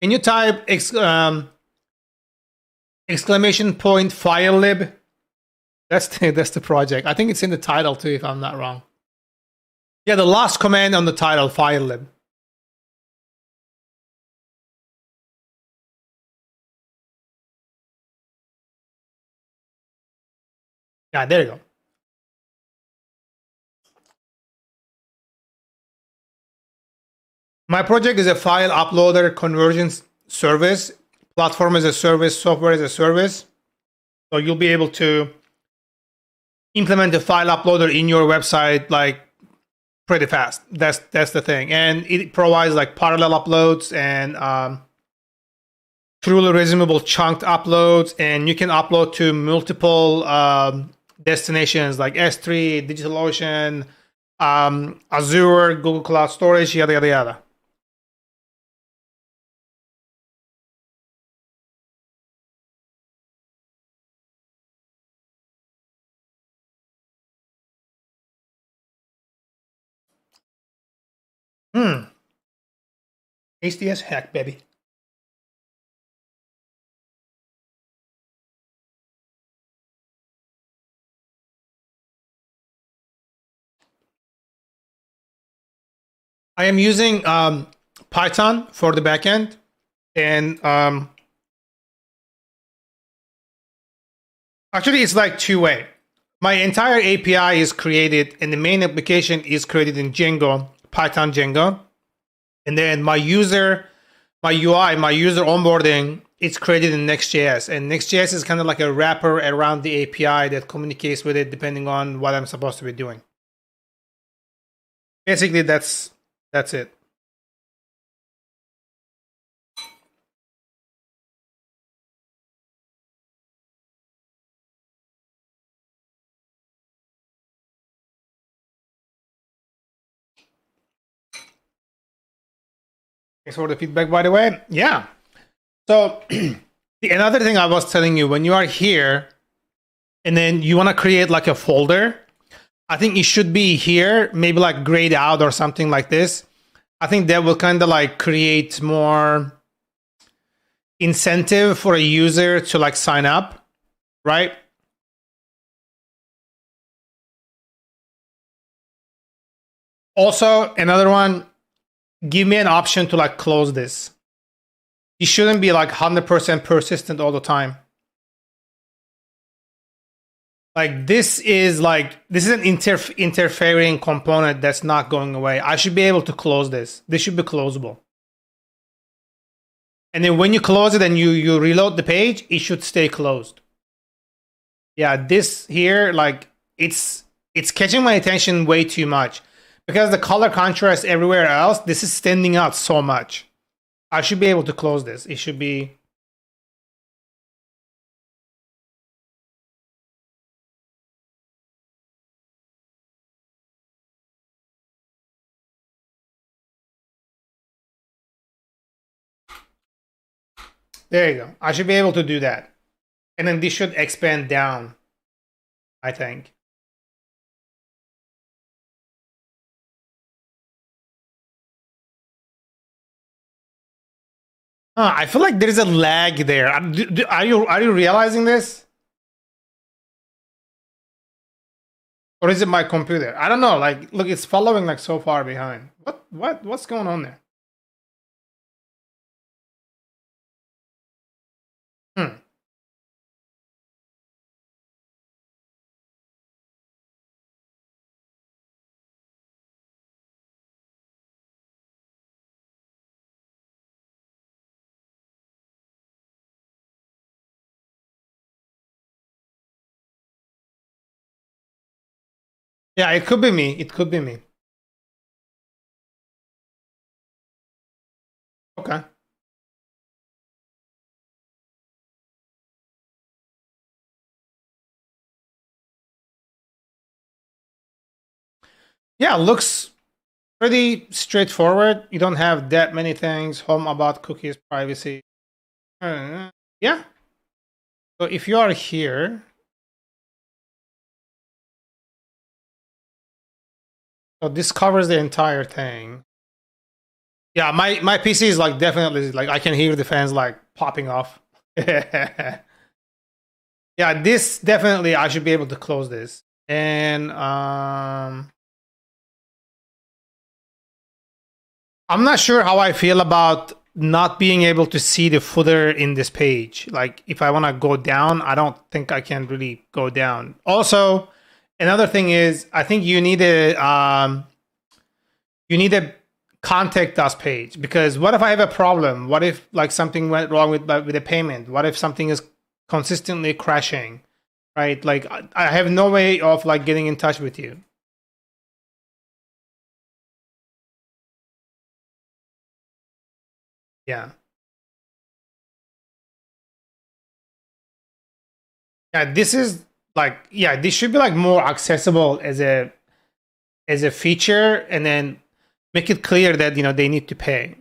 Can you type exclamation point file lib? That's the project. I think it's in the title too, if I'm not wrong. Yeah, the last command on the title, file lib. Yeah, there you go. My project is a file uploader conversion service, platform as a service, software as a service. So you'll be able to implement a file uploader in your website like pretty fast. That's the thing. And it provides like parallel uploads and truly resumable chunked uploads. And you can upload to multiple destinations like S3, DigitalOcean, Azure, Google Cloud Storage, yada, yada, yada. HDS hack, baby. I am using Python for the backend, and actually it's like two-way. My entire API is created, and the main application is created in Django, Python Django, and then my UI, my user onboarding, it's created in NextJS, and NextJS is kind of like a wrapper around the API that communicates with it depending on what I'm supposed to be doing. Basically, that's it. Thanks for the feedback, by the way. Yeah. So another thing I was telling you, when you are here and then you want to create like a folder, I think it should be here, maybe like grayed out or something like this. I think that will kind of like create more incentive for a user to like sign up, right? Also, another one, give me an option to like close this. It shouldn't be like 100% persistent all the time. Like this is an interfering component that's not going away. I should be able to close this. This should be closable. And then when you close it and you reload the page, it should stay closed. Yeah, this here, like it's catching my attention way too much because the color contrast everywhere else, this is standing out so much. I should be able to close this. It should be. There you go. I should be able to do that. And then this should expand down, I think. I feel like there is a lag there. Are you realizing this? Or is it my computer? I don't know. Like, look, it's following like so far behind. What's going on there? Hmm. Yeah, it could be me. It could be me. Okay. Yeah, looks pretty straightforward. You don't have that many things. Home, about, cookies, privacy. Yeah. So if you are here, so this covers the entire thing. Yeah, my PC is like definitely like I can hear the fans like popping off. Yeah, this definitely I should be able to close this. And I'm not sure how I feel about not being able to see the footer in this page. Like if I want to go down, I don't think I can really go down. Also, another thing is I think you need a contact us page, because what if I have a problem? What if like something went wrong with a payment? What if something is consistently crashing? Right? Like I have no way of like getting in touch with you. Yeah. Yeah, this is like, yeah, this should be like more accessible as a as a feature, and then make it clear that they need to pay.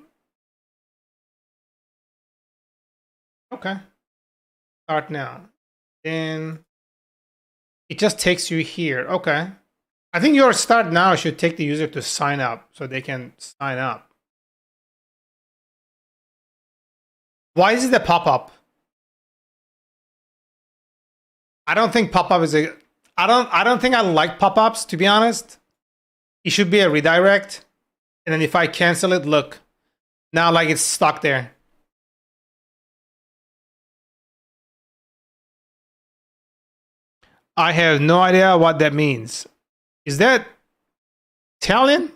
Okay. Start now. Then it just takes you here. Okay. I think your start now should take the user to sign up so they can sign up. Why is it a pop-up? I don't think pop-up is a I don't think I like pop-ups, to be honest. It should be a redirect. And then if I cancel it, look. Now like it's stuck there. I have no idea what that means. Is that Italian?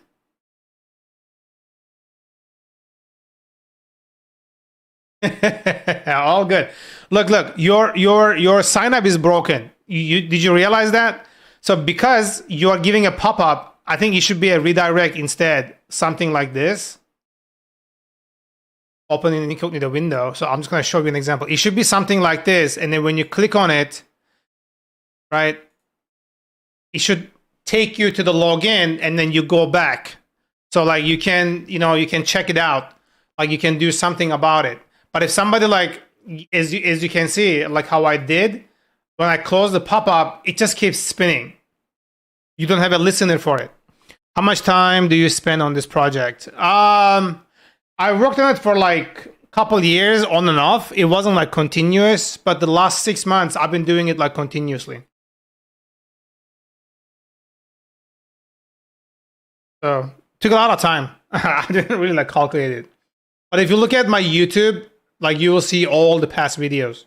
All good. Look. Your sign up is broken. Did you realize that? So because you are giving a pop up, I think it should be a redirect instead. Something like this. Open in incognito window. So I'm just going to show you an example. It should be something like this, and then when you click on it, right, it should take you to the login, and then you go back. So like you can check it out. Like you can do something about it. But if somebody like, as you can see, like how I did, when I close the pop-up, it just keeps spinning. You don't have a listener for it. How much time do you spend on this project? I worked on it for like a couple years on and off. It wasn't like continuous, but the last 6 months I've been doing it like continuously. So took a lot of time. I didn't really like calculate it. But if you look at my YouTube, like you will see all the past videos.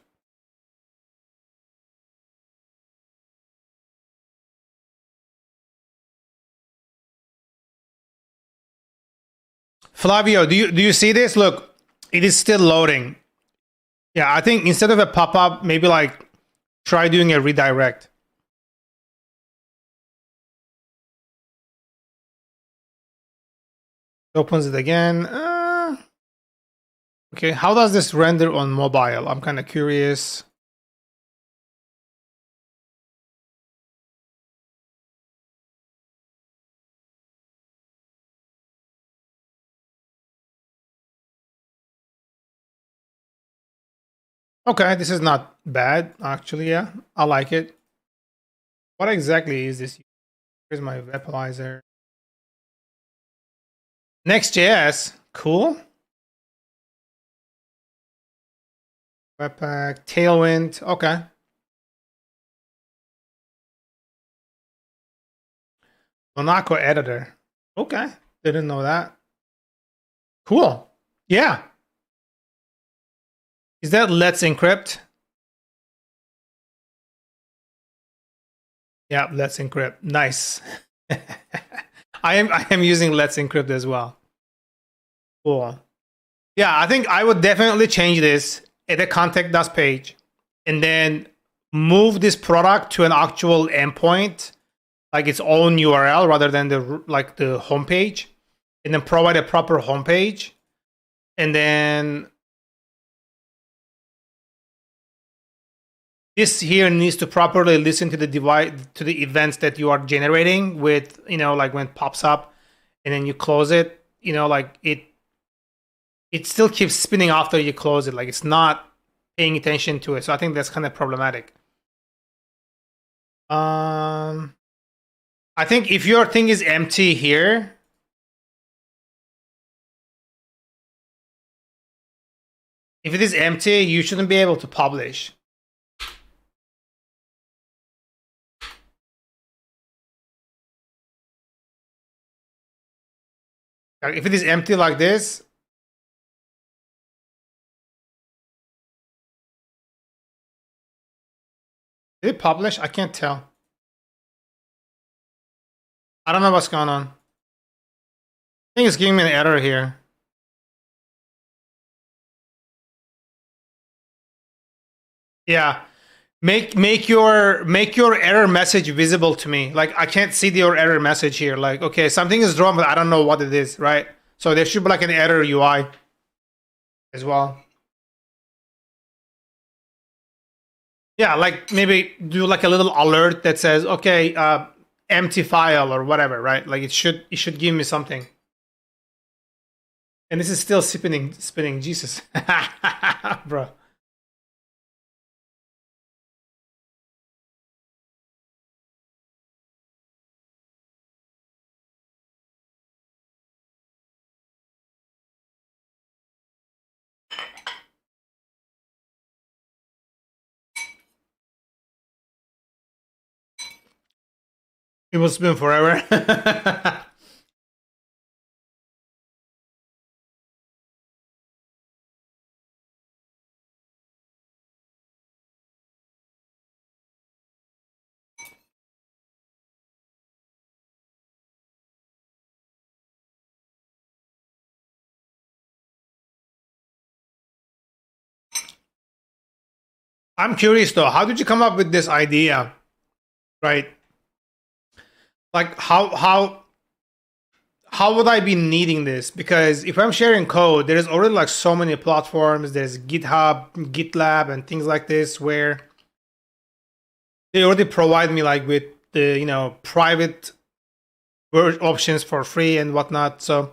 Flavio, do you see this? Look, it is still loading. Yeah, I think instead of a pop-up, maybe like try doing a redirect. Opens it again. Okay, how does this render on mobile? I'm kind of curious. Okay, this is not bad, actually. Yeah, I like it. What exactly is this? Here's my vaporizer. NextJS, cool. Webpack, Tailwind, okay. Monaco editor, okay. Didn't know that. Cool. Yeah. Is that Let's Encrypt? Yeah, Let's Encrypt. Nice. I am using Let's Encrypt as well. Cool. Yeah, I think I would definitely change this at the contact us page and then move this product to an actual endpoint, like its own URL rather than the homepage, and then provide a proper homepage, and then this here needs to properly listen to the device, to the events that you are generating with, like when it pops up, and then you close it, like it still keeps spinning after you close it. Like it's not paying attention to it. So I think that's kind of problematic. I think if your thing is empty here, if it is empty, you shouldn't be able to publish. If it is empty like this, did it publish? I can't tell. I don't know what's going on. I think it's giving me an error here. Yeah. Make your error message visible to me. Like I can't see your error message here. Like, okay, something is wrong, but I don't know what it is, right? So there should be like an error UI as well. Yeah, like maybe do like a little alert that says, okay, empty file or whatever, right? Like it should give me something. And this is still spinning Jesus. Bro. It will spin forever. I'm curious though, how did you come up with this idea? Right? Like how would I be needing this? Because if I'm sharing code, there's already like so many platforms. There's GitHub, GitLab, and things like this where they already provide me like with the private options for free and whatnot. So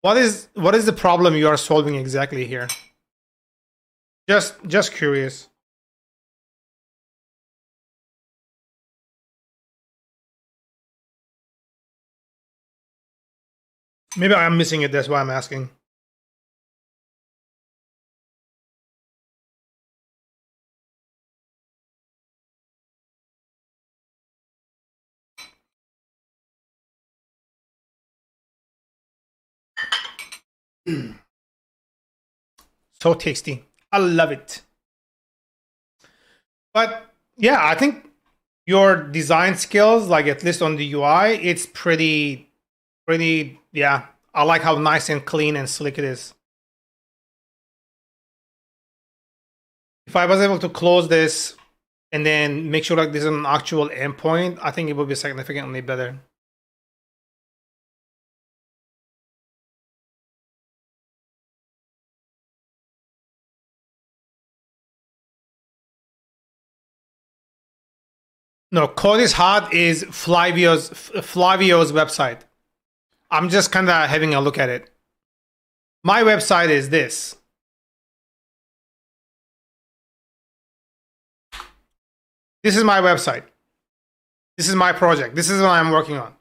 what is the problem you are solving exactly here? Just curious. Maybe I'm missing it. That's why I'm asking. So tasty. I love it. But yeah, I think your design skills, like at least on the UI, it's pretty, yeah. I like how nice and clean and slick it is. If I was able to close this and then make sure like this is an actual endpoint, I think it would be significantly better. No, Code is Hot is Flavio's website. I'm just kind of having a look at it. My website is this. This is my website. This is my project. This is what I'm working on.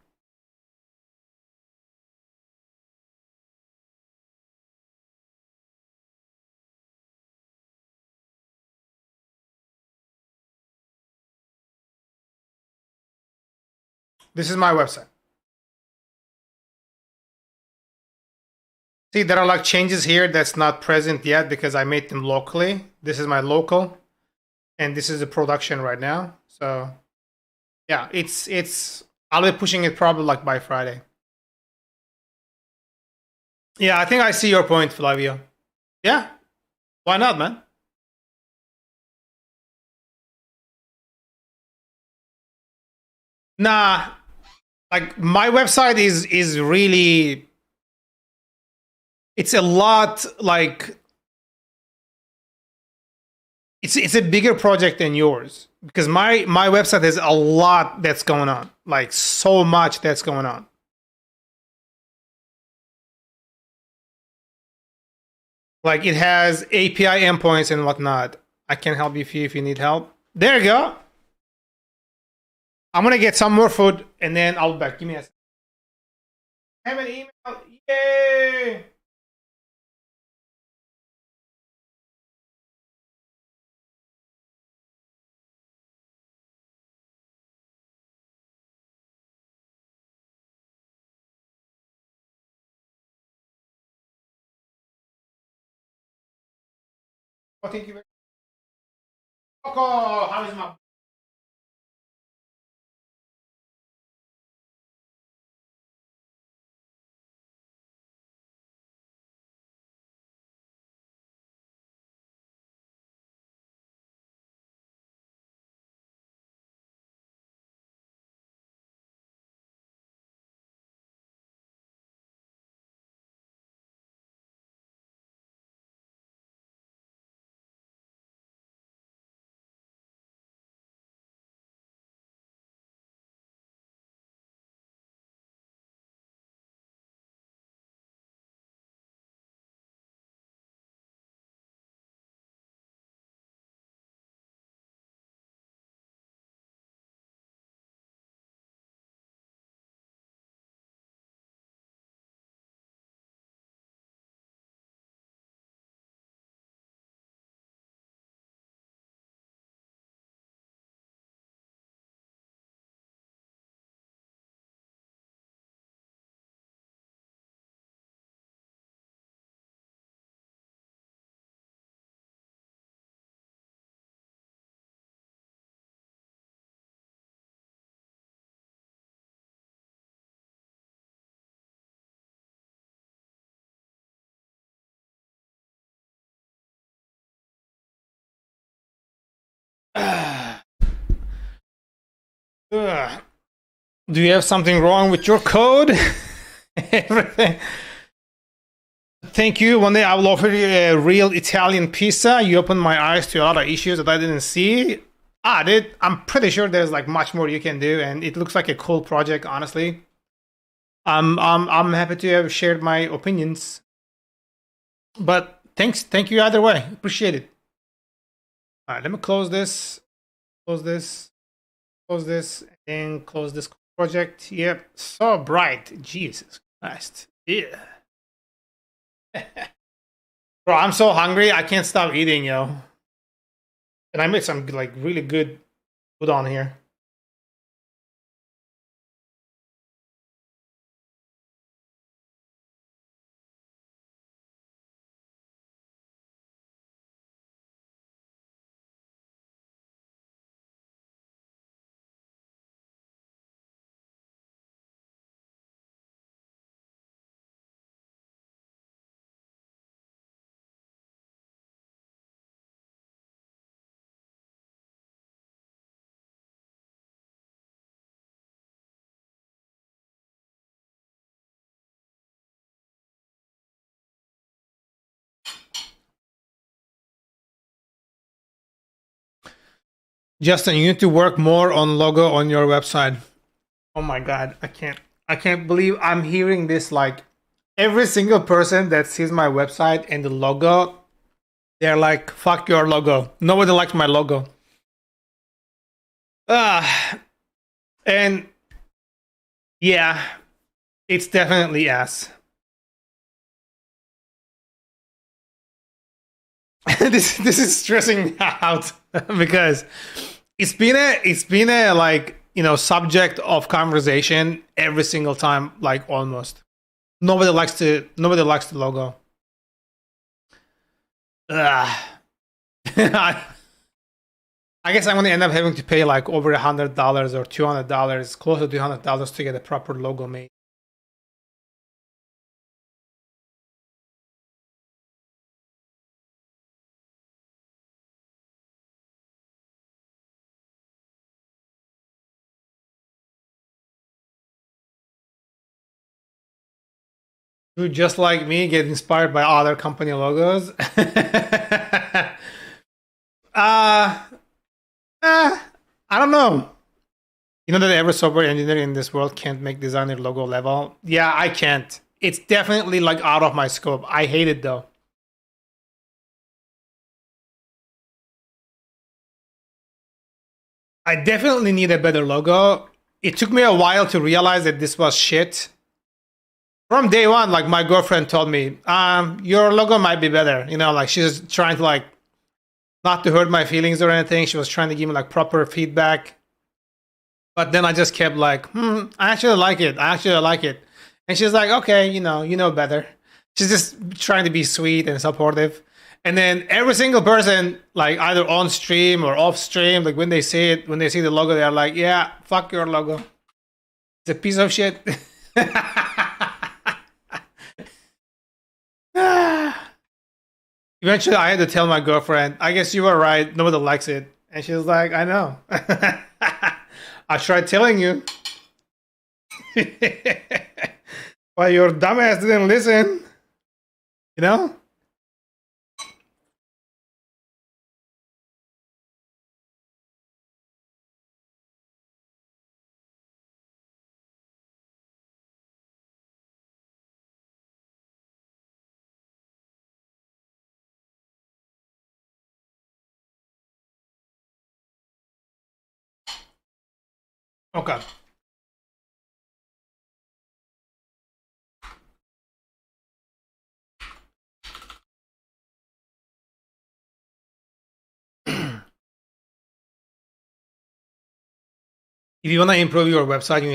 This is my website. See, there are like changes here that's not present yet because I made them locally. This is my local, and this is the production right now. So yeah, it's I'll be pushing it probably like by Friday. Yeah, I think I see your point, Flavio. Yeah, why not, man? Nah, like my website is really it's a lot like it's a bigger project than yours because my website has a lot that's going on, like so much that's going on. Like it has API endpoints and whatnot. I can help you if you need help. There you go. I'm gonna get some more food and then I'll be back. Give me a second. Have an email. Yay! Oh, thank you very much. Coco, how is my Ugh. Do you have something wrong with your code? Everything. Thank you. One day I will offer you a real Italian pizza. You opened my eyes to a lot of issues that I didn't see. Dude, I'm pretty sure there's like much more you can do, and it looks like a cool project, honestly. I'm happy to have shared my opinions. But thank you either way. Appreciate it. All right, let me close this, close this, close this, and close this project. Yep, so bright. Jesus Christ. Yeah. Bro, I'm so hungry. I can't stop eating, yo. And I made some like really good food on here. Justin, you need to work more on logo on your website. Oh my god, I can't believe I'm hearing this. Like every single person that sees my website and the logo, they're like, fuck your logo. Nobody likes my logo. And yeah, it's definitely ass. This is stressing me out because it's been a like, you know, subject of conversation every single time, like almost. Nobody likes the logo. I guess I'm gonna end up having to pay like over $100 or $200, close to $200 to get a proper logo made. You just like me get inspired by other company logos. uh, I don't know. You know that every software engineer in this world can't make designer logo level? Yeah, I can't. It's definitely like out of my scope. I hate it though. I definitely need a better logo. It took me a while to realize that this was shit. From day one, like my girlfriend told me, your logo might be better. You know, like she's trying to like not to hurt my feelings or anything. She was trying to give me like proper feedback. But then I just kept like, I actually like it. I actually like it. And she's like, okay, you know better. She's just trying to be sweet and supportive. And then every single person, like either on stream or off stream, like when they see it, when they see the logo, they're like, yeah, fuck your logo. It's a piece of shit. Eventually, I had to tell my girlfriend, I guess you were right. Nobody likes it. And she was like, I know. I tried telling you. But your dumbass didn't listen. You know? Okay. If you want to improve your website, you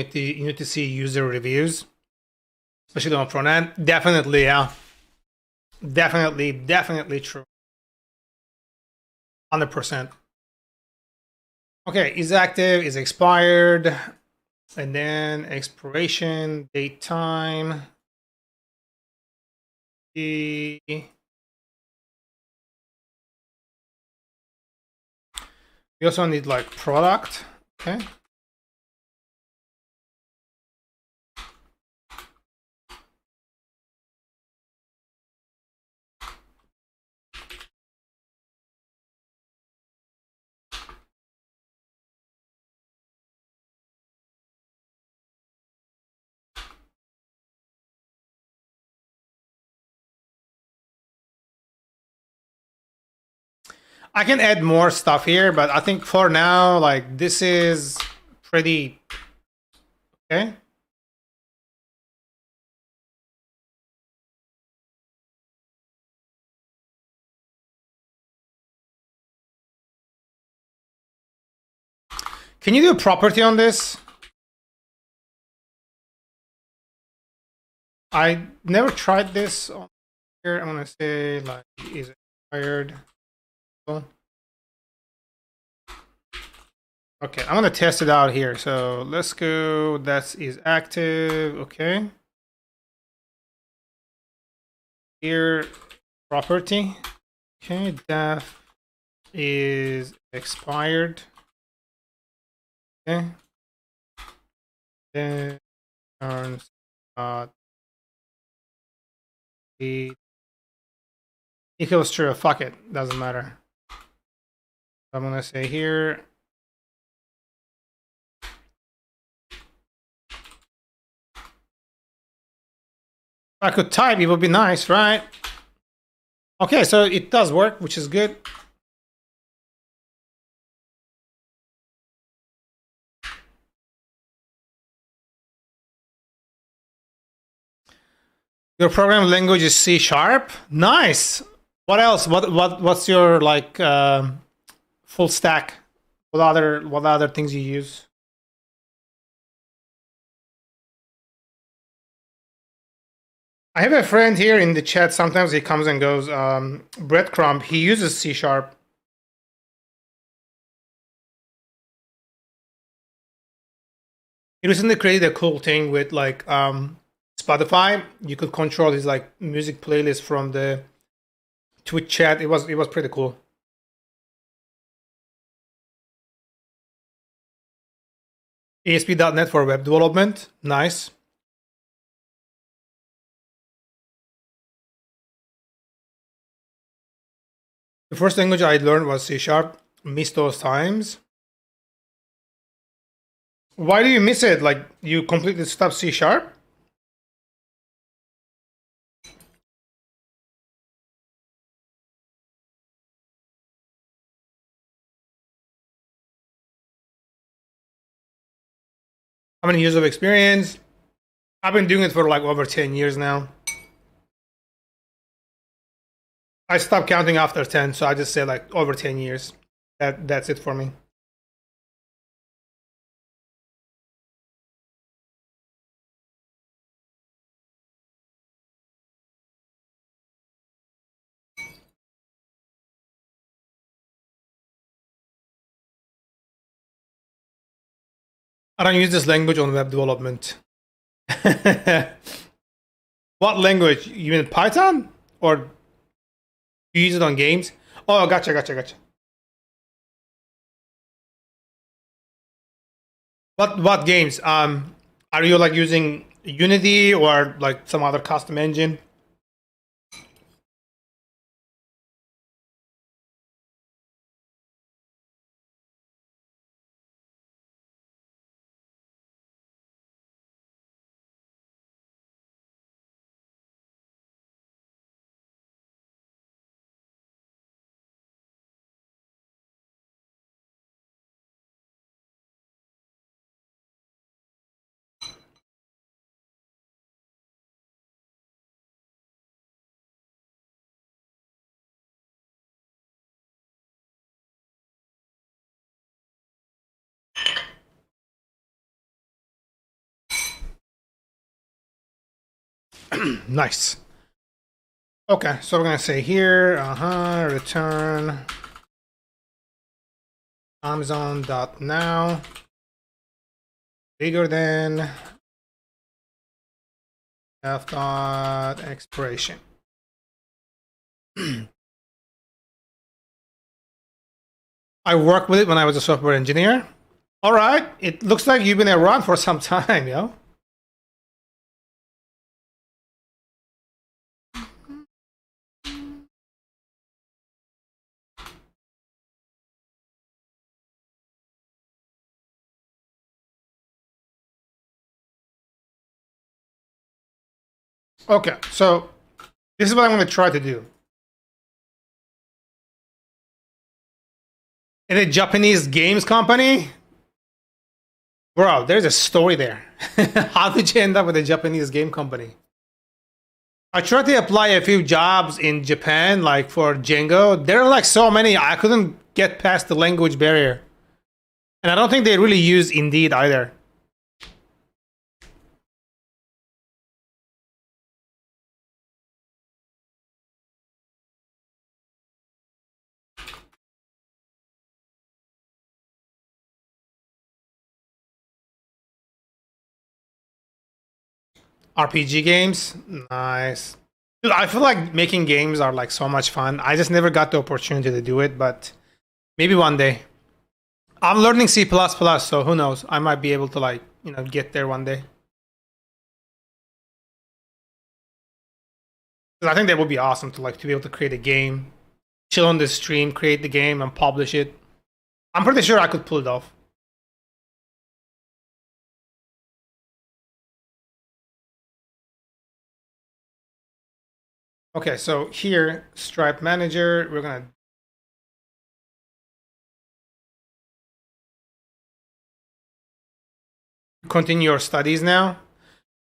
need to see user reviews, especially on front end. Definitely, yeah. Definitely true. 100%. Okay, is active, is expired, and then expiration, date, time. We also need like product. Okay. I can add more stuff here, but I think for now, like this is pretty okay. Can you do a property on this? I never tried this on here. I'm gonna say like is expired. Okay, I'm gonna test it out here. So let's go. That is active. Okay. Here, property. Okay, def is expired. Okay. Then turns the equals true. Fuck it, doesn't matter. I'm gonna say here. If I could type, it would be nice, right? Okay, so it does work, which is good. Your programming language is C#. Nice. What else? What's your like full stack? What other things you use? I have a friend here in the chat. Sometimes he comes and goes. Breadcrumb. He uses C#. He recently created a cool thing with like Spotify. You could control his like music playlist from the Twitch chat. It was pretty cool. ASP.NET for web development. Nice. The first language I learned was C#. Missed those times. Why do you miss it? Like you completely stopped C#? How many years of experience? I've been doing it for like over 10 years now. I stopped counting after 10, so I just say like over 10 years. That's it for me. I don't use this language on web development. What language? You mean Python? Or you use it on games? Oh, gotcha. What games? Are you like using Unity or like some other custom engine? Nice. Okay, so we're gonna say here, return Amazon.now bigger than f.expiration. I worked with it when I was a software engineer. All right, it looks like you've been around for some time, yo. Okay, so this is what I'm going to try to do. In a Japanese games company? Bro, there's a story there. How did you end up with a Japanese game company? I tried to apply a few jobs in Japan, like for Django. There are like so many, I couldn't get past the language barrier. And I don't think they really use Indeed either. RPG games, nice. Dude, I feel like making games are like so much fun. I just never got the opportunity to do it, but maybe one day. I'm learning C++, so who knows? I might be able to like, get there one day. I think that would be awesome to be able to create a game, chill on the stream, create the game, and publish it. I'm pretty sure I could pull it off. Okay, so here, Stripe Manager, we're gonna continue your studies now.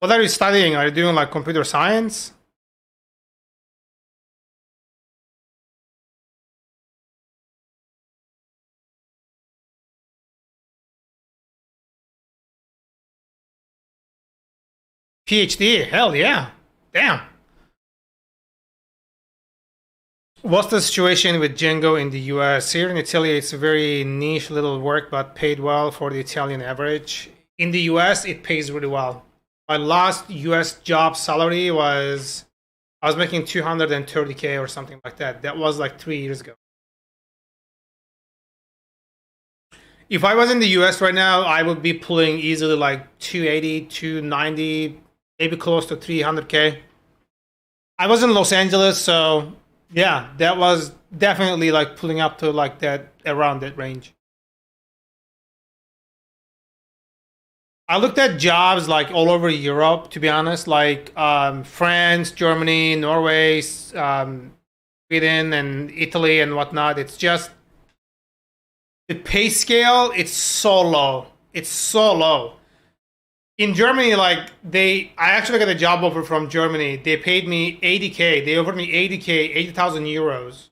What are you studying? Are you doing like computer science? PhD? Hell yeah. Damn. What's the situation with Django in the US? Here in Italy, it's a very niche little work, but paid well for the Italian average. In the US, it pays really well. My last US job salary was, I was making 230K or something like that. That was like 3 years ago. If I was in the US right now, I would be pulling easily like 280, 290, maybe close to 300K. I was in Los Angeles, so yeah, that was definitely like pulling up to like that, around that range. I looked at jobs like all over Europe, to be honest, like France, Germany, Norway, Sweden, and Italy and whatnot. It's just the pay scale. It's so low. It's so low. In Germany, like I actually got a job offer from Germany. They paid me 80K. They offered me 80K, 80,000 euros.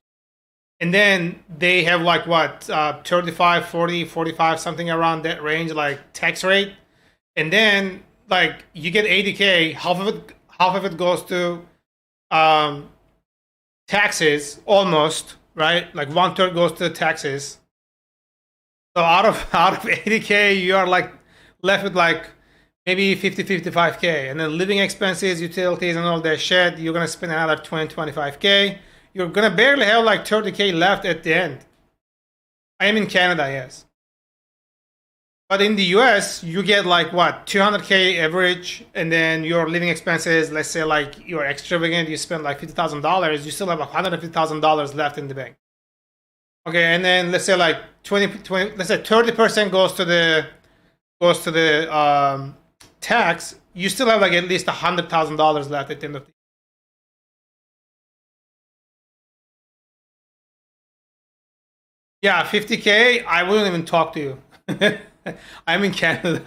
And then they have like what, 35, 40, 45, something around that range, like tax rate. And then like you get 80K, half of it goes to taxes almost, right? Like one third goes to taxes. So out of 80K, you are like left with like maybe 50, 55K. And then living expenses, utilities, and all that shit, you're gonna spend another 20, 25K. You're gonna barely have like 30K left at the end. I am in Canada, yes. But in the US, you get like what, 200K average, and then your living expenses, let's say like you're extravagant, you spend like $50,000, you still have $150,000 left in the bank. Okay, and then let's say like 20, let's say 30% goes to the tax. You still have like at least $100,000 left at the end of the. Yeah, 50K. I wouldn't even talk to you. I'm in Canada.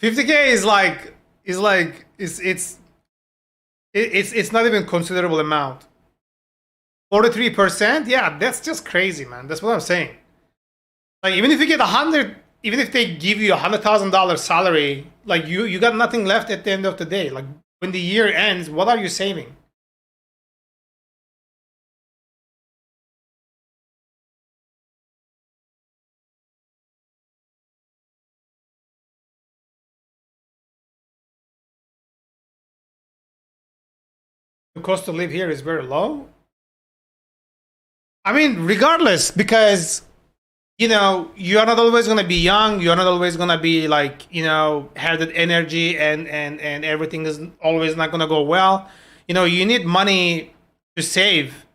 50K it's not even considerable amount. 43%? Yeah, that's just crazy, man. That's what I'm saying. Like even if you get 100, even if they give you $100,000 salary, like you got nothing left at the end of the day. Like when the year ends, what are you saving? The cost to live here is very low. I mean, regardless, because you're not always gonna be young. You're not always gonna be like have that energy, and everything is always not gonna go well. You need money to save,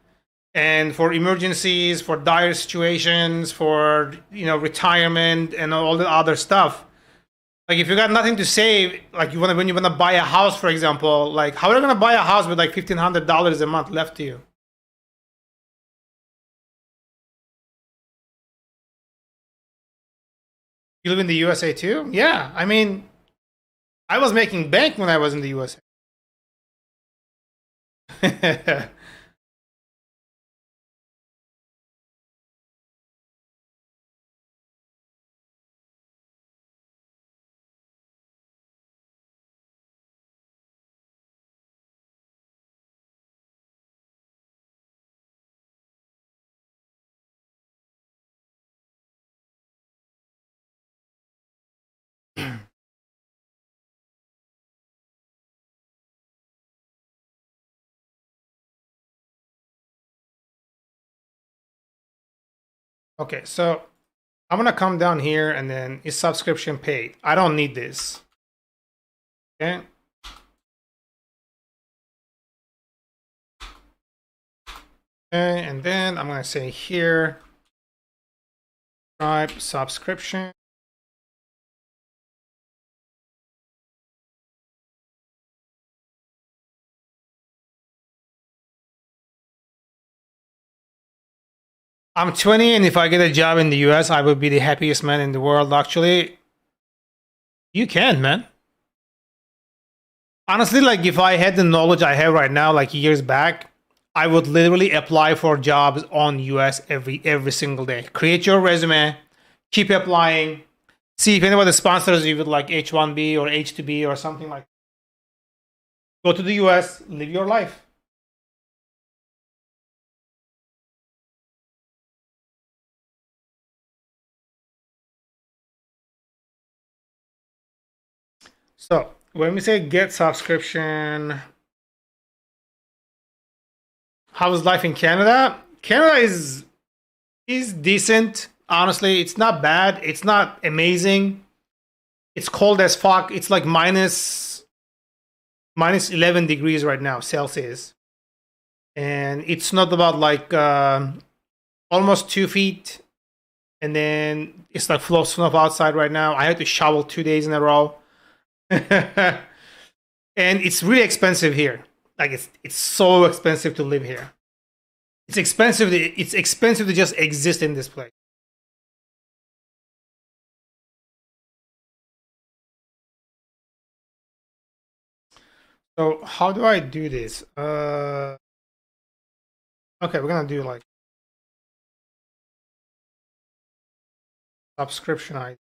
and for emergencies, for dire situations, for retirement, and all the other stuff. Like if you got nothing to save, like when you wanna buy a house, for example, like how are you gonna buy a house with like $1,500 a month left to you? You live in the USA too? Yeah, I mean, I was making bank when I was in the USA. Okay, so I'm gonna come down here and then is subscription paid? I don't need this. Okay. Okay, and then I'm gonna say here, Stripe subscription. I'm 20, and if I get a job in the US, I would be the happiest man in the world. Actually, you can, man. Honestly, like if I had the knowledge I have right now, like years back, I would literally apply for jobs on US every single day. Create your resume, keep applying, see if anybody sponsors you with like H1B or H2B or something like that. Go to the US, live your life. So when we say get subscription, how is life in Canada? Canada is decent. Honestly, it's not bad. It's not amazing. It's cold as fuck. It's like minus 11 degrees right now, Celsius. And it's not about like almost 2 feet. And then it's like full of snow outside right now. I had to shovel 2 days in a row. And it's really expensive here. Like it's so expensive to live here. It's expensive. It's expensive to just exist in this place. So how do I do this? Okay, we're gonna do like subscription ID.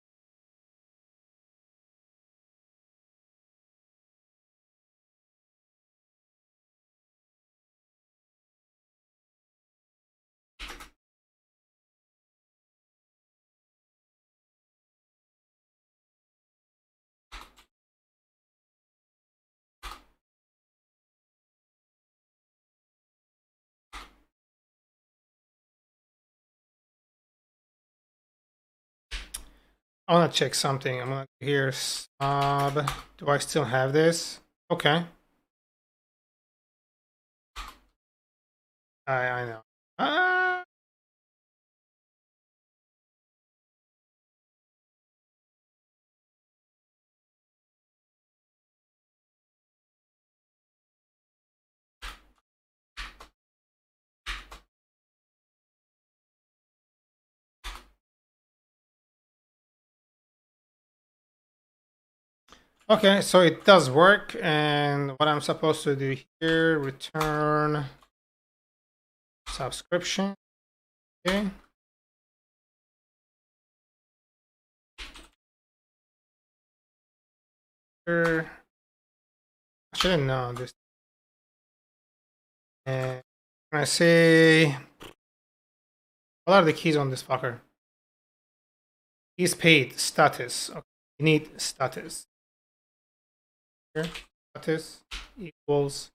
I want to check something. I'm gonna here sub. Do I still have this? Okay. I know. Okay, so it does work, and what I'm supposed to do here, return subscription. Okay. Here. I shouldn't know this. And I say, what are the keys on this fucker? Keys paid status. Okay, you need status. Here, status equals.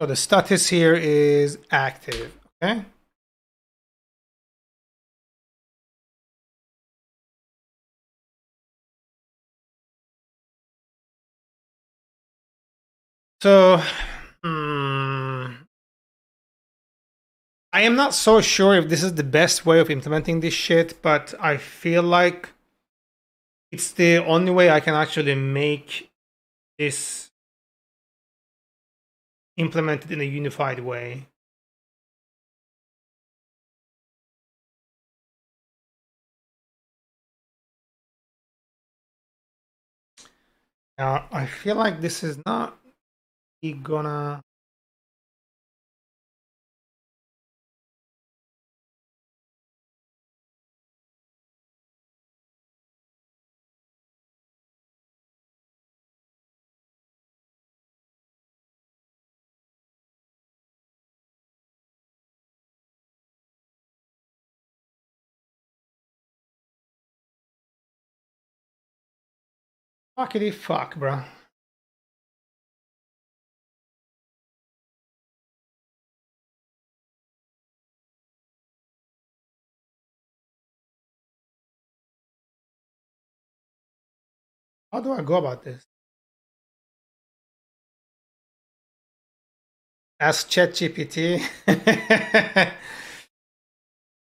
So the status here is active. Okay. So, I am not so sure if this is the best way of implementing this shit, but I feel like it's the only way I can actually make this implemented in a unified way. Now, I feel like this is not gonna... Fuckity fuck, bro. How do I go about this? Ask ChatGPT.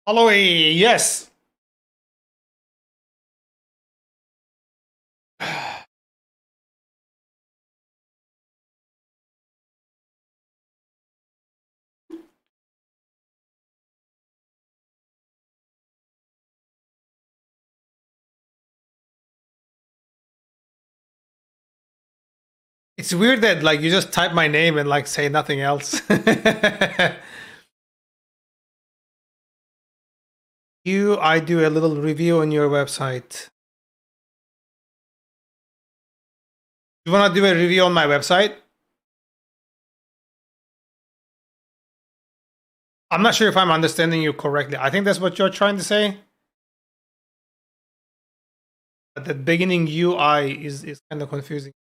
Hello, yes. It's weird that like you just type my name and like say nothing else. I do a little review on your website. You want to do a review on my website? I'm not sure if I'm understanding you correctly. I think that's what you're trying to say. But the beginning UI is kind of confusing.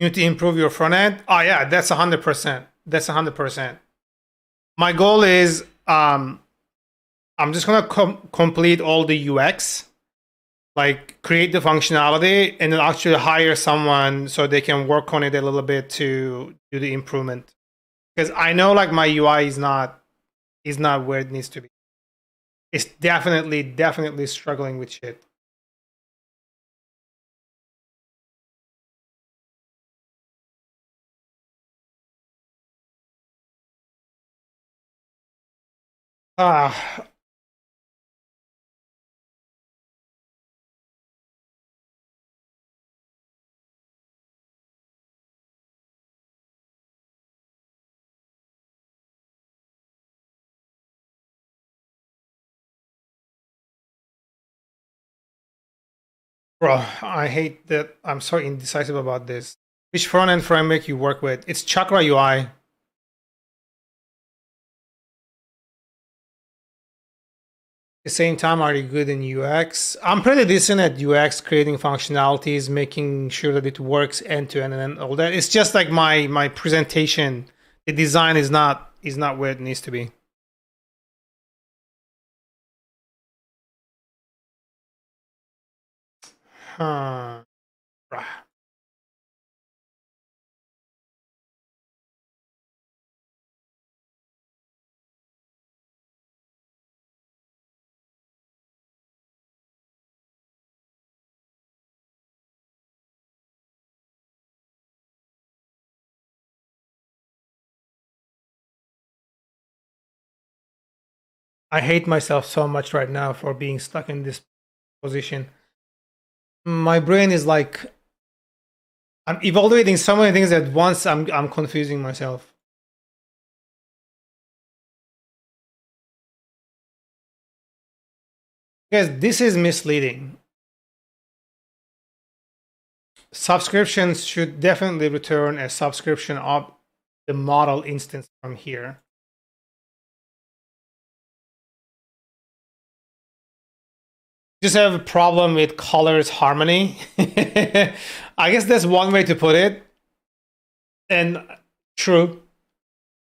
You need to improve your front end. Oh yeah, that's 100%. That's 100%. My goal is I'm just gonna complete all the UX, like create the functionality, and then actually hire someone so they can work on it a little bit to do the improvement. Because I know like my UI is not where it needs to be. It's definitely struggling with shit. Ah, bro, I hate that I'm so indecisive about this. Which front end framework you work with? It's Chakra UI. At the same time, are you good in UX? I'm pretty decent at UX, creating functionalities, making sure that it works end to end, and all that. It's just like my presentation, the design is not where it needs to be. Huh. I hate myself so much right now for being stuck in this position. My brain is like I'm evaluating so many things at once. I'm confusing myself. Because this is misleading. Subscriptions should definitely return a subscription of the model instance from here. Just have a problem with colors harmony. I guess that's one way to put it. And true.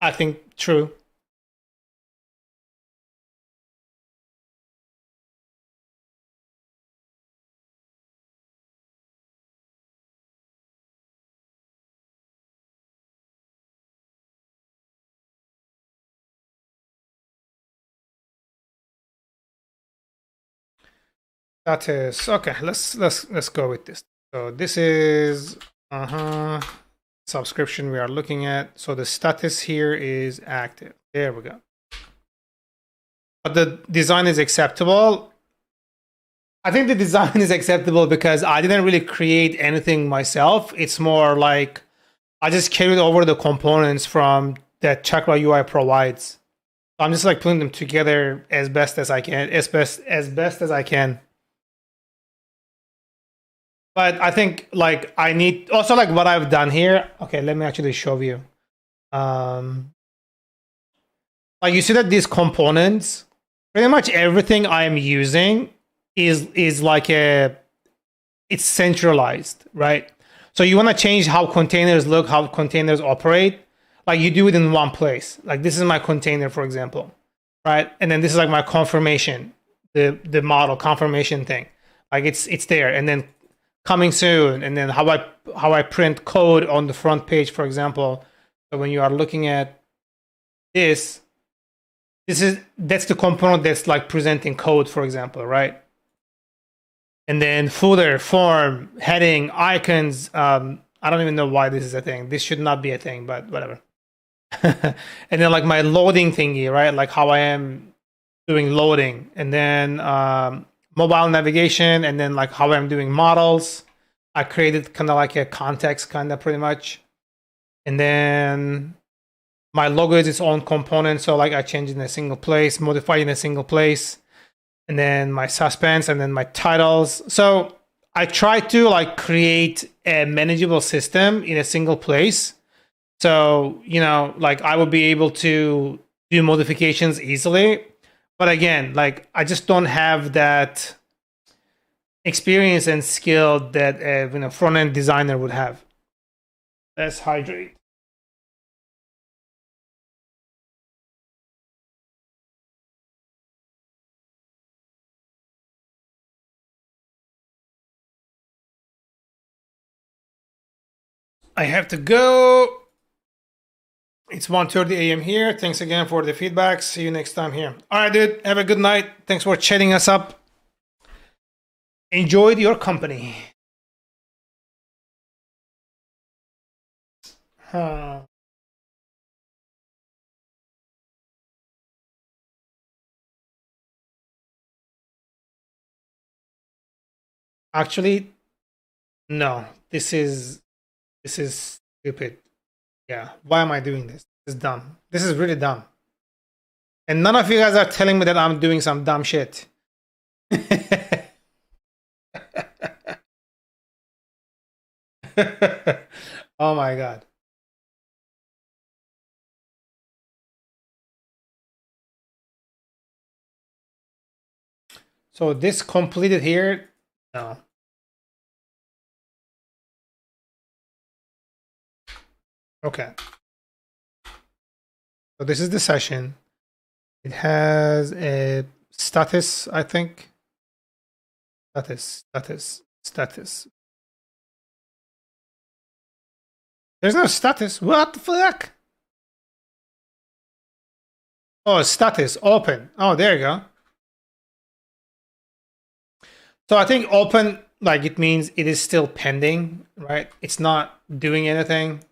I think true. That is okay. Let's go with this. So this is subscription we are looking at. So the status here is active. There we go. But the design is acceptable. I think the design is acceptable because I didn't really create anything myself. It's more like I just carried over the components from that Chakra UI provides. I'm just like putting them together as best as I can, as best as I can. But I think like I need also like what I've done here. Okay, let me actually show you. Like you see that these components, pretty much everything I am using is like it's centralized, right? So you want to change how containers look, how containers operate. Like you do it in one place. Like this is my container, for example, right? And then this is like my confirmation, the model confirmation thing. Like it's there, and then coming soon, and then how I print code on the front page, for example. So when you are looking at that's the component that's like presenting code, for example, right? And then footer, form, heading, icons. I don't even know why this is a thing. This should not be a thing, but whatever. And then like my loading thingy, right? Like how I am doing loading, and then mobile navigation, and then like how I'm doing models. I created kind of like a context, kind of pretty much. And then my logo is its own component, so like I change it in a single place, modify it in a single place, and then my suspense, and then my titles. So I try to like create a manageable system in a single place. So, you know, like I would be able to do modifications easily. But again, like I just don't have that experience and skill that a front-end designer would have. Let's hydrate. I have to go. It's 1:30 a.m. here. Thanks again for the feedback. See you next time here. All right, dude. Have a good night. Thanks for chatting us up. Enjoyed your company. Huh. Actually, no. This is stupid. Yeah. Why am I doing this? This is dumb. This is really dumb. And none of you guys are telling me that I'm doing some dumb shit. Oh my god. So this completed here? No. Okay. So this is the session. It has a status, I think. Status. There's no status. What the fuck? Oh, status open. Oh, there you go. So I think open, like it means it is still pending, right? It's not doing anything.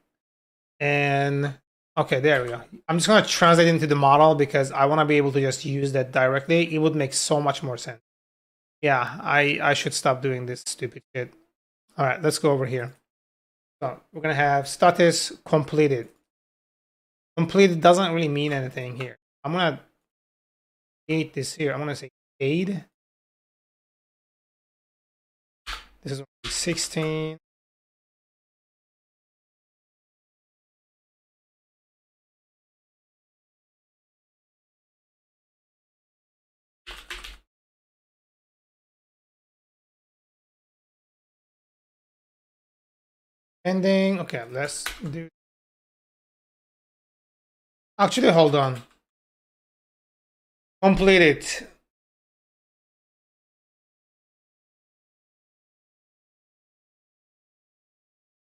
And okay, there we go. I'm just gonna translate into the model because I want to be able to just use that directly. It would make so much more sense. Yeah, I should stop doing this stupid shit. All right, let's go over here. So we're gonna have status completed. Completed doesn't really mean anything here. I'm gonna create this here. I'm gonna say aid. This is 16. Ending. Okay, let's do. Actually, hold on. Completed.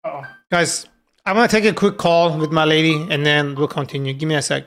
Oh, guys, I'm gonna take a quick call with my lady, and then we'll continue. Give me a sec.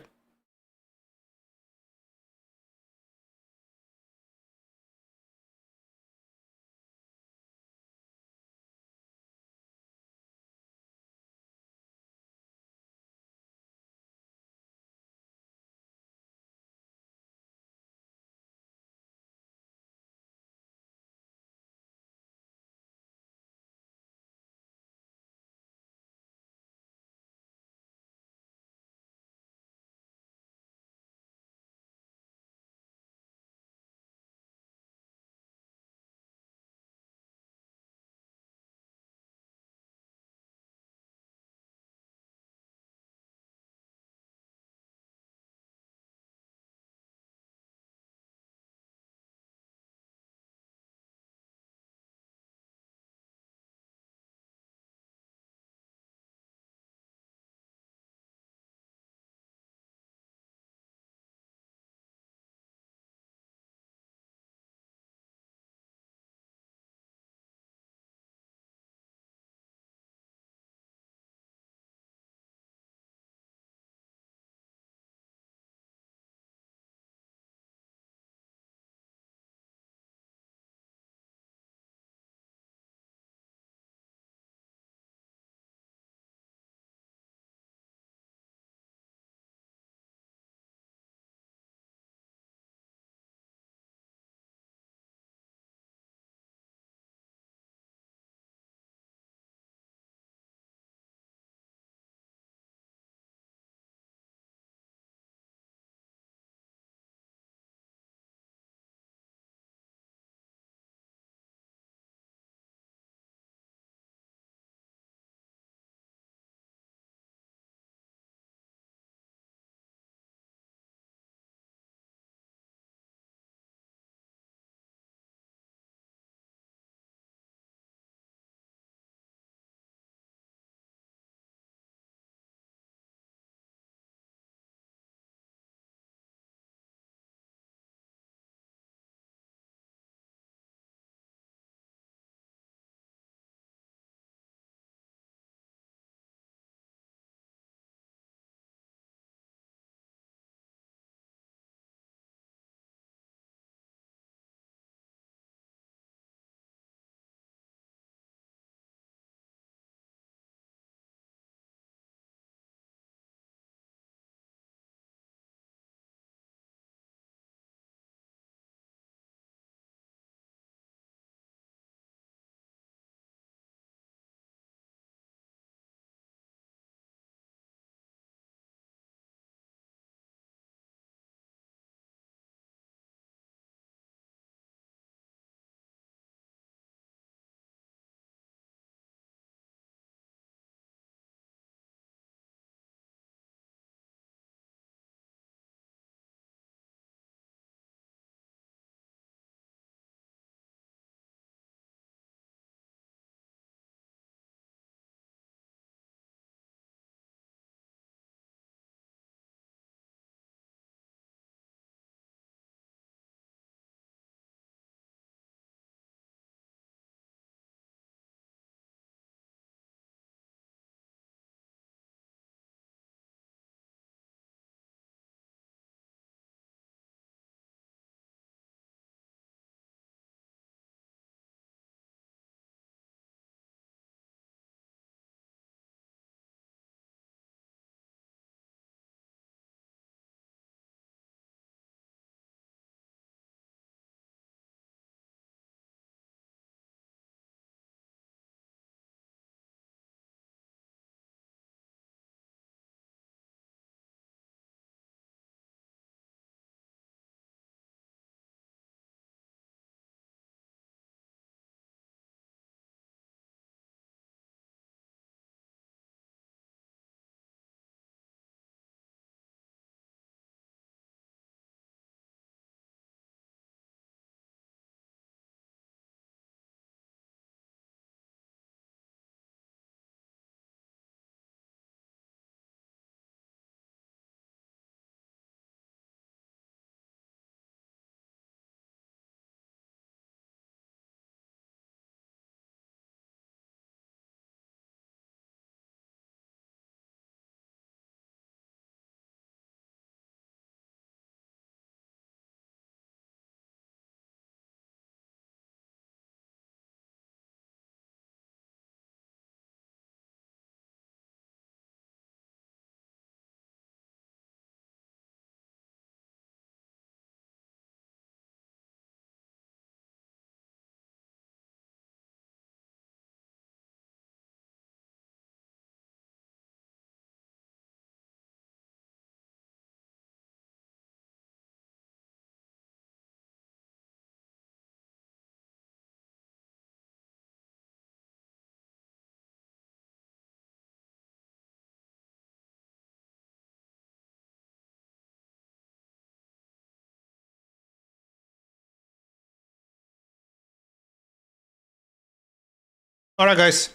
All right, guys.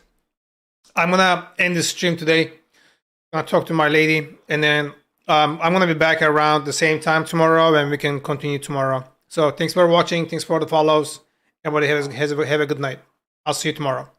I'm gonna end the stream today. I'm gonna talk to my lady, and then I'm gonna be back around the same time tomorrow, and we can continue tomorrow. So thanks for watching. Thanks for the follows. Everybody have a good night. I'll see you tomorrow.